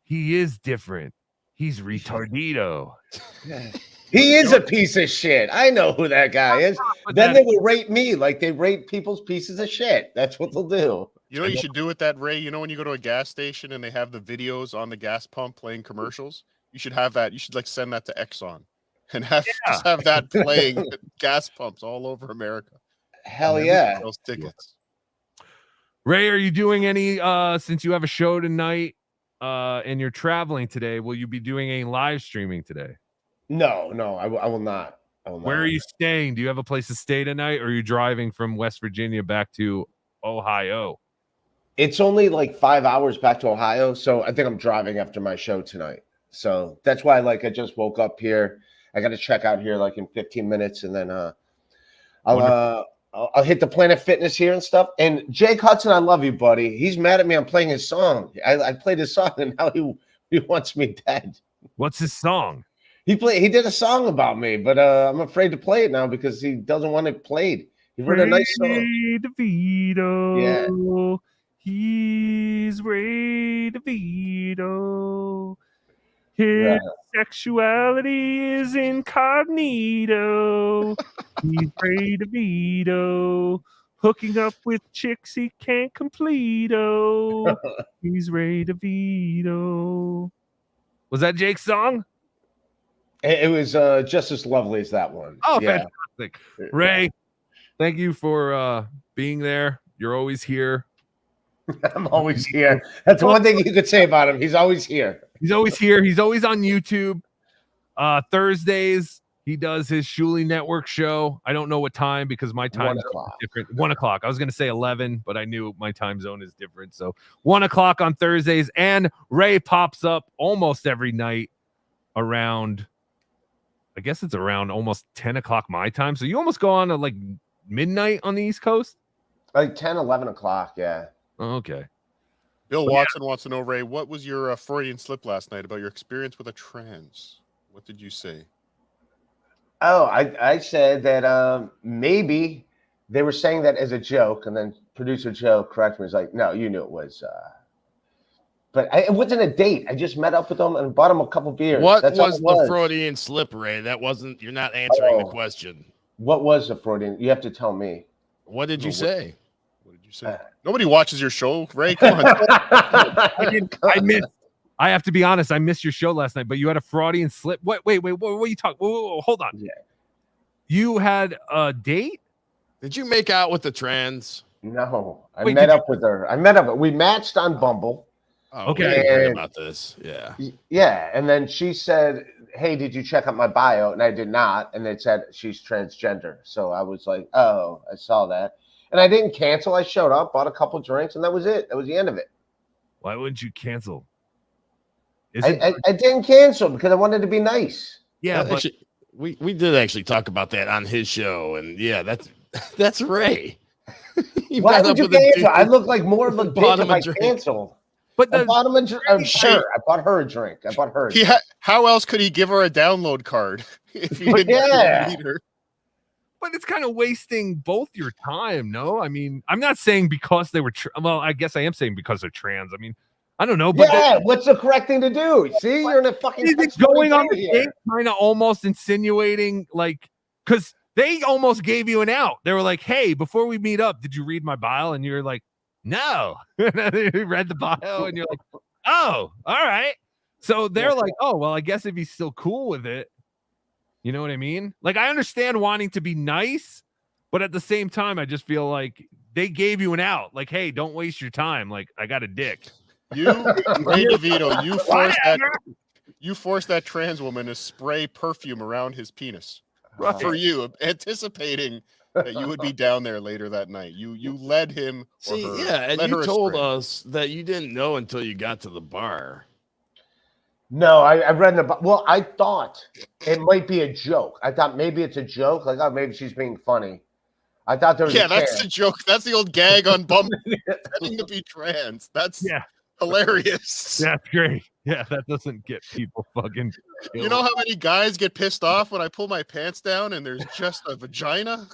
he is different. He's retardito." He is a piece of shit. I know who that guy is. Then they will rate me like they rate people's pieces of shit. That's what they'll do. You know what you should do with that, Ray? You know when you go to a gas station and they have the videos on the gas pump playing commercials? You should have that. You should like send that to Exxon and just have that playing at gas pumps all over America. Hell yeah. Those tickets. Ray, are you doing any since you have a show tonight and you're traveling today, will you be doing any live streaming today? No, I will not. Where are you staying? Do you have a place to stay tonight, or are you driving from West Virginia back to Ohio? It's only like 5 hours back to Ohio, so I think I'm driving after my show tonight. So that's why, like, I just woke up here. I got to check out here like in 15 minutes, and then I'll hit the Planet Fitness here and stuff. And Jake Hudson, I love you, buddy. He's mad at me. I'm playing his song. I played his song, and now he wants me dead. What's his song? He did a song about me, but I'm afraid to play it now because he doesn't want it played. He wrote a nice song. Ray DeVito. Yeah. He's Ray DeVito. His sexuality is incognito. He's Ray DeVito. Hooking up with chicks he can't complete. He's Ray DeVito. Was that Jake's song? It was just as lovely as that one. Oh, yeah. Fantastic. Ray, thank you for being there. You're always here. I'm always here. That's one thing you could say about him. He's always here. He's always here. He's always on YouTube. Thursdays, he does his Shuli Network show. I don't know what time because my time is different. 1 o'clock. I was going to say 11, but I knew my time zone is different. So 1 o'clock on Thursdays. And Ray pops up almost every night around, I guess it's around almost 10 o'clock my time. So you almost go on at like midnight on the East Coast? Like 10, 11 o'clock, yeah. Okay. Bill Watson wants to know, Ray, what was your Freudian slip last night about your experience with a trans? What did you say? Oh, I said that maybe they were saying that as a joke, and then producer Joe corrected me. He's like, no, you knew it was. But it wasn't a date. I just met up with them and bought them a couple beers. What That's was all it the Freudian slip, Ray? That wasn't. You're not answering the question. What was the Freudian? You have to tell me. What did you say? What did you say? Nobody watches your show, Ray. Come on. I have to be honest. I missed your show last night, but you had a Freudian slip. Wait, what are you talking? Whoa, hold on. Yeah. You had a date? Did you make out with the trans? No, I met up with her. We matched on Bumble. Oh, Okay. we didn't hear And- about this. Yeah. Yeah, and then she said, "Hey, did you check out my bio?" And I did not, and it said she's transgender. So I was like, "Oh, I saw that," and I didn't cancel. I showed up, bought a couple drinks, and that was it. That was the end of it. Why wouldn't you cancel? I didn't cancel because I wanted to be nice. Yeah, but actually, we did actually talk about that on his show, and yeah, that's Ray. He Why met would up you with a cancel? dude I look like more of a bought dick him if a I drink. cancel. But I bought him a drink. Sure, I bought her a drink. I bought her. A drink. How else could he give her a download card if he didn't meet her? But it's kind of wasting both your time, no? I mean, I'm not saying because they were well, I guess I am saying because they're trans. I mean, I don't know, but Yeah, what's the correct thing to do? See, you're in a fucking is it going on the date, kind of almost insinuating like because they almost gave you an out. They were like, "Hey, before we meet up, did you read my bio?" And you're like, "No." You read the bio, and you're like, "Oh, all right." So they're like, "Oh, well, I guess if he's still cool with it." You know what I mean? Like, I understand wanting to be nice, but at the same time, I just feel like they gave you an out. Like, hey, don't waste your time. Like, I got a dick. You, Ray DeVito, you forced that trans woman to spray perfume around his penis for you, anticipating that you would be down there later that night. You led him. See, or her, yeah, and led you her told astray. us that you didn't know until you got to the bar. No, I read the. Well, I thought it might be a joke. I thought maybe it's a joke. Like, oh, maybe she's being funny. I thought there was. Yeah, a that's chance. the joke. That's the old gag on Bumble pretending to be trans. That's hilarious. That's great. Yeah, that doesn't get people fucking killed. You know how many guys get pissed off when I pull my pants down and there's just a vagina?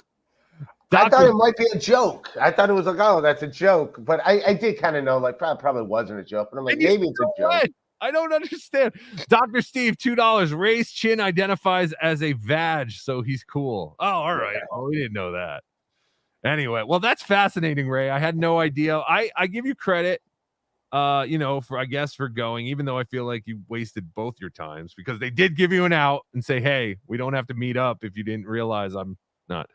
I thought it might be a joke. I thought it was like, oh, that's a joke. But I did kind of know, like, probably wasn't a joke. But I'm like, maybe it's a joke. What? I don't understand. Dr. Steve, $2. Ray's chin identifies as a vag, so he's cool. Oh, all right. Oh, we didn't know that. Anyway, well, that's fascinating, Ray. I had no idea. I give you credit, for going, even though I feel like you wasted both your times because they did give you an out and say, hey, we don't have to meet up if you didn't realize I'm not.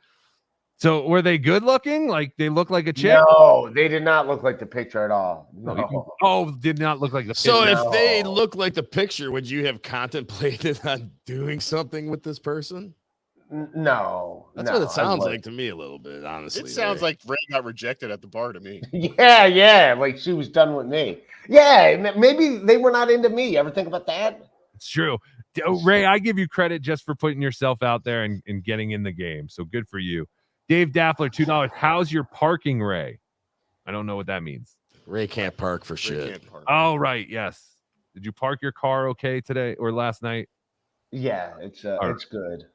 So were they good looking? Like they look like a chick? No, they did not look like the picture at all. No. Oh, did not look like the So picture. if they look like the picture, would you have contemplated on doing something with this person? No. That's what it sounds like to me a little bit, honestly. It sounds like Ray got rejected at the bar to me. Yeah, like she was done with me. Yeah, maybe they were not into me. Ever think about that? It's true. Ray, I give you credit just for putting yourself out there and getting in the game. So good for you. Dave Daffler, $2. How's your parking, Ray? I don't know what that means. Ray can't park for shit. Oh, right. Yes. Did you park your car okay today or last night? Yeah, it's good.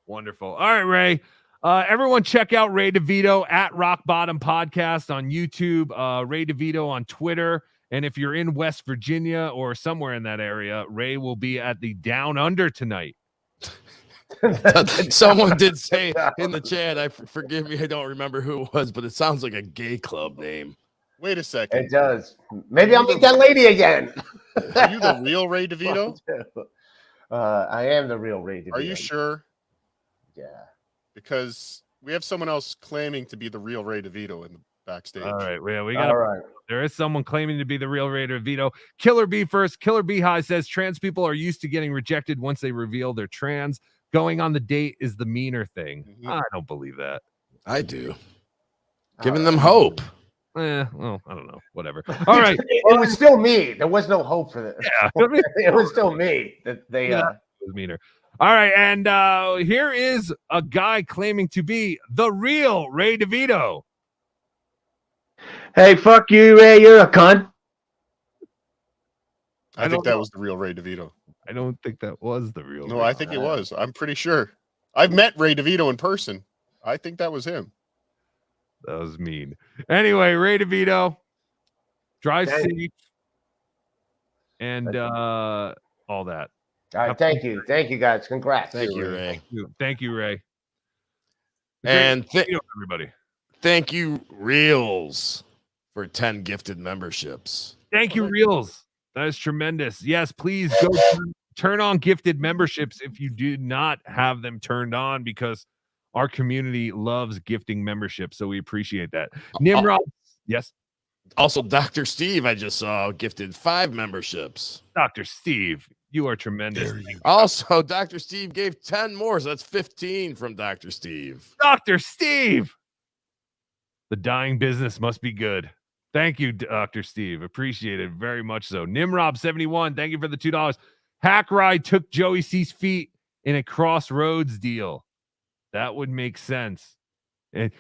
Wonderful. All right, Ray. Everyone check out Ray DeVito at Rock Bottom Podcast on YouTube, Ray DeVito on Twitter. And if you're in West Virginia or somewhere in that area, Ray will be at the Down Under tonight. Someone did say in the chat, forgive me, I don't remember who it was, but it sounds like a gay club name. Wait a second. It does. Maybe I'll meet that lady again. Are you the real Ray DeVito? I am the real Ray DeVito. Are you sure? Yeah. Because we have someone else claiming to be the real Ray DeVito in the backstage. All right, well, we got. All right. There is someone claiming to be the real Ray DeVito. Killer B first. Killer B High says trans people are used to getting rejected once they reveal they're trans. Going on the date is the meaner thing. I don't believe that. I do. Giving them hope. Well, I don't know. Whatever. All right. It was still me. There was no hope for this. Yeah. It was still me that they. It was meaner. All right, and here is a guy claiming to be the real Ray DeVito. Hey, fuck you, Ray. You're a cunt. I think that was the real Ray DeVito. I don't think that was the real. No, I think it was. I'm pretty sure. I've met Ray DeVito in person. I think that was him. That was mean. Anyway, Ray DeVito, drive safe, and all that. All right, thank you, guys. Congrats. Thank you, Ray. Thank you, Ray. And everybody. Thank you, Reels, for 10 gifted memberships. Thank you, Reels. That is tremendous. Yes, please go turn on gifted memberships if you do not have them turned on, because our community loves gifting memberships. So we appreciate that. Nimrod, yes. Also, Dr. Steve, I just saw, gifted 5 memberships. Dr. Steve, you are tremendous. Also, Dr. Steve gave 10 more, so that's 15 from Dr. Steve. Dr. Steve! The dying business must be good. Thank you, Dr. Steve. Appreciate it very much so. Nimrob71, thank you for the $2. Hack Ride took Joey C's feet in a Crossroads deal. That would make sense. And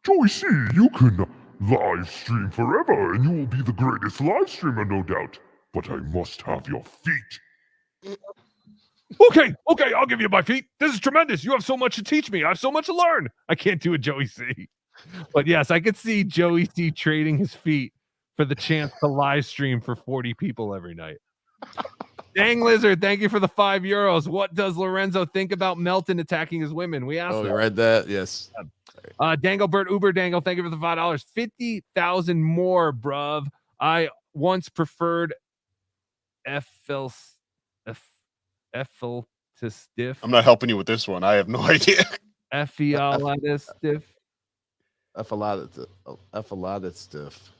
Joey C, you can live stream forever and you will be the greatest live streamer, no doubt. But I must have your feet. Okay, I'll give you my feet. This is tremendous. You have so much to teach me. I have so much to learn. I can't do it, Joey C. But yes, I could see Joey C trading his feet for the chance to live stream for 40 people every night. Dang Lizard, thank you for the €5. What does Lorenzo think about Melton attacking his women? We asked. Oh, we read that. Yes. Dangle Bert Uber Dangle, thank you for the $5. 50,000 more, bruv. I once preferred Eiffel to stiff. I'm not helping you with this one. I have no idea. Effialatus stiff. Effalatus stiff.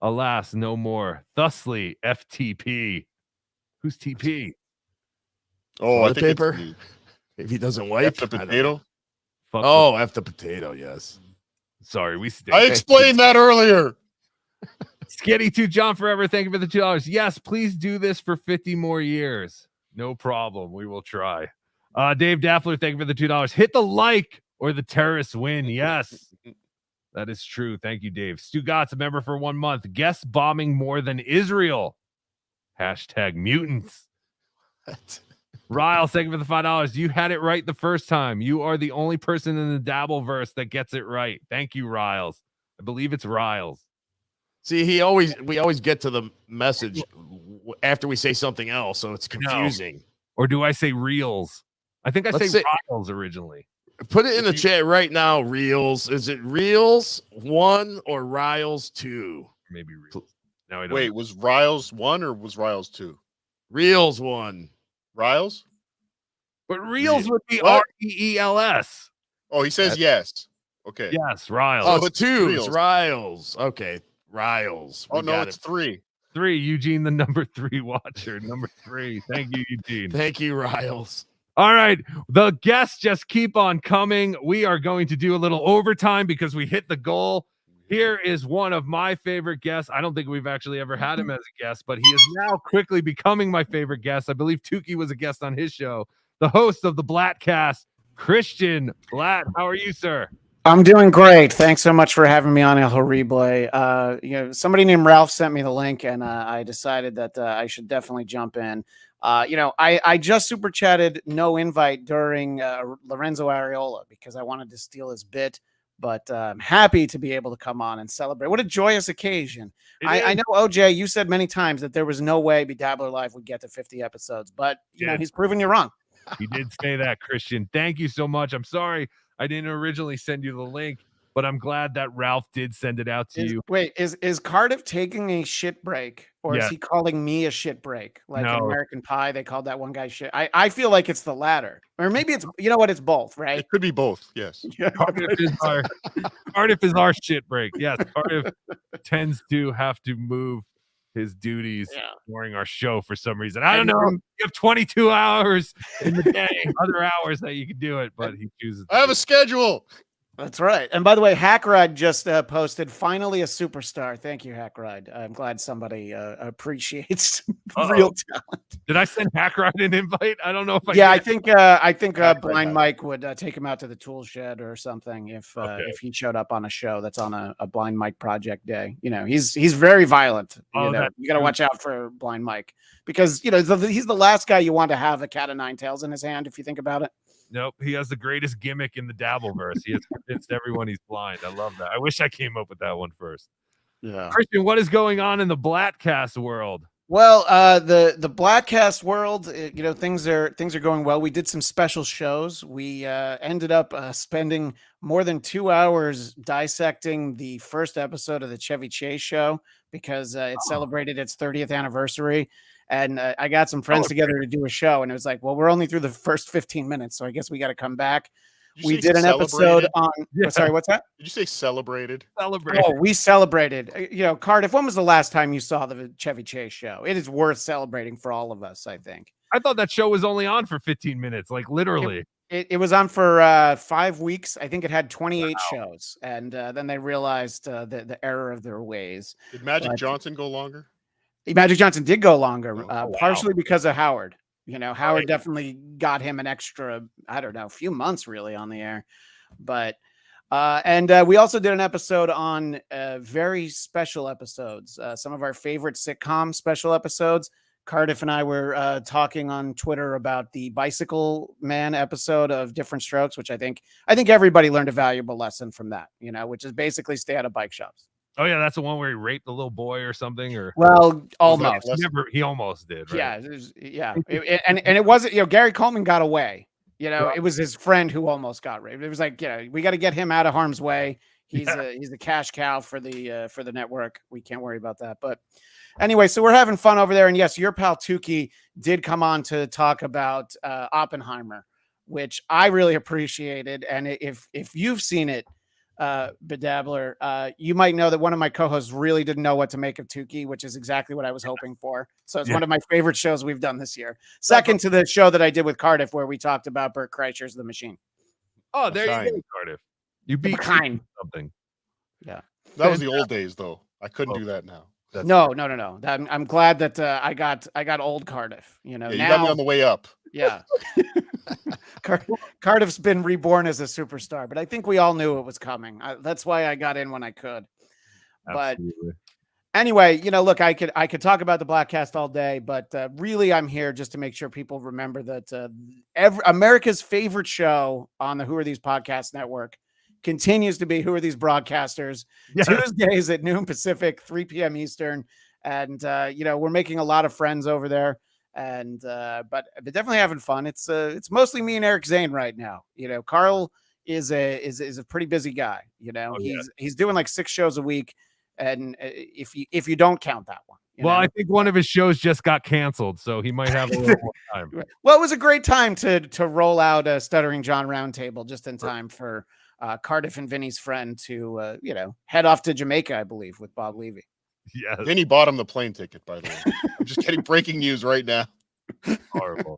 Alas, no more. Thusly, FTP. Who's TP? Oh, I think paper. it's If he doesn't wipe the potato. Oh, F the potato. Yes. Sorry, we. I explained that earlier. Skitty2 John Forever, thank you for the $2. Yes, please do this for 50 more years. No problem. We will try. Dave Daffler, thank you for the $2. Hit the like or the terrorists win. Yes, that is true. Thank you, Dave. Stu Gott's a member for 1 month. Guess bombing more than Israel. Hashtag mutants. What? Riles, thank you for the $5. You had it right the first time. You are the only person in the Dabbleverse that gets it right. Thank you, Riles. I believe it's Riles. See, we always get to the message after we say something else, so it's confusing. No. Or do I say reels? I think I say Riles originally. Put it in the chat right now, reels. Is it reels 1 or Riles 2? Maybe reels. No, I don't. Wait, was Riles 1 or was Riles 2? Reels 1. Riles? But reels would be REELS. Oh, he says yes. Okay. Yes, Riles. Oh, but 2 is Riles. Okay, Riles. Oh, no, it's 3. 3, Eugene, the number 3 watcher. Number 3. Thank you, Eugene. Thank you, Riles. All right. The guests just keep on coming. We are going to do a little overtime because we hit the goal. Here is one of my favorite guests. I don't think we've actually ever had him as a guest, but he is now quickly becoming my favorite guest. I believe Tuki was a guest on his show. The host of the Blatcast, Christian Blatt. How are you, sir? I'm doing great. Thanks so much for having me on El Horrible. Somebody named Ralph sent me the link, and I decided that I should definitely jump in. I just super chatted no invite during Lorenzo Ariola because I wanted to steal his bit, but I'm happy to be able to come on and celebrate. What a joyous occasion. I know, OJ, you said many times that there was no way BeDabbler Live would get to 50 episodes, but you know, he's proven you wrong. He did say that, Christian. Thank you so much. I'm sorry I didn't originally send you the link, but I'm glad that Ralph did send it out to you. Wait, is Cardiff taking a shit break, or is he calling me a shit break? Like in American Pie, they called that one guy shit. I feel like it's the latter, or maybe it's, you know what, it's both, right? It could be both. Yes. Cardiff is our shit break. Yes, Cardiff tends to have to move his duties during our show for some reason. I don't know. You have 22 hours in the day, other hours that you can do it, but he chooses. I have a schedule. That's right. And by the way, Hackride just posted, finally a superstar. Thank you, Hackride. I'm glad somebody appreciates real talent. Did I send Hackride an invite? I don't know if I did. I think Blind Mike would take him out to the tool shed or something if he showed up on a show that's on a Blind Mike project day. You know, he's very violent. You got to watch out for Blind Mike because, you know, he's the last guy you want to have a cat of nine tails in his hand, if you think about it. Nope, he has the greatest gimmick in the Dabbleverse. He has convinced everyone he's blind. I love that. I wish I came up with that one first. Yeah, Christian, what is going on in the Blatcast world? Well, the Blatcast world, you know, things are going well. We did some special shows. We ended up spending more than 2 hours dissecting the first episode of the Chevy Chase show because it celebrated its 30th anniversary. And I got some friends together to do a show, and it was like, well, we're only through the first 15 minutes, so I guess we got to come back. We did an episode on. Oh, sorry, what's that? Did you say celebrated? Celebrated. Oh, we celebrated. Cardiff, when was the last time you saw the Chevy Chase show? It is worth celebrating for all of us, I think. I thought that show was only on for 15 minutes, like literally. It was on for 5 weeks. I think it had 28 shows, and then they realized the error of their ways. Did Magic Johnson go longer? Magic Johnson did go longer, partially because of Howard. Howard definitely got him an extra, I don't know, few months really on the air. But and we also did an episode on very special episodes, some of our favorite sitcom special episodes. Cardiff and I were talking on Twitter about the Bicycle Man episode of Different Strokes, which I think everybody learned a valuable lesson from that, which is basically stay out of bike shops. Oh yeah, that's the one where he raped a little boy or something, or almost. He almost did. Right? Yeah, and it wasn't. Gary Coleman got away. It was his friend who almost got raped. It was like, we got to get him out of harm's way. He's a cash cow for the network. We can't worry about that. But anyway, so we're having fun over there. And yes, your pal Tuki did come on to talk about Oppenheimer, which I really appreciated. And if you've seen it, BeDabbler, you might know that one of my co-hosts really didn't know what to make of Tuki, which is exactly what I was hoping for. So it's one of my favorite shows we've done this year. Second to the show that I did with Cardiff, where we talked about Burt Kreischer's The Machine. Oh, there you go, Cardiff. You beat something. Yeah. That was the old days, though. I couldn't do that now. No. I'm glad that I got old Cardiff. You now, got me on the way up. Yeah. Cardiff's been reborn as a superstar, but I think we all knew it was coming. That's why I got in when I could. Absolutely. But anyway, look, I could talk about the Blackcast all day, but really I'm here just to make sure people remember that America's favorite show on the Who Are These Podcast Network continues to be Who Are These Broadcasters, Tuesdays at noon Pacific, 3 p.m. Eastern. And, we're making a lot of friends over there. And but definitely having fun. It's mostly me and Eric Zane right now. Carl is a pretty busy guy. He's doing like 6 shows a week, and if you don't count that one. I think one of his shows just got canceled, so he might have a little more time. Well, it was a great time to roll out a Stuttering John roundtable just in time for Cardiff and Vinny's friend to head off to Jamaica, I believe, with Bob Levy. Yeah, Vinny bought him the plane ticket, by the way. I'm just getting breaking news right now. Horrible.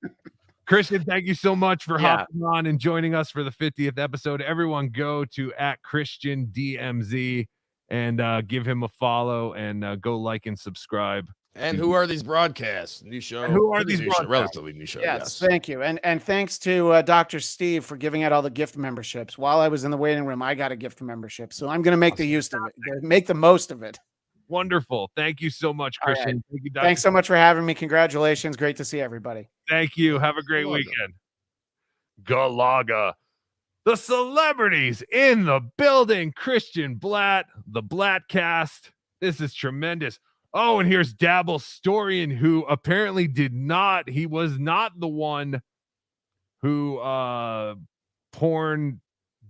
Christian, thank you so much for hopping on and joining us for the 50th episode. Everyone go to @ChristianDMZ and give him a follow and go like and subscribe. And Who Are These Broadcasts? New show. And Who Are These Broadcasts? Relatively new show. Yes, thank you. And thanks to Dr. Steve for giving out all the gift memberships. While I was in the waiting room, I got a gift membership. So I'm going to make the use of it, make the most of it. Wonderful. Thank you so much, Christian. Right. Thank you, Dr. Thanks so much for having me. Congratulations. Great to see everybody. Thank you. Have a great weekend. Galaga. The celebrities in the building. Christian Blatt, the Blattcast. This is tremendous. Oh, and here's BeDabblin, who apparently he was not the one who porn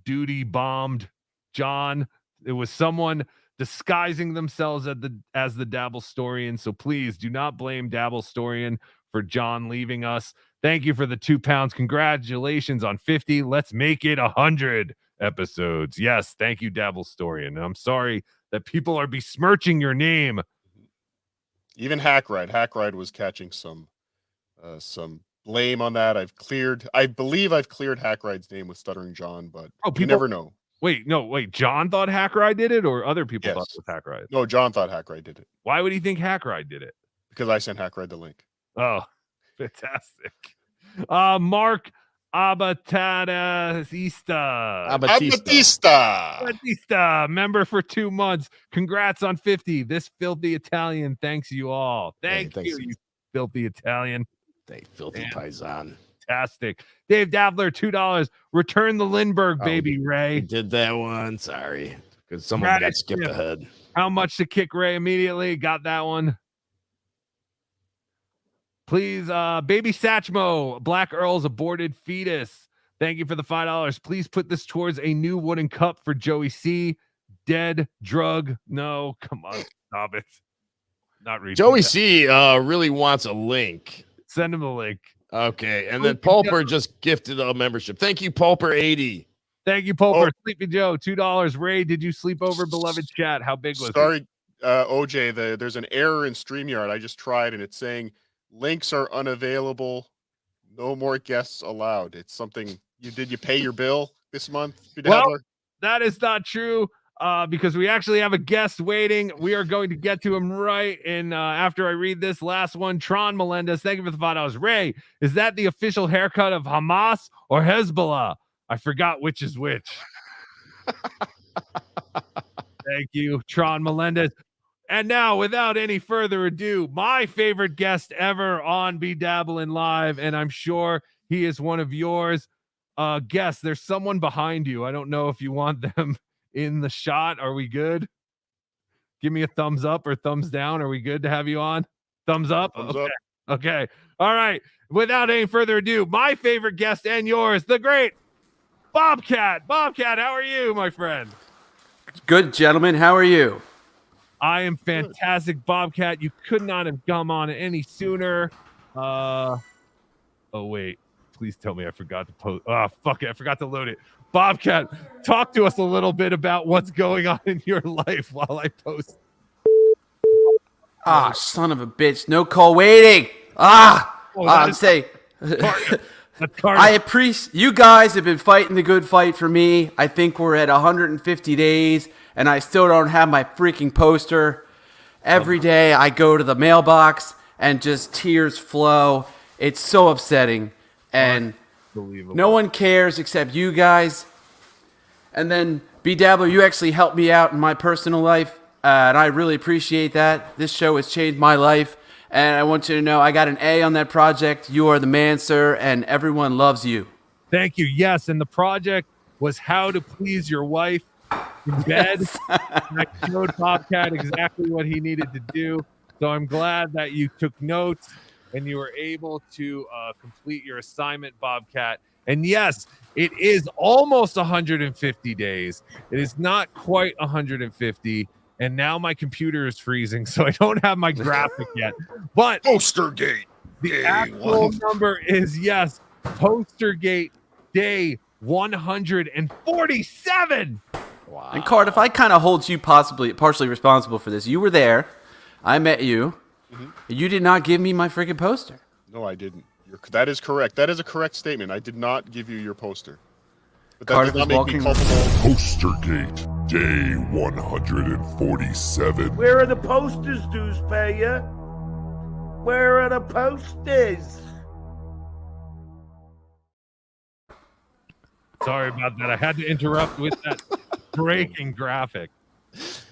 duty bombed John. It was someone disguising themselves as the BeDabblin. So please do not blame BeDabblin for John leaving us. Thank you for the 2 pounds. Congratulations on 50. Let's make it 100 episodes. Yes, thank you, BeDabblin. And I'm sorry that people are besmirching your name. Even Hackride was catching some blame on that. I believe I've cleared Hackride's name with Stuttering John, but you never know. Wait, John thought Hackride did it, or other people thought it was Hackride? No, John thought Hackride did it. Why would he think Hackride did it? Because I sent Hackride the link. Oh, fantastic. Mark Abatista, member for 2 months. Congrats on 50. This filthy Italian thanks you all. Thank you, you filthy Italian. Filthy paisan. Fantastic. Dave Dabbler, $2. Return the Lindbergh, baby, Ray. Did that one. Sorry. Because someone got skipped ahead. How much to kick Ray immediately? Got that one. Please, baby Satchmo, Black Earl's aborted fetus. Thank you for the $5. Please put this towards a new wooden cup for Joey C. Dead drug. No, come on. Stop it. Not reaching. Joey C really wants a link. Send him the link. Okay, and then Pulper just gifted a membership. Thank you, Pulper80. Thank you, Poper. Sleepy Joe, $2. Ray, did you sleep over, beloved chat? How big was it? Sorry, OJ, there's an error in StreamYard. I just tried, and it's saying links are unavailable. No more guests allowed. It's something you pay your bill this month? Well, that is not true because we actually have a guest waiting. We are going to get to him right in after I read this last one. Tron Melendez, thank you for the $5. Ray, is that the official haircut of Hamas or Hezbollah? I forgot which is which. Thank you, Tron Melendez. And now, without any further ado, my favorite guest ever on BeDabblin Live, and I'm sure he is one of yours. Guess there's someone behind you. I don't know if you want them in the shot. Are we good? Give me a thumbs up or thumbs down. Are we good to have you on? Thumbs up? Thumbs okay. up. Okay. All right. Without any further ado, my favorite guest and yours, the great Bobcat. Bobcat, how are you, my friend? Good, gentlemen. How are you? I am fantastic, Bobcat. You could not have come on any sooner. Oh, wait. Please tell me I forgot to post. Oh, fuck it. I forgot to load it. Bobcat, talk to us a little bit about what's going on in your life while I post. Ah, son of a bitch. No call waiting. I'm saying. I appreciate you guys have been fighting the good fight for me. I think we're at 150 days and I still don't have my freaking poster. Every day I go to the mailbox and just tears flow. It's so upsetting. And no one cares except you guys. And then BeDabbler, you actually helped me out in my personal life. And I really appreciate that. This show has changed my life. And I want you to know I got an A on that project. You are the man, sir, and everyone loves you. Thank you. Yes, and the project was how to please your wife in bed. And I showed Bobcat exactly what he needed to do. So I'm glad that you took notes and you were able to complete your assignment, Bobcat. And yes, it is almost 150 days. It is not quite 150. And now my computer is freezing, so I don't have my graphic yet. But Postergate. The actual number is, yes, Postergate day 147. Wow. And Cardiff, I kind of hold you partially responsible for this. You were there. I met you. Mm-hmm. You did not give me my freaking poster. No, I didn't. That is correct. That is a correct statement. I did not give you your poster. But that Cardiff does not make me culpable. Postergate, day 147. Where are the posters, Dewspayer? Where are the posters? Sorry about that. I had to interrupt with that breaking graphic.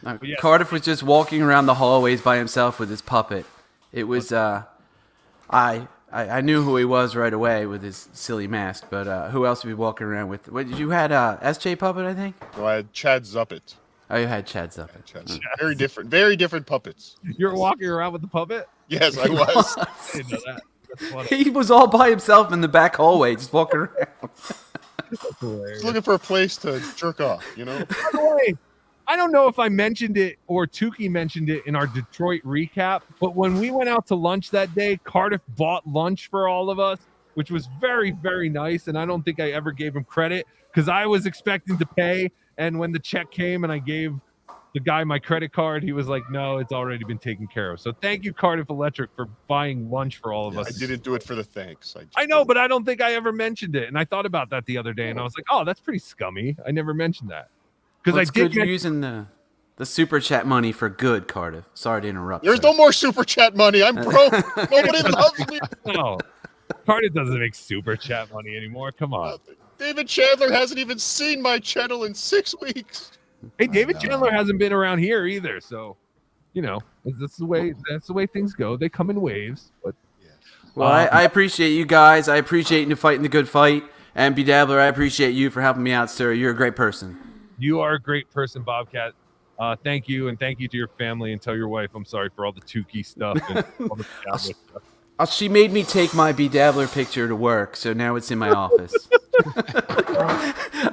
No, yes. Cardiff was just walking around the hallways by himself with his puppet. It was, I knew who he was right away with his silly mask, but who else were you walking around with? What, you had SJ Puppet, I think? No, I had Chad Zuppet. Oh, you had Chad Zuppet. Very different puppets. You were walking around with the puppet? Yes, I was. I didn't know that. That's funny. He was all by himself in the back hallway, just walking around. Just looking for a place to jerk off, you know? By the way, I don't know if I mentioned it or Tuki mentioned it in our Detroit recap, but when we went out to lunch that day, Cardiff bought lunch for all of us, which was very, very nice. And I don't think I ever gave him credit because I was expecting to pay. And when the check came and I gave the guy my credit card, he was like, no, it's already been taken care of. So thank you, Cardiff Electric, for buying lunch for all of us. I didn't do it for the thanks. I know, but I don't think I ever mentioned it. And I thought about that the other day and I was like, oh, that's pretty scummy. I never mentioned that. Well, it's good you're using the super chat money for good, Cardiff. Sorry to interrupt. There's no more super chat money. I'm broke. Nobody loves me. No, Cardiff doesn't make super chat money anymore. Come on. David Chandler hasn't even seen my channel in 6 weeks. Hey, David Chandler hasn't been around here either. So, you know, that's the way things go. They come in waves. But well, I appreciate you guys. I appreciate you fighting the good fight. And BeDabbler, I appreciate you for helping me out, sir. You're a great person. You are a great person, Bobcat. Thank you, and thank you to your family, and tell your wife I'm sorry for all the Tuki stuff and all the BeDabbler stuff. She made me take my BeDabbler picture to work, so now it's in my office.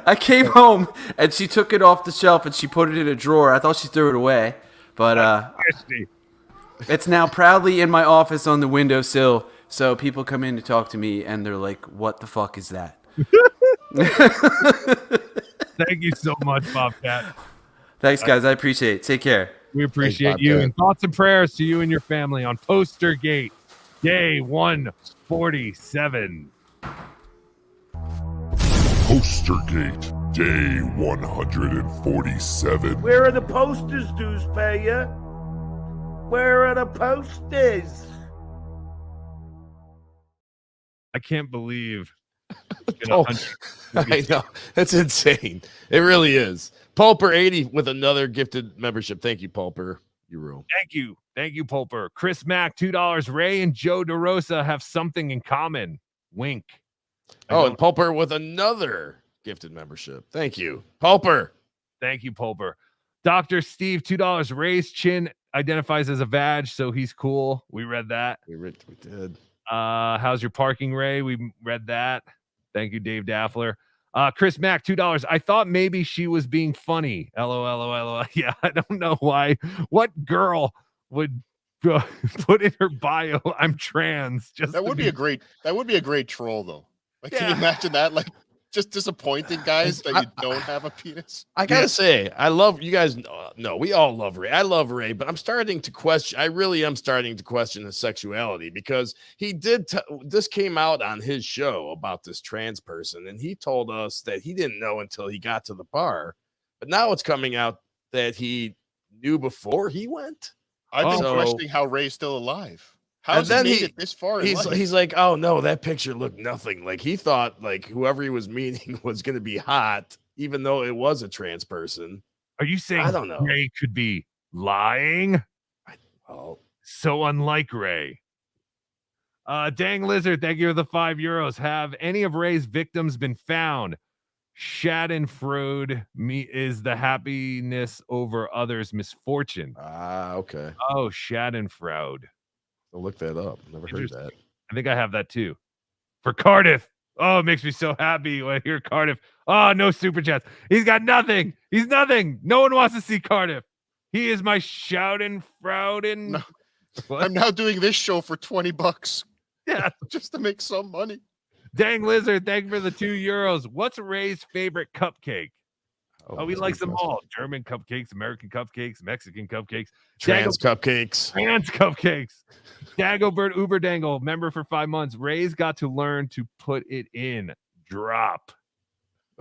I came home, and she took it off the shelf, and she put it in a drawer. I thought she threw it away, but it's now proudly in my office on the windowsill, so people come in to talk to me, and they're like, what the fuck is that? Thank you so much, Bobcat. Thanks, guys. I appreciate it. Take care. We appreciate you. And thoughts and prayers to you and your family on Poster Gate, day 147. Postergate, day 147. Where are the posters, Dewspayer? Where are the posters? I can't believe. I know. That's insane. It really is. Pulper 80 with another gifted membership. Thank you, Pulper. You rule. Thank you. Thank you, Pulper. Chris Mack, $2. Ray and Joe DeRosa have something in common. Wink. Oh, and Pulper with another gifted membership. Thank you, Pulper. Thank you, Pulper. Dr. Steve, $2. Ray's chin identifies as a vag, so he's cool. We read that. We did. How's your parking, Ray? We read that. Thank you, Dave Daffler. Chris Mack, $2. I thought maybe she was being funny. LOL. Yeah, I don't know why. What girl would put in her bio, I'm trans? That would be a great troll, though. Like, can you imagine that? Like, just disappointing guys that you don't have a penis. I gotta say, I love you guys. No, we all love Ray. I love Ray, but I'm starting to question. I really am starting to question his sexuality because he did. This came out on his show about this trans person, and he told us that he didn't know until he got to the bar. But now it's coming out that he knew before he went. I've been questioning how Ray's still alive. How's he made it this far in life? He's like, oh no, that picture looked nothing. Like he thought like whoever he was meeting was going to be hot, even though it was a trans person. Are you saying I don't know. Ray could be lying? So unlike Ray. Dang Lizard, thank you for the €5. Have any of Ray's victims been found? Schadenfreude is the happiness over others' misfortune. Okay. Oh, Schadenfreude. I'll look that up. Never heard that. I think I have that too. For Cardiff. Oh, it makes me so happy when I hear Cardiff. Oh, no super chats. He's got nothing. He's nothing. No one wants to see Cardiff. He is my Schadenfreude. No. I'm now doing this show for $20. Yeah. Just to make some money. Dang Lizard, thank you for the €2. What's Ray's favorite cupcake? Oh, he likes them all. German cupcakes, American cupcakes, Mexican cupcakes. Trans cupcakes. Trans cupcakes. Dagobert Uberdangle, member for 5 months. Ray's got to learn to put it in. Drop.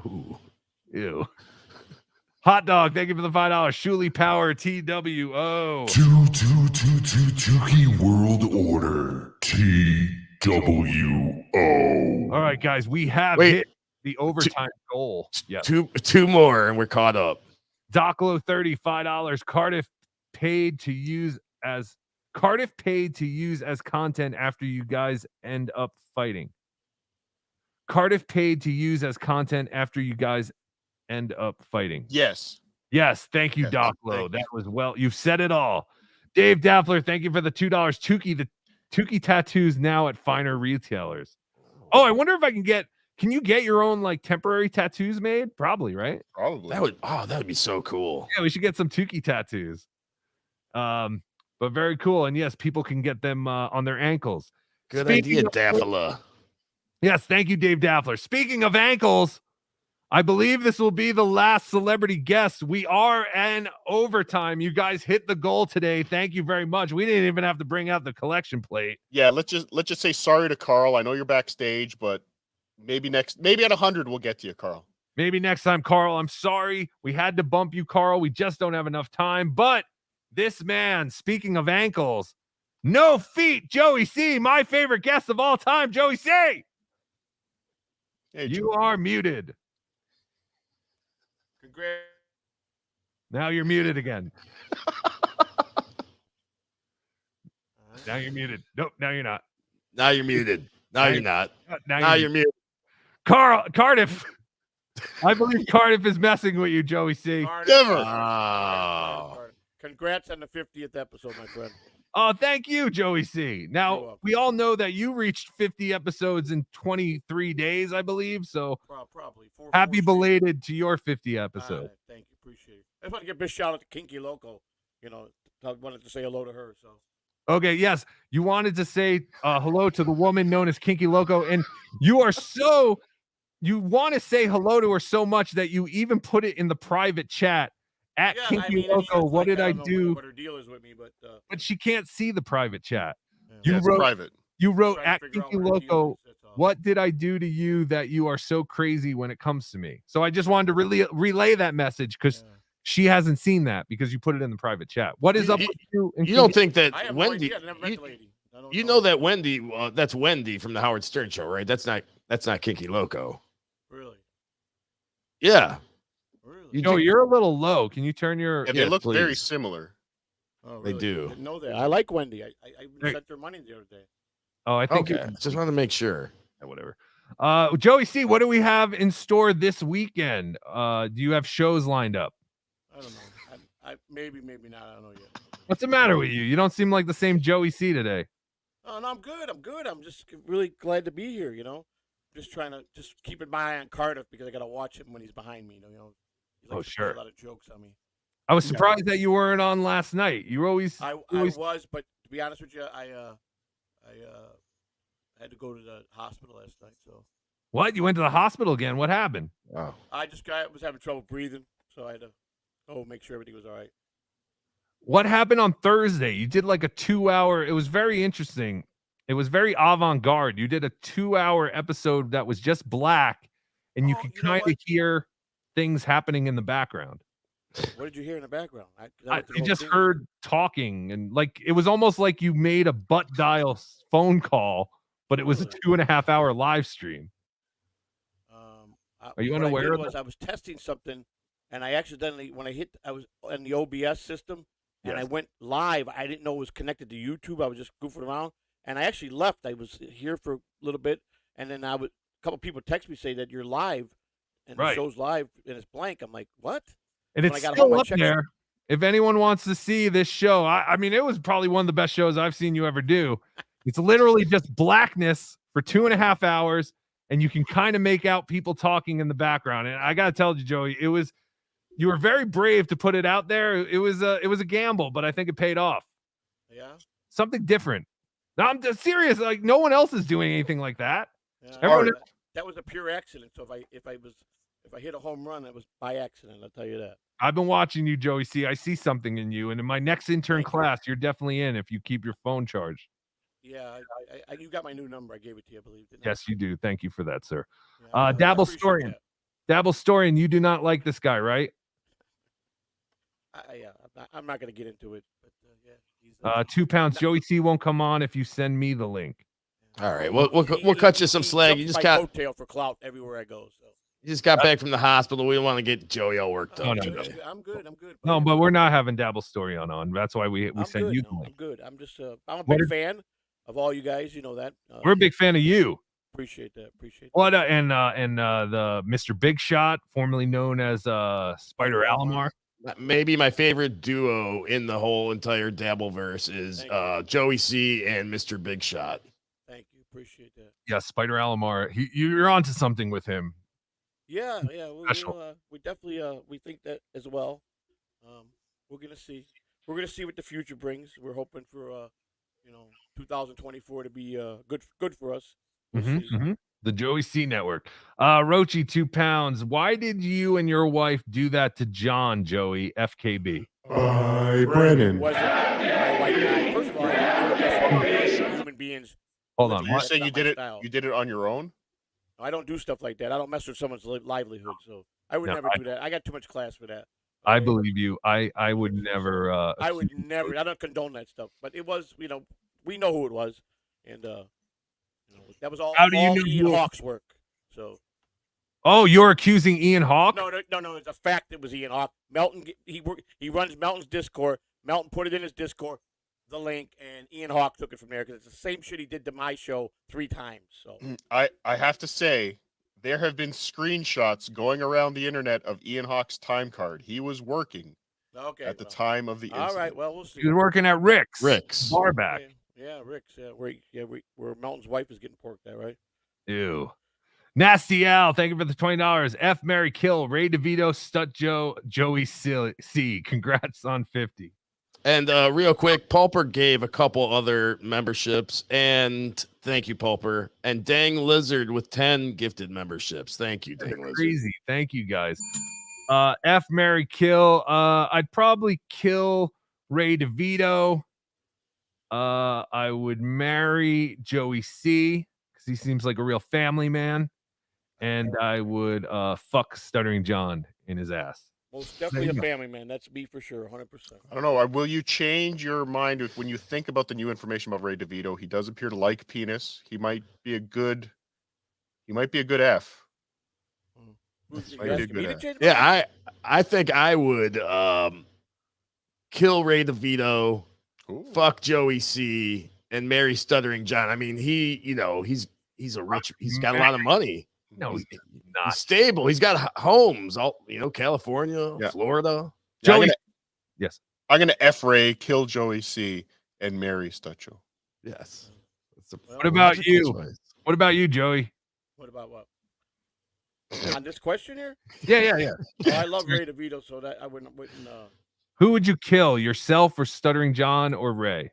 Ooh. Ew. Hot dog, thank you for the $5. Shuli Power, TWO. 2 World Order. TWO. All right, guys, we have hit the overtime goal. Yeah. Two more and we're caught up. Doclo $35. Cardiff paid to use as content after you guys end up fighting. Cardiff paid to use as content after you guys end up fighting. Yes. Yes. Thank you, Doclo. That was well. You've said it all. Dave Daffler, thank you for the $2. Tuki, the Tuki tattoos now at finer retailers. Oh, I wonder if I can get. Can you get your own like temporary tattoos made? Probably, right? Probably. That would be so cool. Yeah, we should get some Tuki tattoos. But very cool. And yes, people can get them on their ankles. Good idea, Daffler. Yes, thank you, Dave Daffler. Speaking of ankles, I believe this will be the last celebrity guest. We are in overtime. You guys hit the goal today. Thank you very much. We didn't even have to bring out the collection plate. Yeah, let's just say sorry to Carl. I know you're backstage, but maybe at 100 we'll get to you, Carl. Maybe next time, Carl. I'm sorry. We had to bump you, Carl. We just don't have enough time. But this man, speaking of ankles, no feet, Joey C., my favorite guest of all time, Joey C. Hey, you are muted. Congrats. Now you're muted again. Now you're muted. Nope, now you're not. Now you're muted. Now you're not. Now you're muted. Cardiff. I believe Cardiff is messing with you, Joey C. Never. Congrats on the 50th episode, my friend. Oh, thank you, Joey C. Now, we all know that you reached 50 episodes in 23 days, I believe. So probably. Happy belated to your 50 episode. Thank you. Appreciate it. I just want to give a big shout out to Kinky Loco. You know, I wanted to say hello to her. So. Okay, yes. You wanted to say hello to the woman known as Kinky Loco. And you are so you want to say hello to her so much that you even put it in the private chat at Kinky Loco. What did I do? What her deal is with me, But she can't see the private chat. Yeah, it's private. You wrote Trying to at figure out Kinky what her deal Loco. What did I do to you that you are so crazy when it comes to me? So I just wanted to really relay that message because she hasn't seen that because you put it in the private chat. What is up with you? And You don't Kinky- think I that have Wendy? no idea. I never met the lady. You know that Wendy? That's Wendy from the Howard Stern show, right? That's not Kinky Loco. Really? Yeah. You're a little low. Can you turn your? Yeah, they look very please. similar. Oh, They really? do. I didn't know that. I like Wendy. I Hey. sent her money the other day. Oh, I think. Okay. Just want to make sure. Yeah, whatever. Joey C, what do we have in store this weekend? Do you have shows lined up? I don't know. I maybe not. I don't know yet. What's the matter with you? You don't seem like the same Joey C today. Oh no, I'm good. I'm just really glad to be here. Just trying to keep my eye on Cardiff because I got to watch him when he's behind me. He likes to play sure. a lot of jokes on me. I was surprised that you weren't on last night. You were always. I was, but to be honest with you, I had to go to the hospital last night. So What? You went to the hospital again? What happened? Oh. I was having trouble breathing, so I had to make sure everything was all right. What happened on Thursday? You did like a 2-hour. It was very interesting. It was very avant-garde. You did a 2-hour episode that was just black, and you could kind of hear things happening in the background. What did you hear in the background? I just heard talking, and like it was almost like you made a butt dial phone call, but it was a 2.5-hour live stream. Are you unaware of that? I was testing something, and I accidentally, I was in the OBS system, and I went live. I didn't know it was connected to YouTube. I was just goofing around, and I actually left. I was here for a little bit, and then a couple people text me say that you're live, and the show's live, and it's blank. I'm like, what? And it's still up there. If anyone wants to see this show, I mean, it was probably one of the best shows I've seen you ever do. It's literally just blackness for 2.5 hours, and you can kind of make out people talking in the background. And I gotta tell you, Joey, you were very brave to put it out there. It was a gamble, but I think it paid off. Yeah. Something different. No, I'm just serious. Like no one else is doing anything like that. Yeah, that was a pure accident. So if I hit a home run, it was by accident. I'll tell you that. I've been watching you, Joey C. I see something in you, and in my next intern class, you're definitely in if you keep your phone charged. Yeah, you got my new number. I gave it to you, I believe. Yes, you do. Thank you for that, sir. Dabble Storian. Dabble Storian, you do not like this guy, right? I'm not going to get into it. But, he's, 2 pounds. Joey C won't come on if you send me the link. All right, we'll cut you some slack. You just got coattail for clout everywhere I go. So. You just got back from the hospital. We don't want to get Joey all worked up. No. I'm good. No, but we're not having Dabble Storian on. That's why we send you the link. I'm good. I'm just I'm a big fan of all you guys. You know that. We're a big fan of you. Appreciate that. What and the Mr. Big Shot, formerly known as Spider Alomar. Maybe my favorite duo in the whole entire Dabbleverse is Joey C and Mr. Big Shot. Thank you. Appreciate that. Yeah, Spider Alomar. You're onto something with him. Yeah. We definitely we think that as well. We're gonna see. We're gonna see what the future brings. We're hoping for 2024 to be good for us. We'll The Joey C Network. Rochi, 2 pounds. Why did you and your wife do that to John, Joey? FKB. Hi, Brandon. First of all, human beings. Hold on. You're saying you did it? You did it on your own? I don't do stuff like that. I don't mess with someone's livelihood, so I would never do that. I got too much class for that. I believe you. I would never. I would never. I don't condone that stuff. But it was, we know who it was, and that was all. How do you all know Ian Hawke's work? So. Oh, you're accusing Ian Hawke? No. It's a fact. It was Ian Hawke. Melton. He runs Melton's Discord. Melton put it in his Discord, the link, and Ian Hawke took it from there because it's the same shit he did to my show 3 times. So. I have to say, there have been screenshots going around the internet of Ian Hawke's time card. He was working at the time of the incident. All right, well, we'll see. He was working at Rick's. Barback. Yeah, Rick's. Where Melton's wife is getting porked at, right? Ew. Nasty Al, thank you for the $20. F, Mary, Kill, Ray DeVito, Stut Joe, Joey C. Congrats on 50. And real quick, Pulper gave a couple other memberships, and Thank you, Pulper. And Dang Lizard with 10 gifted memberships. Thank you, Dang Lizard. Crazy. Thank you, guys. F, Mary, kill. I'd probably kill Ray DeVito. I would marry Joey C because he seems like a real family man. And I would fuck Stuttering John in his ass. Most definitely a family man. That's me for sure, 100%. I don't know. Will you change your mind when you think about the new information about Ray DeVito? He does appear to like penis. He might be a good. He might be a good F. Yeah, I think I would kill Ray DeVito, fuck Joey C, and marry Stuttering John. I mean, he's got a lot of money. No, he's stable. He's got homes, all California, Florida. Joey, yes. I'm gonna F Ray, kill Joey C, and marry Stutcho. Yes. What about you? What about you, Joey? What about what? On this question here? Yeah. Oh, I love Ray DeVito, so that I wouldn't. Who would you kill, yourself or Stuttering John or Ray?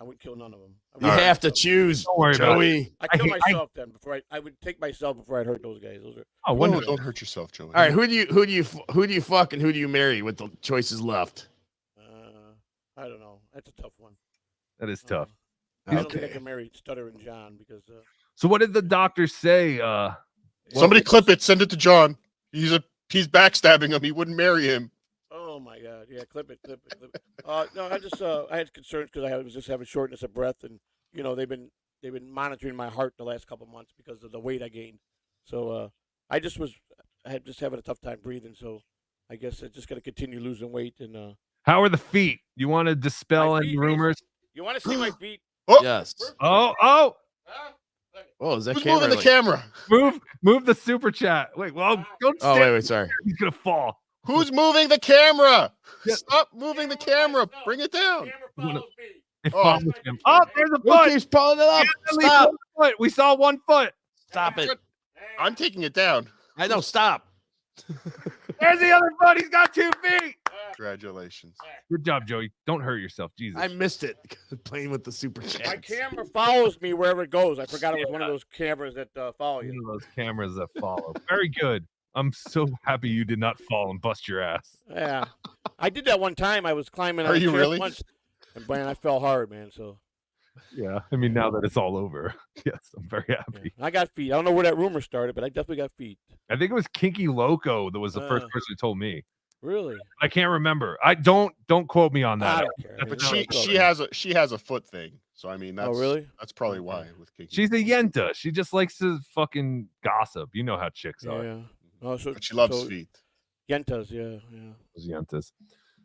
I would kill none of them. You have to choose, Joey. I kill myself then before I would take myself before I'd hurt those guys. Those are. Don't hurt yourself, Joey. All right, who do you fuck and who do you marry with the choices left? I don't know. That's a tough one. That is tough. I don't think I can marry Stuttering John because. So what did the doctor say? Somebody clip it. Send it to John. He's backstabbing him. He wouldn't marry him. Oh my God! Yeah, clip it. No, I just I had concerns because I was just having shortness of breath, and they've been monitoring my heart the last couple of months because of the weight I gained. So I just having a tough time breathing. So I guess I just got to continue losing weight. And how are the feet? You want to dispel any rumors? You want to see my feet? Oh yes. Oh, is that Who's camera? moving the camera? Move the super chat. Wait, well, don't. Oh, stand wait, sorry. He's gonna fall. Who's moving the camera? Stop moving the camera. Bring it down. It follows him. Oh, there's a foot. Who keeps pulling it up? Stop. We saw 1 foot. Stop it. I'm taking it down. I know. Stop. There's the other foot. He's got 2 feet. Congratulations. Good job, Joey. Don't hurt yourself. Jesus. I missed it. Playing with the super chat. My camera follows me wherever it goes. I forgot it was one of those cameras that follow you. One of those cameras that follow. Very good. I'm so happy you did not fall and bust your ass. Yeah, I did that one time. I was climbing. Are you really? And man, I fell hard, man. So. Yeah, I mean, now that it's all over, yes, I'm very happy. Yeah, I got feet. I don't know where that rumor started, but I definitely got feet. I think it was Kinky Loco that was the first person who told me. Really? I can't remember. I don't quote me on that. I don't care. But she has a foot thing. So I mean, that's really? That's probably why with Kiki. She's a yenta. She just likes to fucking gossip. You know how chicks are. Yeah. Oh, so, but she loves feet. Yentas, yeah. Those yentas.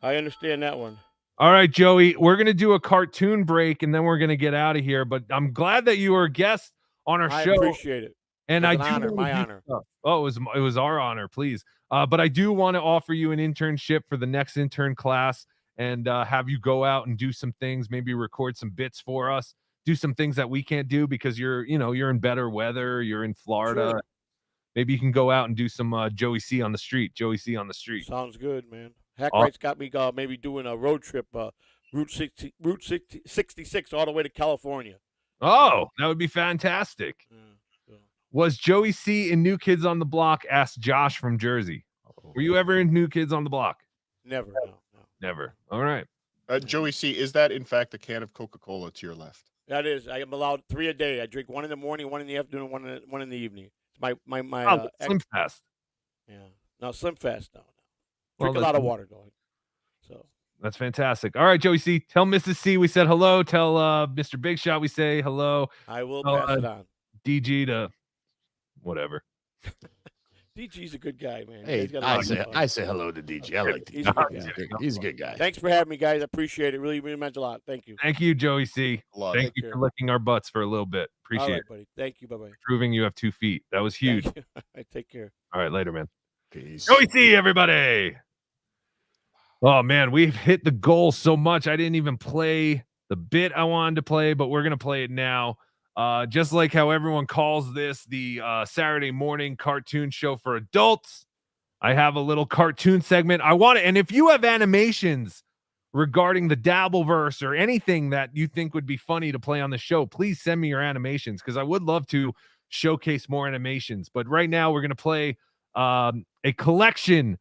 I understand that one. All right, Joey, we're going to do a cartoon break and then we're going to get out of here. But I'm glad that you were a guest on our show. I appreciate it. And it's an honor, my honor. Oh, it was our honor, please. But I do want to offer you an internship for the next intern class and have you go out and do some things, maybe record some bits for us, do some things that we can't do because you're in better weather, you're in Florida. Sure. Maybe you can go out and do some Joey C on the street. Sounds good, man. Hackwright's got me maybe doing a road trip, Route 66 all the way to California. Oh, that would be fantastic. Yeah. Was Joey C in New Kids on the Block? Asked Josh from Jersey. Were you ever in New Kids on the Block? Never. No. Never. All right. Joey C, is that in fact a can of Coca-Cola to your left? That is. I am allowed 3 a day. I drink 1 in the morning, 1 in the afternoon, one in the evening. It's my Slim Fast. Yeah. No, Slim Fast. No. Drink a lot of water, though. So that's fantastic. All right, Joey C. Tell Mrs. C we said hello. Tell Mr. Big Shot we say hello. I will pass it on. DG to whatever. DG's a good guy, man. Hey, I say hello to DG. I like DG. He's a good guy. Thanks for having me, guys. I appreciate it. Really, really meant a lot. Thank you. Thank you, Joey C. Thank you for licking our butts for a little bit. Appreciate it, buddy. Thank you. Bye-bye. Proving you have 2 feet. That was huge. I take care. All right, later, man. Peace. Joey C, everybody. Oh, man, we've hit the goal so much. I didn't even play the bit I wanted to play, but we're going to play it now. Just like how everyone calls this the Saturday morning cartoon show for adults, I have a little cartoon segment. And if you have animations regarding the Dabbleverse or anything that you think would be funny to play on the show, please send me your animations because I would love to showcase more animations. But right now we're going to play a collection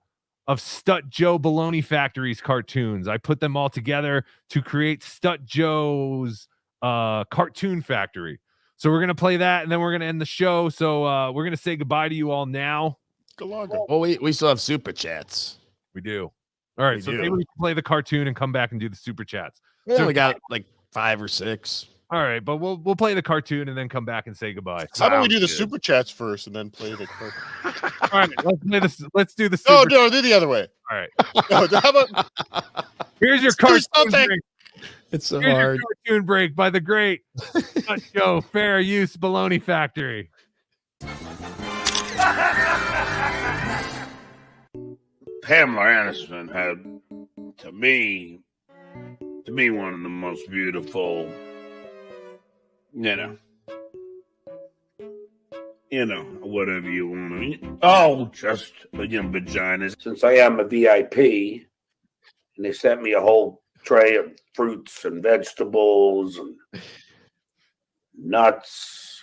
of Stut Joe Baloney Factory's cartoons. I put them all together to create Stut Joe's Cartoon Factory. So we're going to play that, and then we're going to end the show. So we're going to say goodbye to you all now. Oh, we still have super chats. We do. All right, so maybe we can play the cartoon and come back and do the super chats. We only got like 5 or 6. All right, but we'll play the cartoon and then come back and say goodbye. How about we do the super chats first and then play the cartoon? All right, let's play this. Let's do the super. No, do the other way. All right. No, how about here's your cartoon break. It's so Here's hard. Your cartoon break by the great Joe Fair Use Baloney Factory. Pamela Anderson had, to me, one of the most beautiful, whatever you want to. Oh, just vaginas. Since I am a VIP, and they sent me a whole tray of fruits and vegetables and nuts,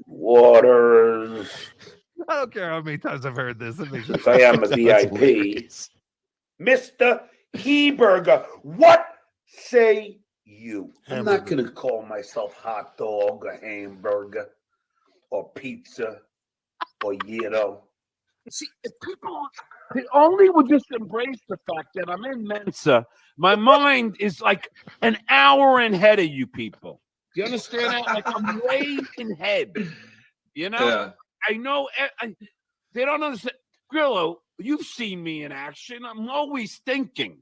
waters. I don't care how many times I've heard this. Since I am a VIP, Mr. Heberger, what say you? I'm not going to call myself hot dog or hamburger or pizza or gyro. See, if people only would just embrace the fact that I'm in Mensa, my mind is like an hour ahead of you people. Do you understand that? Like I'm way ahead. You know? Yeah. I know they don't understand. Grillo, you've seen me in action. I'm always thinking.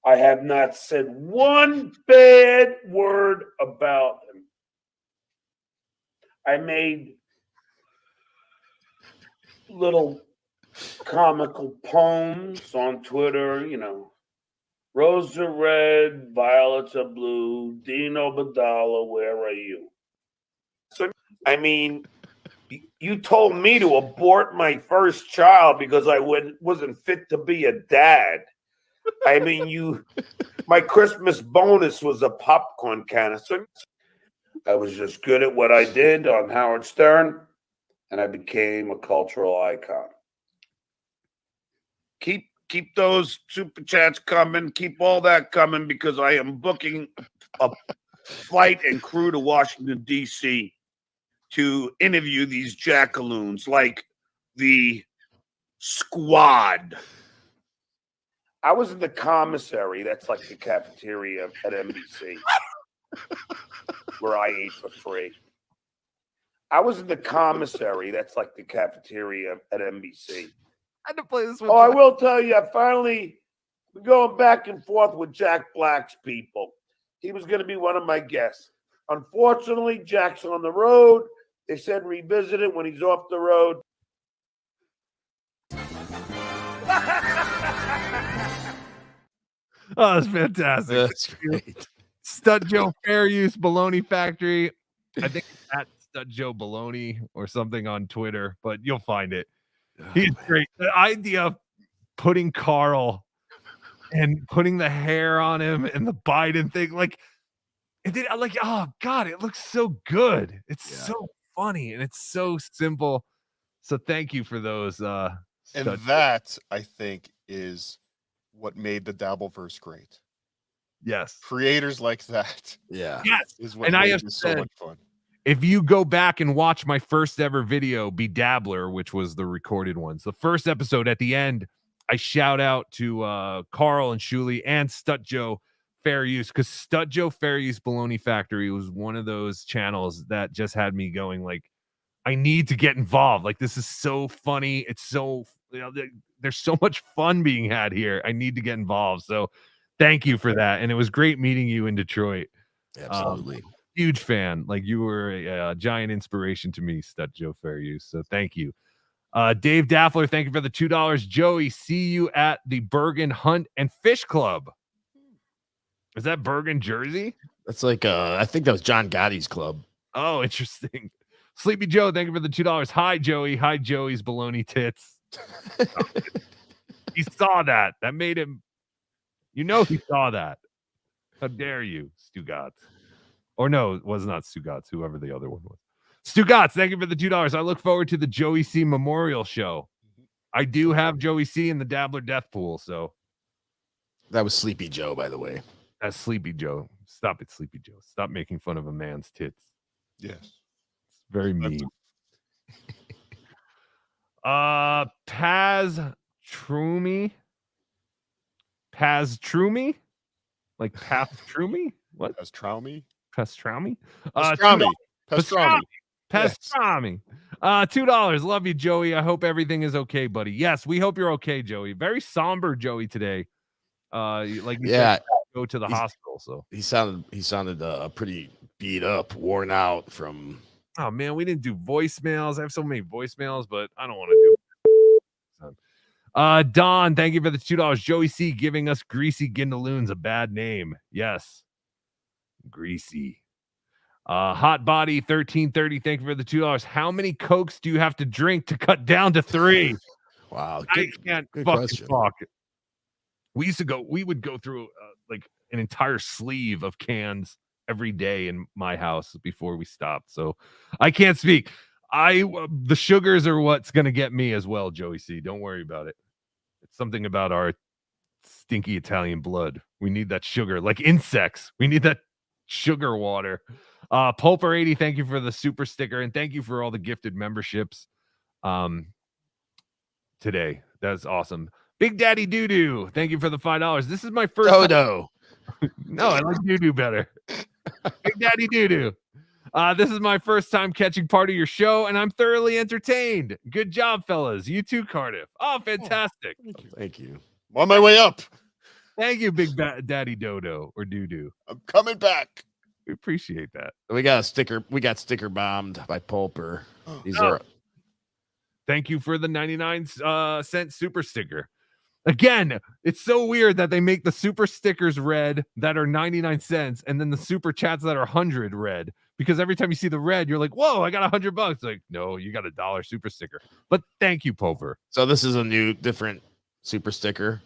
I have not said one bad word about him. I made little comical poems on Twitter, Roses are red, violets are blue, Dino Badala, where are you? So, I mean, you told me to abort my first child because I wasn't fit to be a dad. I mean, my Christmas bonus was a popcorn canister. I was just good at what I did on Howard Stern, and I became a cultural icon. Keep those super chats coming. Keep all that coming because I am booking a flight and crew to Washington, D.C. to interview these jackaloons like the Squad. I was in the commissary. That's like the cafeteria at NBC where I ate for free. I was in the commissary. That's like the cafeteria at NBC. I had to play this one. Oh, I will tell you, we're going back and forth with Jack Black's people. He was going to be one of my guests. Unfortunately, Jack's on the road. They said revisit it when he's off the road. Oh, that's fantastic. That's great. Stut Joe Fair Use Baloney Factory. I think it's at Stut Joe Baloney or something on Twitter, but you'll find it. He's great. The idea of putting Carl and putting the hair on him and the Biden thing, oh God, it looks so good. It's so funny and it's so simple. So thank you for those. And that, I think, is what made the Dabbleverse great. Yes. Creators like that. Yeah. Yes. Is what And I made have it said, so much fun. if you go back and watch my first ever video, BeDabbler, which was the recorded ones, the first episode at the end, I shout out to Carl and Shuli and Stut Joe Fair Use, because Stut Joe Fair Use Baloney Factory was one of those channels that just had me going like, I need to get involved. Like, this is so funny. It's so, there's so much fun being had here. I need to get involved. So thank you for that. And it was great meeting you in Detroit. Absolutely. Huge fan. Like, you were a giant inspiration to me, Stut Joe Fair Use. So thank you. Dave Daffler, thank you for the $2. Joey, see you at the Bergen Hunt and Fish Club. Is that Bergen, Jersey? That's like I think that was John Gotti's club. Oh, interesting. Sleepy Joe, thank you for the $2. Hi, Joey. Hi, Joey's baloney tits. He saw that. That made him You know he saw that. How dare you, Stugatz? Or no, it was not Stugatz, whoever the other one was. Stugatz, thank you for the $2. I look forward to the Joey C Memorial Show. I do have Joey C in the Dabbler Death Pool, so. That was Sleepy Joe, by the way. That's Sleepy Joe. Stop it, Sleepy Joe. Stop making fun of a man's tits. Yes. It's very mean. Paz Trumi? Like Pastrumi? What? Pastrami? Pastrami? Pastrami. Pastrami. Yes. Pastrami. $2. Love you, Joey. I hope everything is okay, buddy. Yes, we hope you're okay, Joey. Very somber, Joey, today. Like you said, go to the hospital. So he sounded pretty beat up, worn out from. Oh man, we didn't do voicemails. I have so many voicemails, but I don't want to do it. Don, thank you for the $2. Joey C giving us Greasy Gindaloons a bad name. Yes. Greasy. Hot Body 1330, thank you for the $2. How many Cokes do you have to drink to cut down to 3? Wow. I can't fucking talk. We would go through like an entire sleeve of cans every day in my house before we stopped. So I can't speak. The sugars are what's going to get me as well, Joey C. Don't worry about it. It's something about our stinky Italian blood. We need that sugar, like insects. We need that sugar water. Pulper80, thank you for the super sticker, and thank you for all the gifted memberships today. That's awesome. Big Daddy Doo-Doo, thank you for the $5. This is my first Dodo. No, I like Doo-Doo better. Big Daddy Doo-Doo. This is my first time catching part of your show, and I'm thoroughly entertained. Good job, fellas. You too, Cardiff. Oh, fantastic. Thank you. I'm on my way up. Thank you, Big Daddy Dodo or Doo-Doo. I'm coming back. We appreciate that. We got a sticker. We got sticker bombed by Pulper. These are. Thank you for the 99-cent super sticker. Again, it's so weird that they make the super stickers red that are 99 cents and then the super chats that are 100 red, because every time you see the red, you're like, whoa, I got $100. Like, no, you got $1 super sticker. But thank you, Pulver. So this is a new, different super sticker.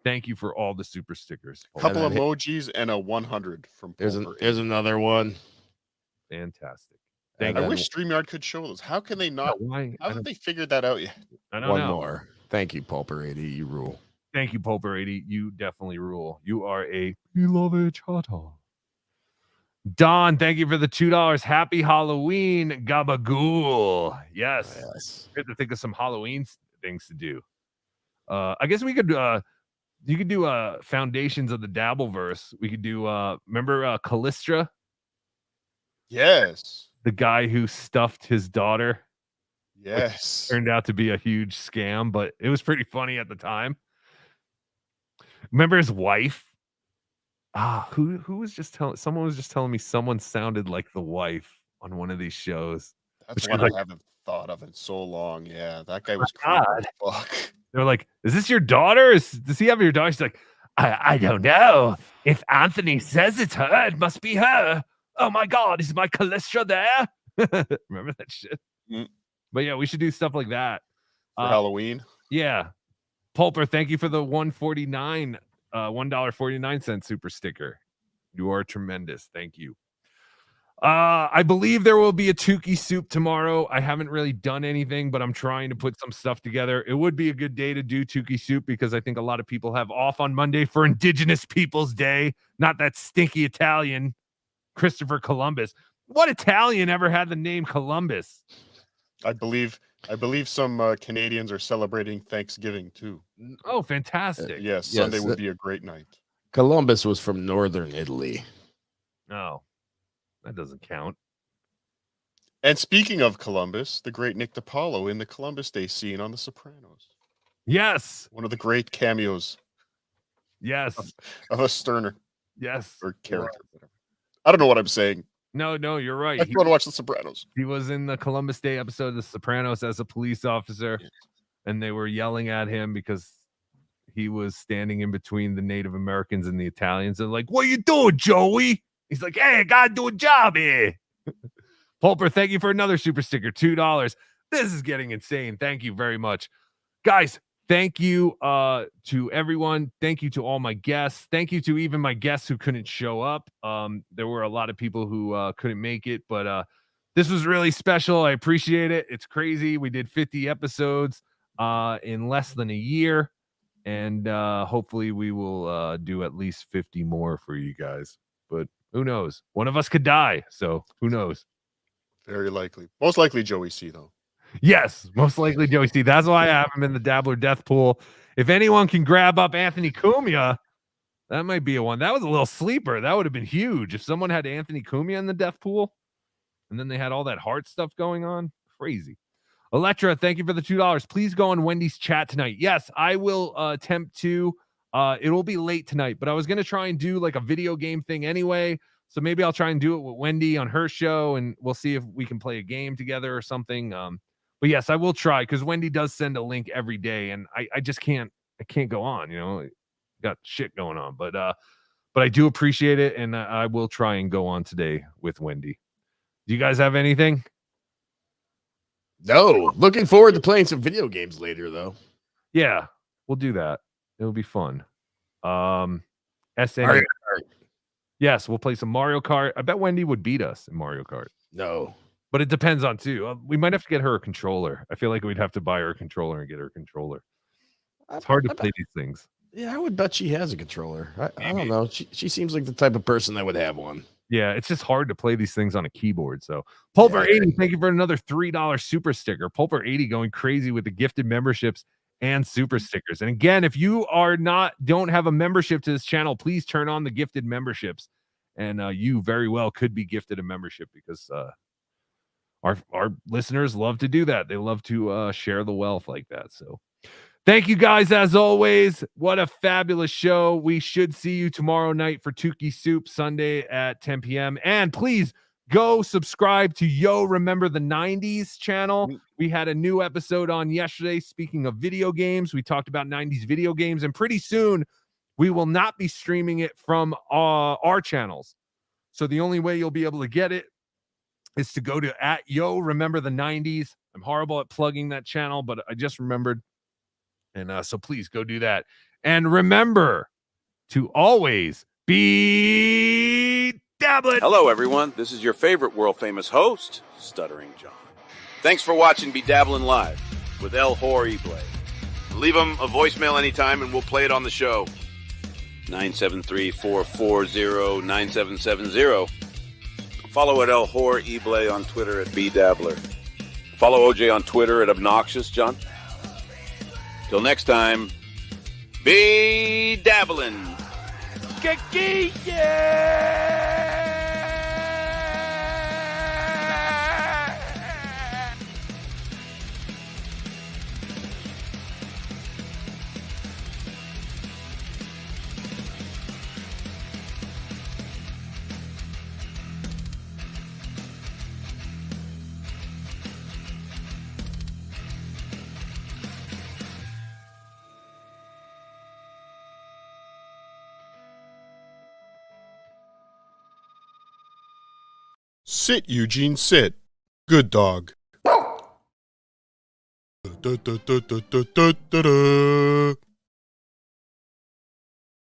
Thank you for all the super stickers. Couple emojis and a 100 from Pulver. There's another one. Fantastic. I wish StreamYard could show those. How can they not? How haven't they figured that out yet? I don't One know. more. Thank you, Pulper80. You rule. Thank you, Pulper80. You definitely rule. You are a beloved chatter. Don, thank you for the $2. Happy Halloween, Gabagool. Yes. We have to think of some Halloween things to do. I guess we could you could do Foundations of the Dabbleverse. We could do remember Callistra? Yes. The guy who stuffed his daughter. Yes. Turned out to be a huge scam, but it was pretty funny at the time. Remember his wife? Who was just telling? Someone was just telling me someone sounded like the wife on one of these shows. That's one I haven't thought of in so long. Yeah, that guy was creepy as fuck. They're like, "Is this your daughter? Does he have your daughter?" She's like, "I don't know. If Anthony says it's her, it must be her. Oh my God, is my Callistra there?" Remember that shit? But yeah, we should do stuff like that For Halloween. Yeah. Pulper, thank you for the $1.49 super sticker. You are tremendous. Thank you. I believe there will be a Tuki soup tomorrow. I haven't really done anything, but I'm trying to put some stuff together. It would be a good day to do Tuki soup because I think a lot of people have off on Monday for Indigenous Peoples Day. Not that stinky Italian Christopher Columbus. What Italian ever had the name Columbus? I believe some Canadians are celebrating Thanksgiving too. Oh, fantastic. Yes, Sunday would be a great night. Columbus was from northern Italy. No, that doesn't count. And speaking of Columbus, the great Nick DiPaolo in the Columbus Day scene on The Sopranos. Yes. One of the great cameos. Yes. Of a Sterner. Yes. Or character. Whatever. I don't know what I'm saying. No, you're right. I want to watch The Sopranos. He was in the Columbus Day episode of The Sopranos as a police officer, and they were yelling at him because he was standing in between the Native Americans and the Italians. They're like, "What are you doing, Joey?" He's like, "Hey, I gotta do a job here." Pulper, thank you for another super sticker, $2. This is getting insane. Thank you very much. Guys, thank you to everyone. Thank you to all my guests. Thank you to even my guests who couldn't show up. There were a lot of people who couldn't make it, but this was really special. I appreciate it. It's crazy. We did 50 episodes in less than a year, and hopefully we will do at least 50 more for you guys. But who knows? One of us could die, so who knows? Very likely. Most likely Joey C, though. Yes, most likely Joey C. That's why I have him in the Dabbler death pool. If anyone can grab up Anthony Cumia, that might be a one. That was a little sleeper. That would have been huge. If someone had Anthony Cumia in the death pool, and then they had all that heart stuff going on. Crazy. Electra, thank you for the $2. Please go on Wendy's chat tonight. Yes, I will attempt to. It will be late tonight, but I was going to try and do like a video game thing anyway. So maybe I'll try and do it with Wendy on her show, and we'll see if we can play a game together or something. But yes, I will try, because Wendy does send a link every day, and I just can't go on, got shit going on. But I do appreciate it, and I will try and go on today with Wendy. Do you guys have anything? No. Looking forward to playing some video games later, though. Yeah, we'll do that. It'll be fun. SN. Mario Kart. Yes, we'll play some Mario Kart. I bet Wendy would beat us in Mario Kart. No. But it depends on, too. We might have to get her a controller. I feel like we'd have to buy her a controller and get her a controller. It's hard to play these things. Yeah, I would bet she has a controller. I don't know. She seems like the type of person that would have one. Yeah, it's just hard to play these things on a keyboard. So, Pulper80, thank you for another $3 super sticker. Pulper80 going crazy with the gifted memberships and super stickers. And again, if you don't have a membership to this channel, please turn on the gifted memberships, and you very well could be gifted a membership, because our listeners love to do that. They love to share the wealth like that. So thank you guys, as always. What a fabulous show. We should see you tomorrow night for Tuki Soup, Sunday at 10 p.m. And please go subscribe to Yo Remember the 90s channel. We had a new episode on yesterday. Speaking of video games, we talked about 90s video games, and pretty soon we will not be streaming it from our channels. So the only way you'll be able to get it is to go to @Yo Remember the 90s. I'm horrible at plugging that channel, but I just remembered. And so please go do that. And remember to always be dabbling. Hello, everyone. This is your favorite world-famous host, Stuttering John. Thanks for watching BeDabblin Live with El Horrible. Leave him a voicemail anytime, and we'll play it on the show. 973-440-9770. Follow at El Horrible on Twitter at BeDabbler. Follow OJ on Twitter at Obnoxious John. Till next time, be dabbling. Sit, Eugene, sit. Good dog. Da, da, da, da, da, da, da, da.